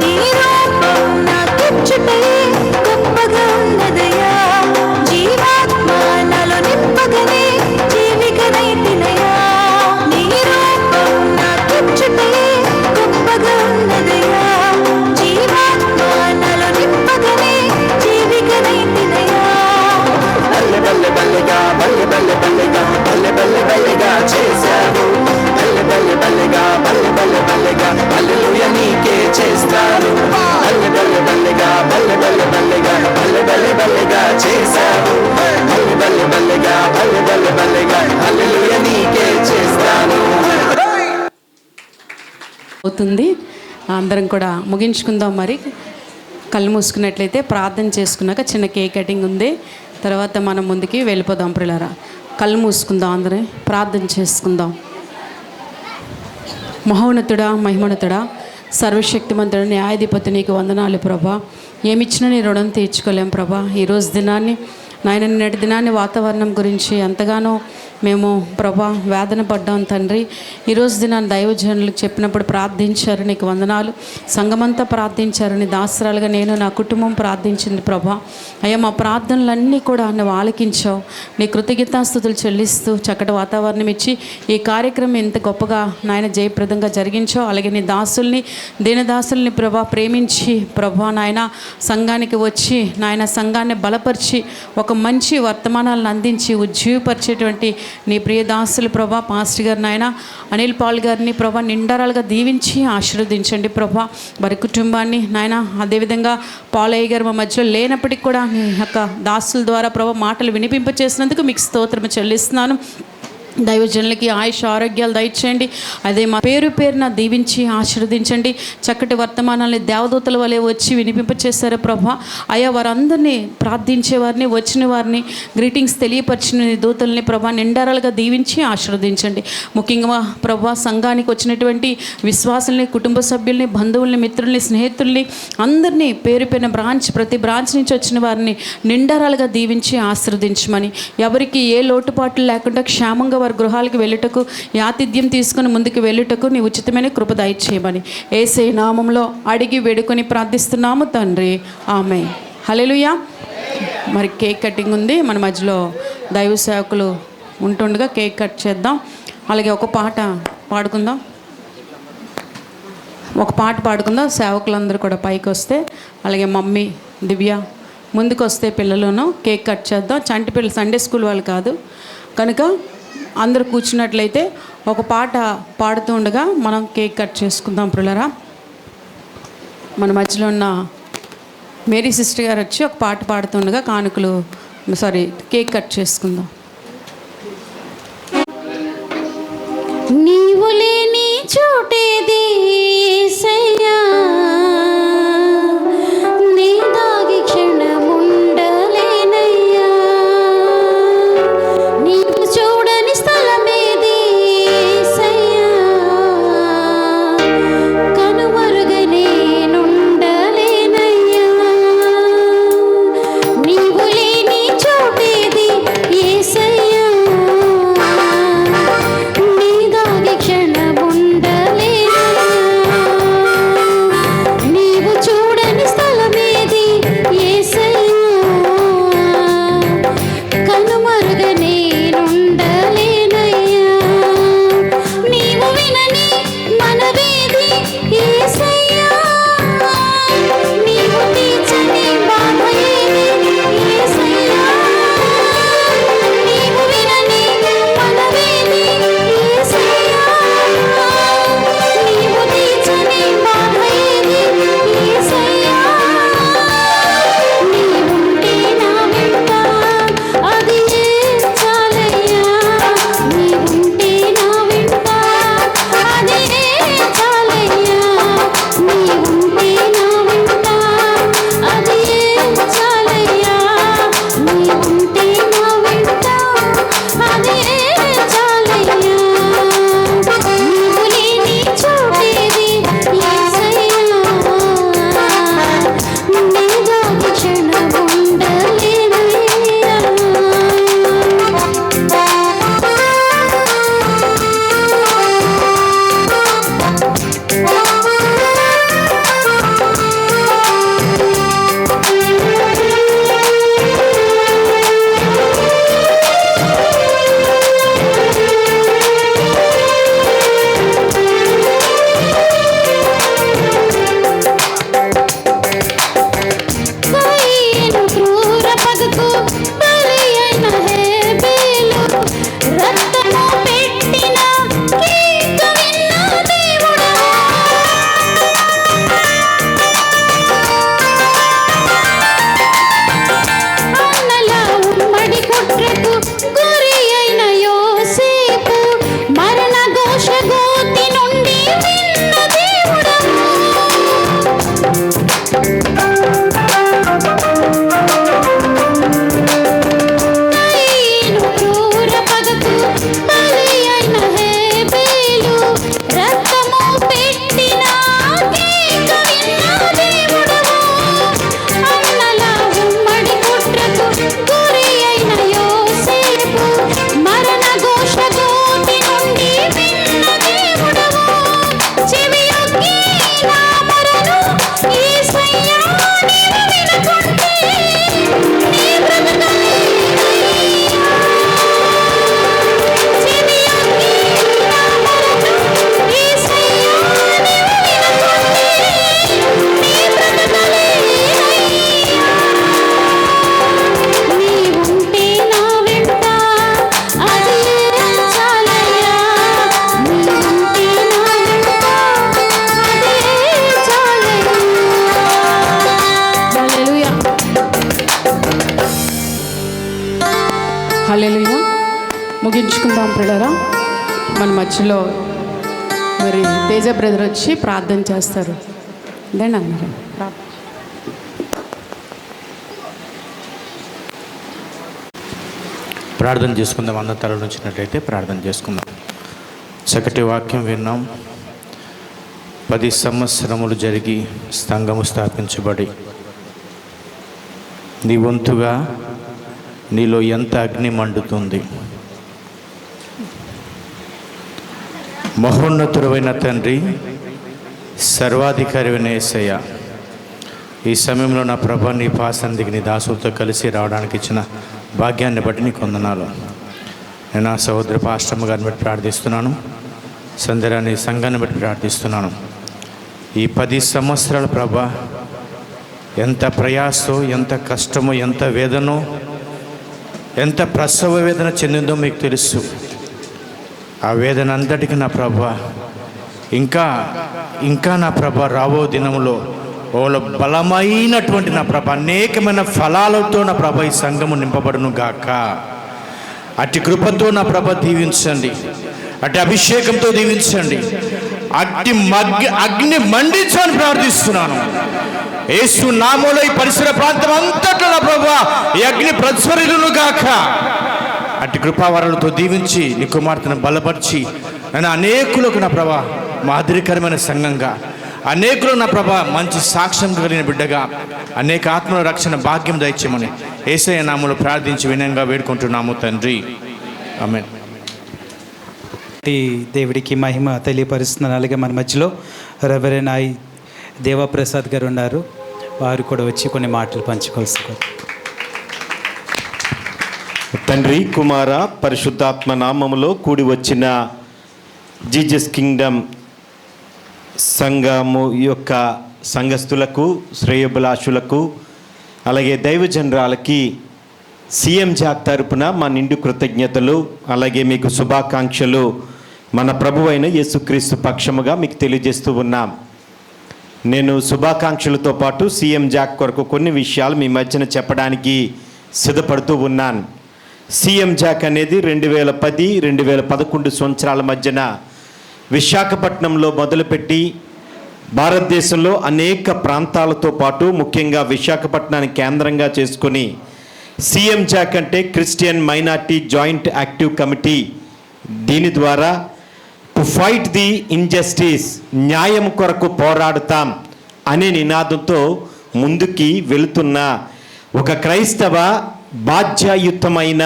నీ రూపం నాకిచ్చుటే గొప్పగా ఉన్నదయా, జీవాత్మ నాలో నింపగనే జీవికనైతినయా. నీ రూపం నాకిచ్చుటే గొప్పగా ఉన్నదయా, జీవాత్మ నాలో నింపగనే జీవికనైతినయా. బల్లె బల్లె బల్లెగా బల్లె బల్లె బల్లెగా బల్లె బల్లె బల్లెగా చేశావు, బల్లె బల్లె బల్లెగా బల్లె బల్లె బల్లెగా హల్లెలూయా నీకే చేస్తాను. బల్లె బల్లె బల్లెగా బల్లె బల్లె బల్లెగా బల్లె బల్లె బల్లెగా చేశావు, బల్లె బల్లె బల్లెగా బల్లె బల్లె బల్లెగా హల్లెలూయా నీకే చేస్తాను. అవుతుంది. అందరం కూడా ముగించుకుందాం. మరి కళ్ళు మూసుకున్నట్లయితే ప్రార్థన చేసుకున్నాక చిన్న కేక్ కటింగ్ ఉంది. తర్వాత మనం ముందుకి వెళ్ళిపోదాం. ప్రియులారా కళ్ళు మూసుకుందాం, అందరం ప్రార్థన చేసుకుందాం. మహోన్నతుడా, మహిమోన్నతుడా, సర్వశక్తిమంతుడా, న్యాయాధిపతి నీకు వందనాలు ప్రభా. ఏమిచ్చినా నీ రుణం తీర్చుకోలేం ప్రభా. ఈరోజు దినాన్ని నాయన, నిన్నటి దినాన్ని వాతావరణం గురించి ఎంతగానో మేము ప్రభా వేదన పడ్డాం తండ్రి. ఈరోజు దినాన్ని దైవజనులకు చెప్పినప్పుడు ప్రార్థించారు, నీకు వందనాలు. సంఘమంతా ప్రార్థించారు, నీ దాసరాలుగా నేను నా కుటుంబం ప్రార్థించింది ప్రభా. అయ్యా మా ప్రార్థనలన్నీ కూడా నువ్వు ఆలకించావు. నీ కృతజ్ఞతాస్తుతులు చెల్లిస్తూ చక్కటి వాతావరణం ఇచ్చి ఈ కార్యక్రమం ఎంత గొప్పగా నాయన జయప్రదంగా జరిగించావు. అలాగే నీ దాసుల్ని, దీనదాసుల్ని ప్రభా ప్రేమించి ప్రభా నాయన సంఘానికి వచ్చి నాయన సంఘాన్ని బలపరిచి ఒక మంచి వర్తమానాలను అందించి ఉజ్జీవపరిచేటువంటి నీ ప్రియదాసులు ప్రభా పాస్టర్ గారు నాయన అనిల్ పాల్ గారిని ప్రభా నిండారాలుగా దీవించి ఆశీర్వదించండి ప్రభా. వారి కుటుంబాన్ని నాయన, అదేవిధంగా పాలయ్య గారు మా మధ్యలో లేనప్పటికీ కూడా నీ యొక్క దాసుల ద్వారా ప్రభా మాటలు వినిపింపచేసినందుకు మీకు స్తోత్రము చెల్లిస్తున్నాను. దైవజనులకి ఆయుష్ ఆరోగ్యాలు దయచేయండి. అదే మా పేరు పేరున దీవించి ఆశీర్వదించండి. చక్కటి వర్తమానాన్ని దేవదూతల వలె వచ్చి వినిపింపచేశారు ప్రభా. అయా వారందరినీ ప్రార్థించే వారిని, వచ్చిన వారిని గ్రీటింగ్స్ తెలియపరిచిన దూతల్ని ప్రభా నిండారాలుగా దీవించి ఆశీర్వదించండి. ముఖ్యంగా ప్రభా సంఘానికి వచ్చినటువంటి విశ్వాసుల్ని, కుటుంబ సభ్యుల్ని, బంధువుల్ని, మిత్రుల్ని, స్నేహితుల్ని అందరినీ పేరు పేరున ప్రతి బ్రాంచ్ నుంచి వచ్చిన వారిని నిండారాలుగా దీవించి ఆశీర్వదించమని, ఎవరికి ఏ లోటుపాట్లు లేకుండా క్షేమంగా వారి గృహాలకు వెళ్ళుటకు, ఆతిథ్యం తీసుకుని ముందుకు వెళ్ళుటకు నీ ఉచితమైన కృప దయచేయమని యేసయ్య నామంలో అడిగి వేడుకొని ప్రార్థిస్తున్నాము తండ్రి, ఆమేన్. హల్లెలూయా. మరి కేక్ కటింగ్ ఉంది, మన మధ్యలో దైవ సేవకులు ఉంటుండగా కేక్ కట్ చేద్దాం. అలాగే ఒక పాట పాడుకుందాం, సేవకులందరూ కూడా పైకి వస్తే, అలాగే మమ్మీ దివ్య ముందుకు వస్తే పిల్లలను కేక్ కట్ చేద్దాం. చంటి పిల్లలు సండే స్కూల్ వాళ్ళు కాదు కనుక అందరూ కూర్చున్నట్లయితే ఒక పాట పాడుతూ ఉండగా మనం కేక్ కట్ చేసుకుందాం ప్రియులారా. మన మధ్యలో ఉన్న మేరీ సిస్టర్ గారు వచ్చి ఒక పాట పాడుతుండగా కేక్ కట్ చేసుకుందాం. నీవు లేని చోటేది యేసయ్యా, నీ దాగి క్షణముండలేనయ్యా, నీవు చూడని స్థలమేది యేసయ్యా, కనుమరుగై నేనుండలేనయ్యా, నీవు లేని చోటేది యేసయ్యా, నీ దాగి క్షణముండలేనయ్యా, నీవు చూడని స్థలమేది యేసయ్యా, కనుమరుగై నేనుండలేనయ్యా, నీవు వినని మనవేది యేసయ్యా, నీవు తీర్చని బాధ ఏది యేసయ్యా, నీవు వినని మనవేది యేసయ్యా, నీవు తీర్చని బాధ ఏది యేసయ్యా, నీవుంటే నా వెంట అది చాలయ్యా, నీవుంటే నా వెంట అది చాలయ్యా, నీవుంటే నా వెంట అది చాలయ్యా, నీవుంటే నా వెంట అది చాలయ్యా, నీవు లేని చోటేది యేసయ్యా, నీ దాగి క్షణముండలేనయ్యా. కయ్యను క్రూర పగకు బలి అయిన హేబేలు, రక్తము పెట్టిన కేక విన్న దేవుడవా, అన్నల ఉమ్మడి కుట్రకు గురి అయిన యోసేపు, మరణ ఘోష గోతి నుండి విన్న దేవుడవా, కయ్యను క్రూర పగకు బలి అయిన హేబేలు, రక్తము పెట్టిన కేక విన్న దేవుడవా, అన్నల ఉమ్మడి కుట్రకు గురి అయిన యోసేపు, మరణ ఘోష గోతి నుండి విన్న దేవుడవా, చెవియొగ్గి నా మొరను యేసయ్యా నీవు వినకుంటే నీ బ్రతుకలేనయ్యా, చెవియొగ్గి నా మొరను యేసయ్యా నీవు వినకుంటే నీ బ్రతుకలేనయ్యా, నీవుంటే నా వెంట అది చాలయ్యా, నీవుంటే నా వెంట అది చాలయ్యా. హల్లెలూయా. హల్లెలూయా. ముగించుకుందాం ప్రియులారా. మన మధ్యలో మరి తేజ బ్రదర్ వచ్చి ప్రార్థన చేస్తారు. ఇదండి అన్నారు ప్రార్థన చేసుకుందాం. అందరి తల నుంచినట్లయితే ప్రార్థన చేసుకుందాం. చక్కటి వాక్యం విన్నాం. 10 సంవత్సరములు జరిగి సంఘము స్థాపించబడి నీ వంతుగా నీలో ఎంత అగ్ని మండుతుంది. మహోన్నతుడైన తండ్రి, సర్వాధికారివైన యేసయ్య, ఈ సమయంలో నా ప్రభ నీ పాసందికి నీ దాసులతో కలిసి రావడానికి ఇచ్చిన భాగ్యాన్ని బట్టి నీకు వందనాలు. నేను నా సహోదరి పాస్టమ్మ గారిని బట్టి ప్రార్థిస్తున్నాను. సంధ్యరాని సంఘాన్ని బట్టి ప్రార్థిస్తున్నాను. ఈ 10 సంవత్సరాల ప్రభ ఎంత ప్రయాసో, ఎంత కష్టమో, ఎంత వేదనో, ఎంత ప్రసవ వేదన చెందిందో మీకు తెలుసు. ఆ వేదన అంతటికి నా ప్రభా ఇంకా ఇంకా నా ప్రభా రాబో దినములో వాళ్ళ బలమైనటువంటి నా ప్రభ అనేకమైన ఫలాలతో నా ప్రభ ఈ సంఘము నింపబడును గాక. అట్టి కృపతో నా ప్రభ దీవించండి, అట్టి అభిషేకంతో దీవించండి, అట్టి అగ్ని మండించని ప్రార్థిస్తున్నాను. యేసు నామములో ఈ పరిసర ప్రాంతం అంతటా నా ప్రభా ఈ అగ్ని ప్రజ్వరిల్లును గాక. అట్టి కృపావరాలతో దీవించి నీ కుమార్తెను బలపరిచి నన్ను అనేకులకు నా ప్రభా మాదిరికరమైన సంఘంగా, అనేకులు నా ప్రభా మంచి సాక్ష్యం కలిగిన బిడ్డగా, అనేక ఆత్మల రక్షణ భాగ్యం దయచేయమని యేసయ్య నామములో ప్రార్థించి వినయంగా వేడుకుంటున్నాము తండ్రి, ఆమేన్. దేవుడికి మహిమ తెలియపరుస్తున్నాను. అలాగే మన మధ్యలో రెవరెండ్ ఐ దేవప్రసాద్ గారు ఉన్నారు, వారు కూడా వచ్చి కొన్ని మాటలు పంచుకోవాల్సింది. తండ్రి, కుమార, పరిశుద్ధాత్మ నామములో కూడి వచ్చిన జీజస్ కింగ్డమ్ సంఘము యొక్క సంఘస్థులకు, శ్రేయోభిలాషులకు, అలాగే దైవజనరాలకి సీఎం జాక్ తరపున మా నిండు కృతజ్ఞతలు, అలాగే మీకు శుభాకాంక్షలు మన ప్రభువైన యేసుక్రీస్తు పక్షముగా మీకు తెలియజేస్తూ ఉన్నాం. నేను శుభాకాంక్షలతో పాటు సీఎం జాక్ కొరకు కొన్ని విషయాలు మీ మధ్యన చెప్పడానికి సిద్ధపడుతూ ఉన్నాను. సీఎం జాక్ అనేది 2010-2011 సంవత్సరాల మధ్యన విశాఖపట్నంలో మొదలుపెట్టి భారతదేశంలో అనేక ప్రాంతాలతో పాటు ముఖ్యంగా విశాఖపట్నాన్ని కేంద్రంగా చేసుకొని సీఎం జాక్ అంటే Christian minority joint active committee, దీని ద్వారా టు ఫైట్ ది ఇన్జస్టిస్, న్యాయం కొరకు పోరాడుతాం అనే నినాదంతో ముందుకి వెళుతున్న ఒక క్రైస్తవ బాధ్యాయుతమైన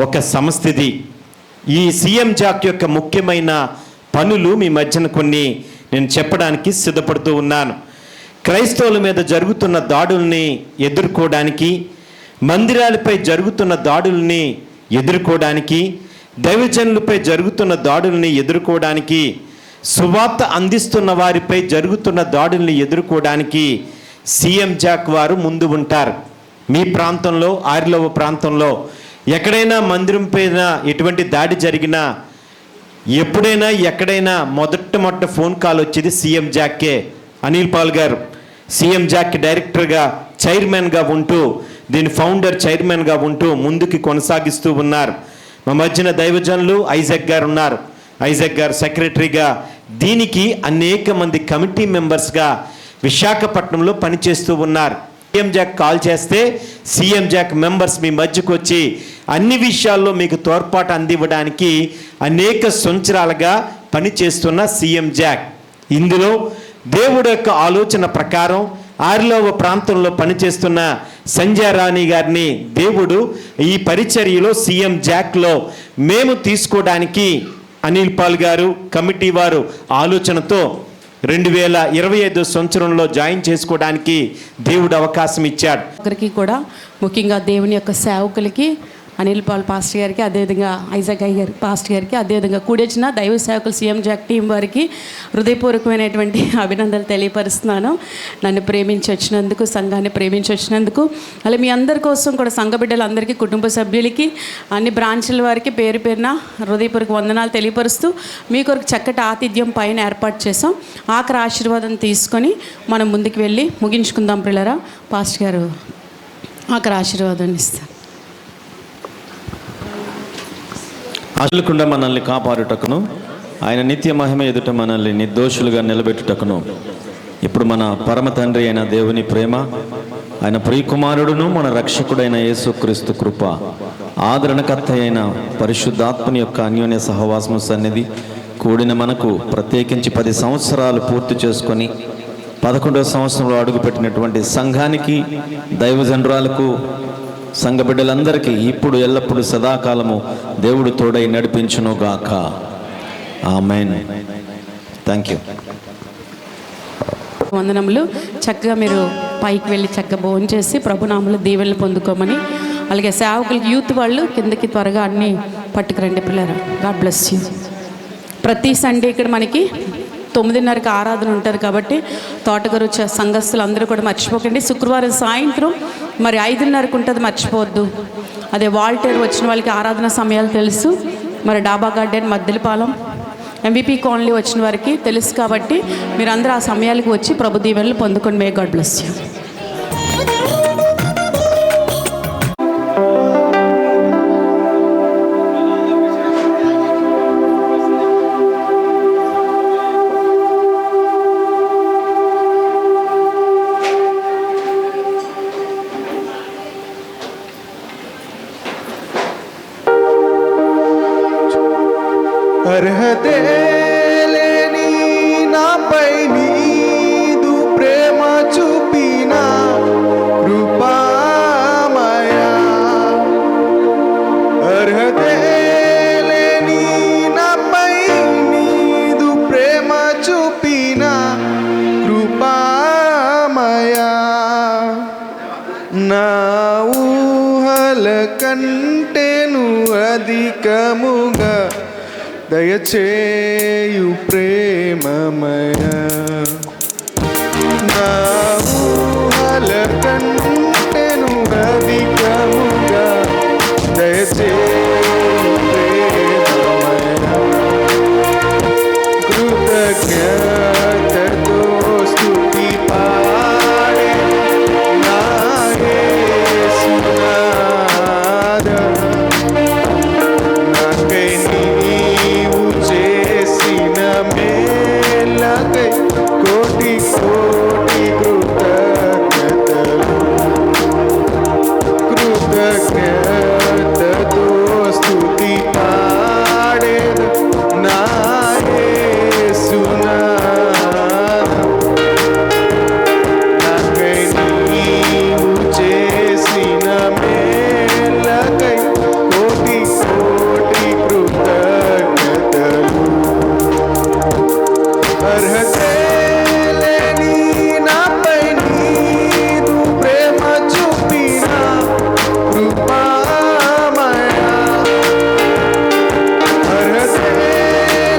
ఒక సంస్థది. ఈ సీఎం జాక్ యొక్క ముఖ్యమైన పనులు మీ మధ్యన కొన్ని నేను చెప్పడానికి సిద్ధపడుతూ ఉన్నాను. క్రైస్తవుల మీద జరుగుతున్న దాడుల్ని ఎదుర్కోవడానికి, మందిరాలపై జరుగుతున్న దాడుల్ని ఎదుర్కోవడానికి, దైవజనులపై జరుగుతున్న దాడుల్ని ఎదుర్కోవడానికి, సువార్త అందిస్తున్న వారిపై జరుగుతున్న దాడుల్ని ఎదుర్కోవడానికి సీఎం జాక్ వారు ముందు ఉంటారు. మీ ప్రాంతంలో, ఆరిలోవ ప్రాంతంలో ఎక్కడైనా మందిరం పైన ఎటువంటి దాడి జరిగినా, ఎప్పుడైనా ఎక్కడైనా మొట్ట ఫోన్ కాల్ వచ్చేది సీఎం జాక్కే. అనిల్ పాల్ గారు సీఎం జాక్ డైరెక్టర్గా, చైర్మన్గా ఉంటూ, దీని ఫౌండర్ చైర్మన్గా ఉంటూ ముందుకి కొనసాగిస్తూ ఉన్నారు. మా మధ్యన దైవజనులు ఐజాక్ గారు ఉన్నారు, ఐజాక్ గారు సెక్రటరీగా, దీనికి అనేక మంది కమిటీ మెంబర్స్గా విశాఖపట్నంలో పనిచేస్తూ ఉన్నారు. సీఎం జాక్ కాల్ చేస్తే సీఎం జాక్ మెంబర్స్ మీ మధ్యకు వచ్చి అన్ని విషయాల్లో మీకు తోడ్పాటు అందివ్వడానికి అనేక సంవత్సరాలుగా పనిచేస్తున్న సీఎం జాక్. ఇందులో దేవుడు యొక్క ఆలోచన ప్రకారం ఆరిలోవ ప్రాంతంలో పనిచేస్తున్న సంజయ్ రాణి గారిని దేవుడు ఈ పరిచర్యలో సీఎం జాక్లో మేము తీసుకోవడానికి అనిల్ పాల్ గారు కమిటీ వారు ఆలోచనతో 2025 సంవత్సరంలో జాయిన్ చేసుకోవడానికి దేవుడు అవకాశం ఇచ్చాడు. ఒకరికి కూడా ముఖ్యంగా దేవుని యొక్క సేవకులకి, అనిల్ పాల్ పాస్టర్ గారికి, అదేవిధంగా ఐజాక్ అయ్య గారి పాస్టర్ గారికి, అదేవిధంగా కూడొచ్చిన దైవ సేవకులు సీఎం జాక్ టీం వారికి హృదయపూర్వకమైనటువంటి అభినందనలు తెలియపరుస్తున్నాను. నన్ను ప్రేమించి వచ్చినందుకు, సంఘాన్ని ప్రేమించి వచ్చినందుకు, అలా మీ అందరి కోసం కూడా సంఘ బిడ్డలందరికీ, కుటుంబ సభ్యులకి, అన్ని బ్రాంచ్ల వారికి పేరు పేరున హృదయపూర్వక వందనాలు తెలియపరుస్తూ మీ కొరకు చక్కటి ఆతిథ్యం పైన ఏర్పాటు చేసాం. ఆఖరి ఆశీర్వాదం తీసుకొని మనం ముందుకు వెళ్ళి ముగించుకుందాం. పిల్లరా, పాస్టర్ గారు ఆఖరి ఆశీర్వాదాన్ని ఇస్తాను. అసలుకుండా మనల్ని కాపాడుటకును, ఆయన నిత్య మహిమ ఎదుట మనల్ని నిర్దోషులుగా నిలబెట్టుటకును, ఇప్పుడు మన పరమ తండ్రి అయిన దేవుని ప్రేమ, ఆయన ప్రియకుమారుడును మన రక్షకుడైన యేసుక్రీస్తు కృప, ఆదరణకర్త అయిన పరిశుద్ధాత్మని యొక్క అన్యోన్య సహవాసము సన్నిధి కూడిన మనకు, ప్రత్యేకించి 10 సంవత్సరాలు పూర్తి చేసుకొని 11వ సంవత్సరంలో అడుగుపెట్టినటువంటి సంఘానికి, దైవజనరాలకు, సంఘ బిడ్డలందరికీ ఇప్పుడు ఎల్లప్పుడూ సదాకాలము దేవుడు తోడై నడిపించునుగాక. ఆమేన్. Thank you. వందనములు. చక్కగా మీరు పైకి వెళ్ళి చక్కగా భోజనం చేసి ప్రభునామములో దీవెనలు పొందుకోమని, అలాగే సేవకులకి, యూత్ వాళ్ళు కిందకి త్వరగా అన్నీ పట్టుకురండి పిల్లలు. God bless you. ప్రతి సండే ఇక్కడ మనకి 9:30కి ఆరాధన ఉంటుంది కాబట్టి తోటగారు సంఘస్థులు అందరూ కూడా మర్చిపోకండి. శుక్రవారం సాయంత్రం మరి 5:30కు ఉంటుంది, మర్చిపోవద్దు. అదే వాల్టేర్ వచ్చిన వాళ్ళకి ఆరాధన సమయాలు తెలుసు. మరి డాబా గార్డెన్ మద్దెలపాలెం MVP కాలనీ వచ్చిన వారికి తెలుసు కాబట్టి మీరందరూ ఆ సమయాలకు వచ్చి ప్రభు దీవెనలు పొందుకొని మే గాడ్ బ్లెస్ యూ. అర్హతే లేని నాపై నీదు ప్రేమ చూపిన కృపామయా. అర్హతే లేని నాపై నీదు ప్రేమ చూపిన కృపామయా. నా ఊహల కంటేను అధికముగా దయచేయు ప్రేమమయ. నా ఊహల కంటెను అధికముగా దయచేయు ప్రేమమయ. కృతజ్ఞతతో స్తుతి పాడే నా యేసునాథ. నాకై నీవు చేసిన మేలకై కోటి కోటి కృతజ్ఞతలు. కృతజ్ఞతతో స్తుతి పాడేద నా యేసునాథ. నాకై నీవు చేసిన మేలకై కోటి కోటి కృతజ్ఞతలు. అర్హతే లేని నాపై నీదు ప్రేమ చూపిన కృపామయా. అర్హతే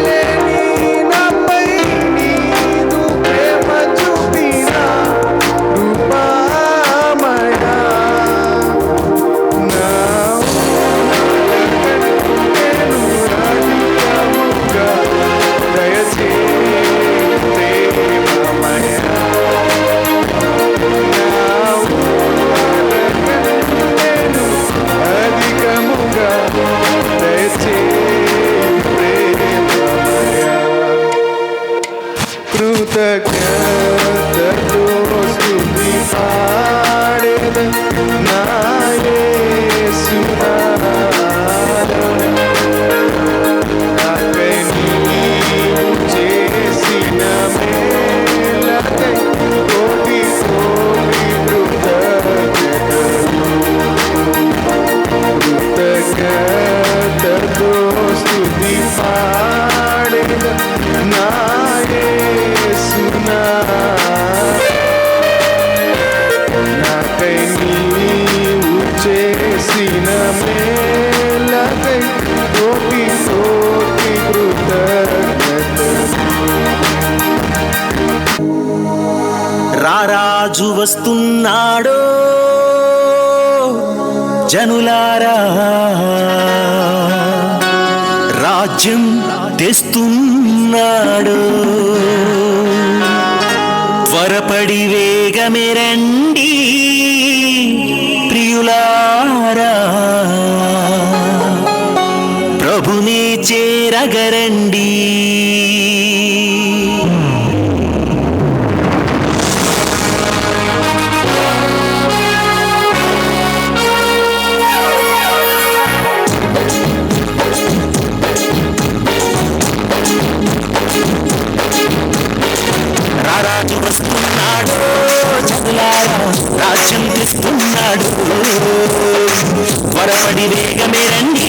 లేని నాపై నీదు ప్రేమ చూపిన కృపామయా. నా అధికముగా కృతజ్ఞతతో స్తుతి పాడేద నా యేసునాథ. నాకై నీవు చేసిన మేలకై కోటి కోటి కృతజ్ఞతలు. కృతజ్ఞతతో స్తుతి పాడేద నా యేసునాథ. నాకై నీవు చేసిన మేలకై కోటి కోటి కృతజ్ఞతలు. రారాజు వస్తున్నాడో జనులారా, రాజ్యం తెస్తున్నాడు. త్వరపడి వేగమే రండి ప్రియులారా, ప్రభుని చేరగరండి. రారాజు వస్తున్నాడు జనులారా, రాజ్యం తెస్తున్నాడు. త్వరపడి వేగమే రండి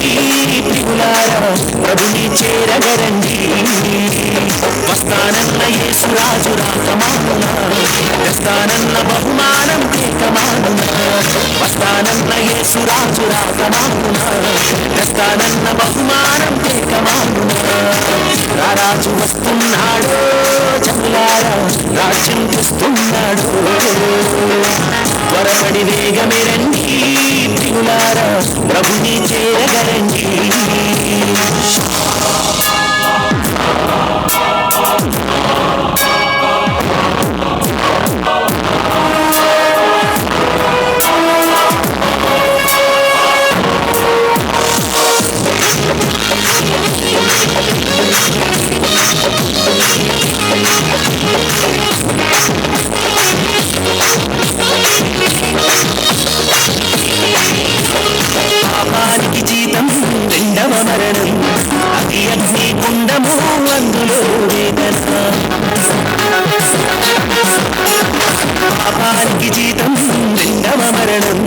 ప్రియులారా, ప్రభుని చేరగరండి. వస్తానన్న యేసురాజు రాకమానున, తెస్తానన్న బహుమానం తేకమానున. వస్తానన్న యేసురాజు రాకమానున, తెస్తానన్న బహుమానం తేకమానున. రారాజు వస్తున్నాడు జనులారా, రాజ్యం తెస్తున్నాడు. త్వరపడి వేగమే రండి ప్రియులారా, ప్రభుని చేరగరండి. పాపానికి జీతం రెండవ మరణం, అది అగ్ని గుండము అందులో వేదన. పాపానికి జీతం రెండవ మరణం,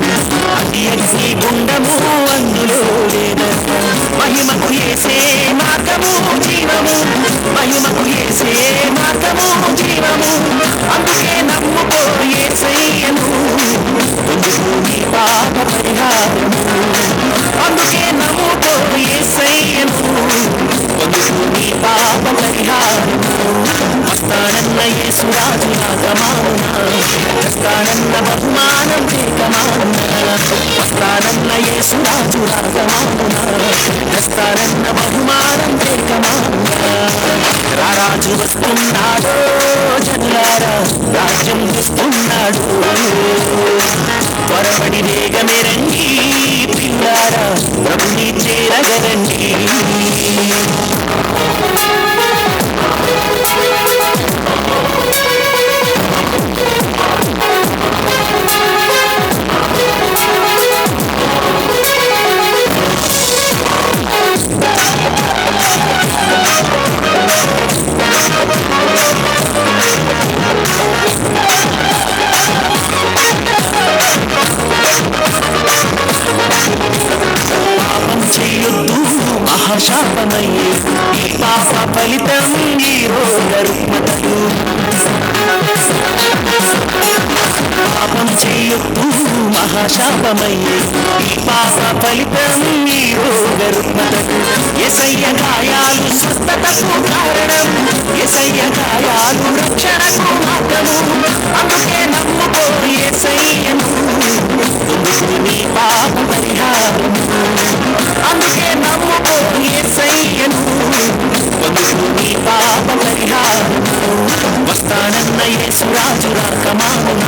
అది అగ్ని గుండము అందులో వేదన. మహిమకు యేసే మార్గము జీవము, మహిమకు యేసే మార్గము జీవము, అందుకే నమ్ముకో యేసయ్యను, పొందుకో నీ పాప పరిహారము. అందుకే నమ్ముకో యేసయ్యను, పొందుకో నీ పాప పరిహారము. వస్తానన్న యేసురాజు రాగమానున, తెస్తానన్న బహుమానం వేగమానున. వస్తానన్న యేసురాజు రాగమానున, తెస్తానన్న బహుమానం వేగమానున. రారాజు వస్తున్నాడు జనులారా, రాజ్యం తెస్తున్నాడు. త్వరపడి వేగమే రండి పిల్లారా, ప్రభుని చేరగరండి. పాపం చేయొద్దు మహాశాపమయ్యే, ఈ పాప ఫలితం ఈ రోగ రుగ్మతలు. పాపం చేయొద్దు మహాశాపమయ్యే, ఈ పాప ఫలితం ఈ రోగ రుగ్మతలు. యేసయ్య గాయాలు స్వస్థతకు కారణం, యేసయ్య గాయాలు రక్షణకు మార్గము. అందుకే నమ్ముకో యేసయ్యను, పొందుకో నీ పాప పరిహారము. అందుకే నమ్ముకో యేసయ్యను, పొందుకో నీ పాప పరిహారము. వస్తానన్న యేసురాజు రాకమానున,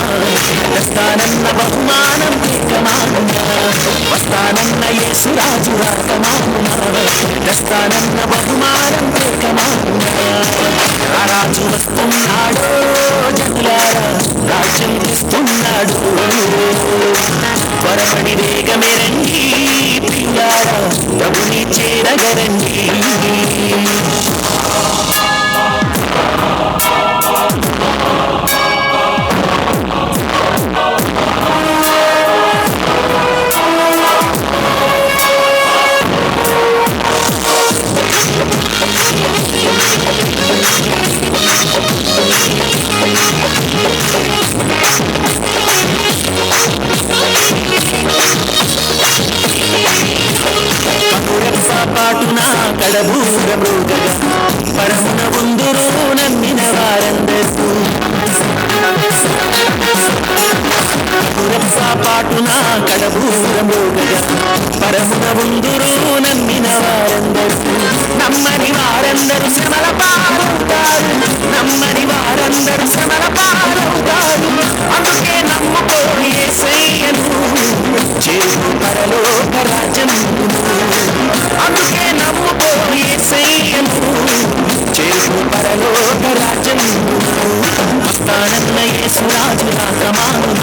తెస్తానన్న బహుమానం వేగమానున. వస్తానన్న యేసురాజు రాకమానున, తెస్తానన్న బహుమానం వేగమానున. రారాజు వస్తున్నాడు జనులారా, రాజ్యం తెస్తున్నాడు. త్వరపడి వేగమే రండి ప్రియులారా, ప్రభుని చేరగరండి. పాటున కడబూర మృగగా, పరమున ఉందురు నమ్మిన వారందరూ. పాటున కడబూర మృగగా, పరమున ఉందురు నమ్మిన వారందరూ. నమ్మని వారందరూ శ్రమల పాలవుతారు, నమ్మని వారందరూ శ్రమల పాలవుతారు. అందుకే నమ్ముకో యేసయ్యను, చేరు పరలోక రాజ్యము. అందుకే నమ్ముకో యేసయ్యను, చేరు పరలోక రాజ్యము. వస్తానన్న యేసురాజు రాకమానున,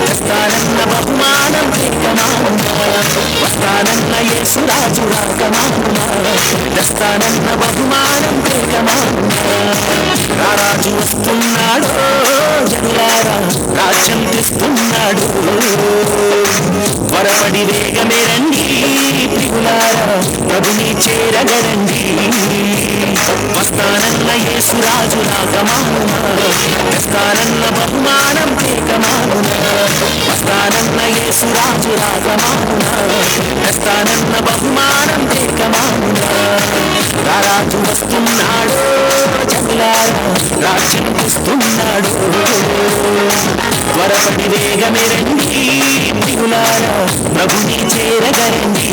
తెస్తానన్న బహుమానం వేగమానున. వస్తానన్న యేసురాజు రాకమానున, తెస్తానన్న బహుమానం వేగమానున. రారాజు వస్తున్నాడు జనులారా, రాజ్యం తెస్తున్నాడు. త్వరపడి వేగమే రండి ప్రియులారా, ప్రభుని చేరగరండి. వస్తానన్న యేసురాజు రాకమానున, తెస్తానన్న బహుమానం వేగమానున. వస్తానన్న యేసురాజు రాకమానున, తెస్తానన్న బహుమానం వేగమానున. రారాజు వస్తున్నాడు జనులారా, ద్వారా రాజ్యం ఇస్తున్నాడు. త్వరపడి వేగమే రండి ప్రియులారా, ప్రభుని చేరగరండి.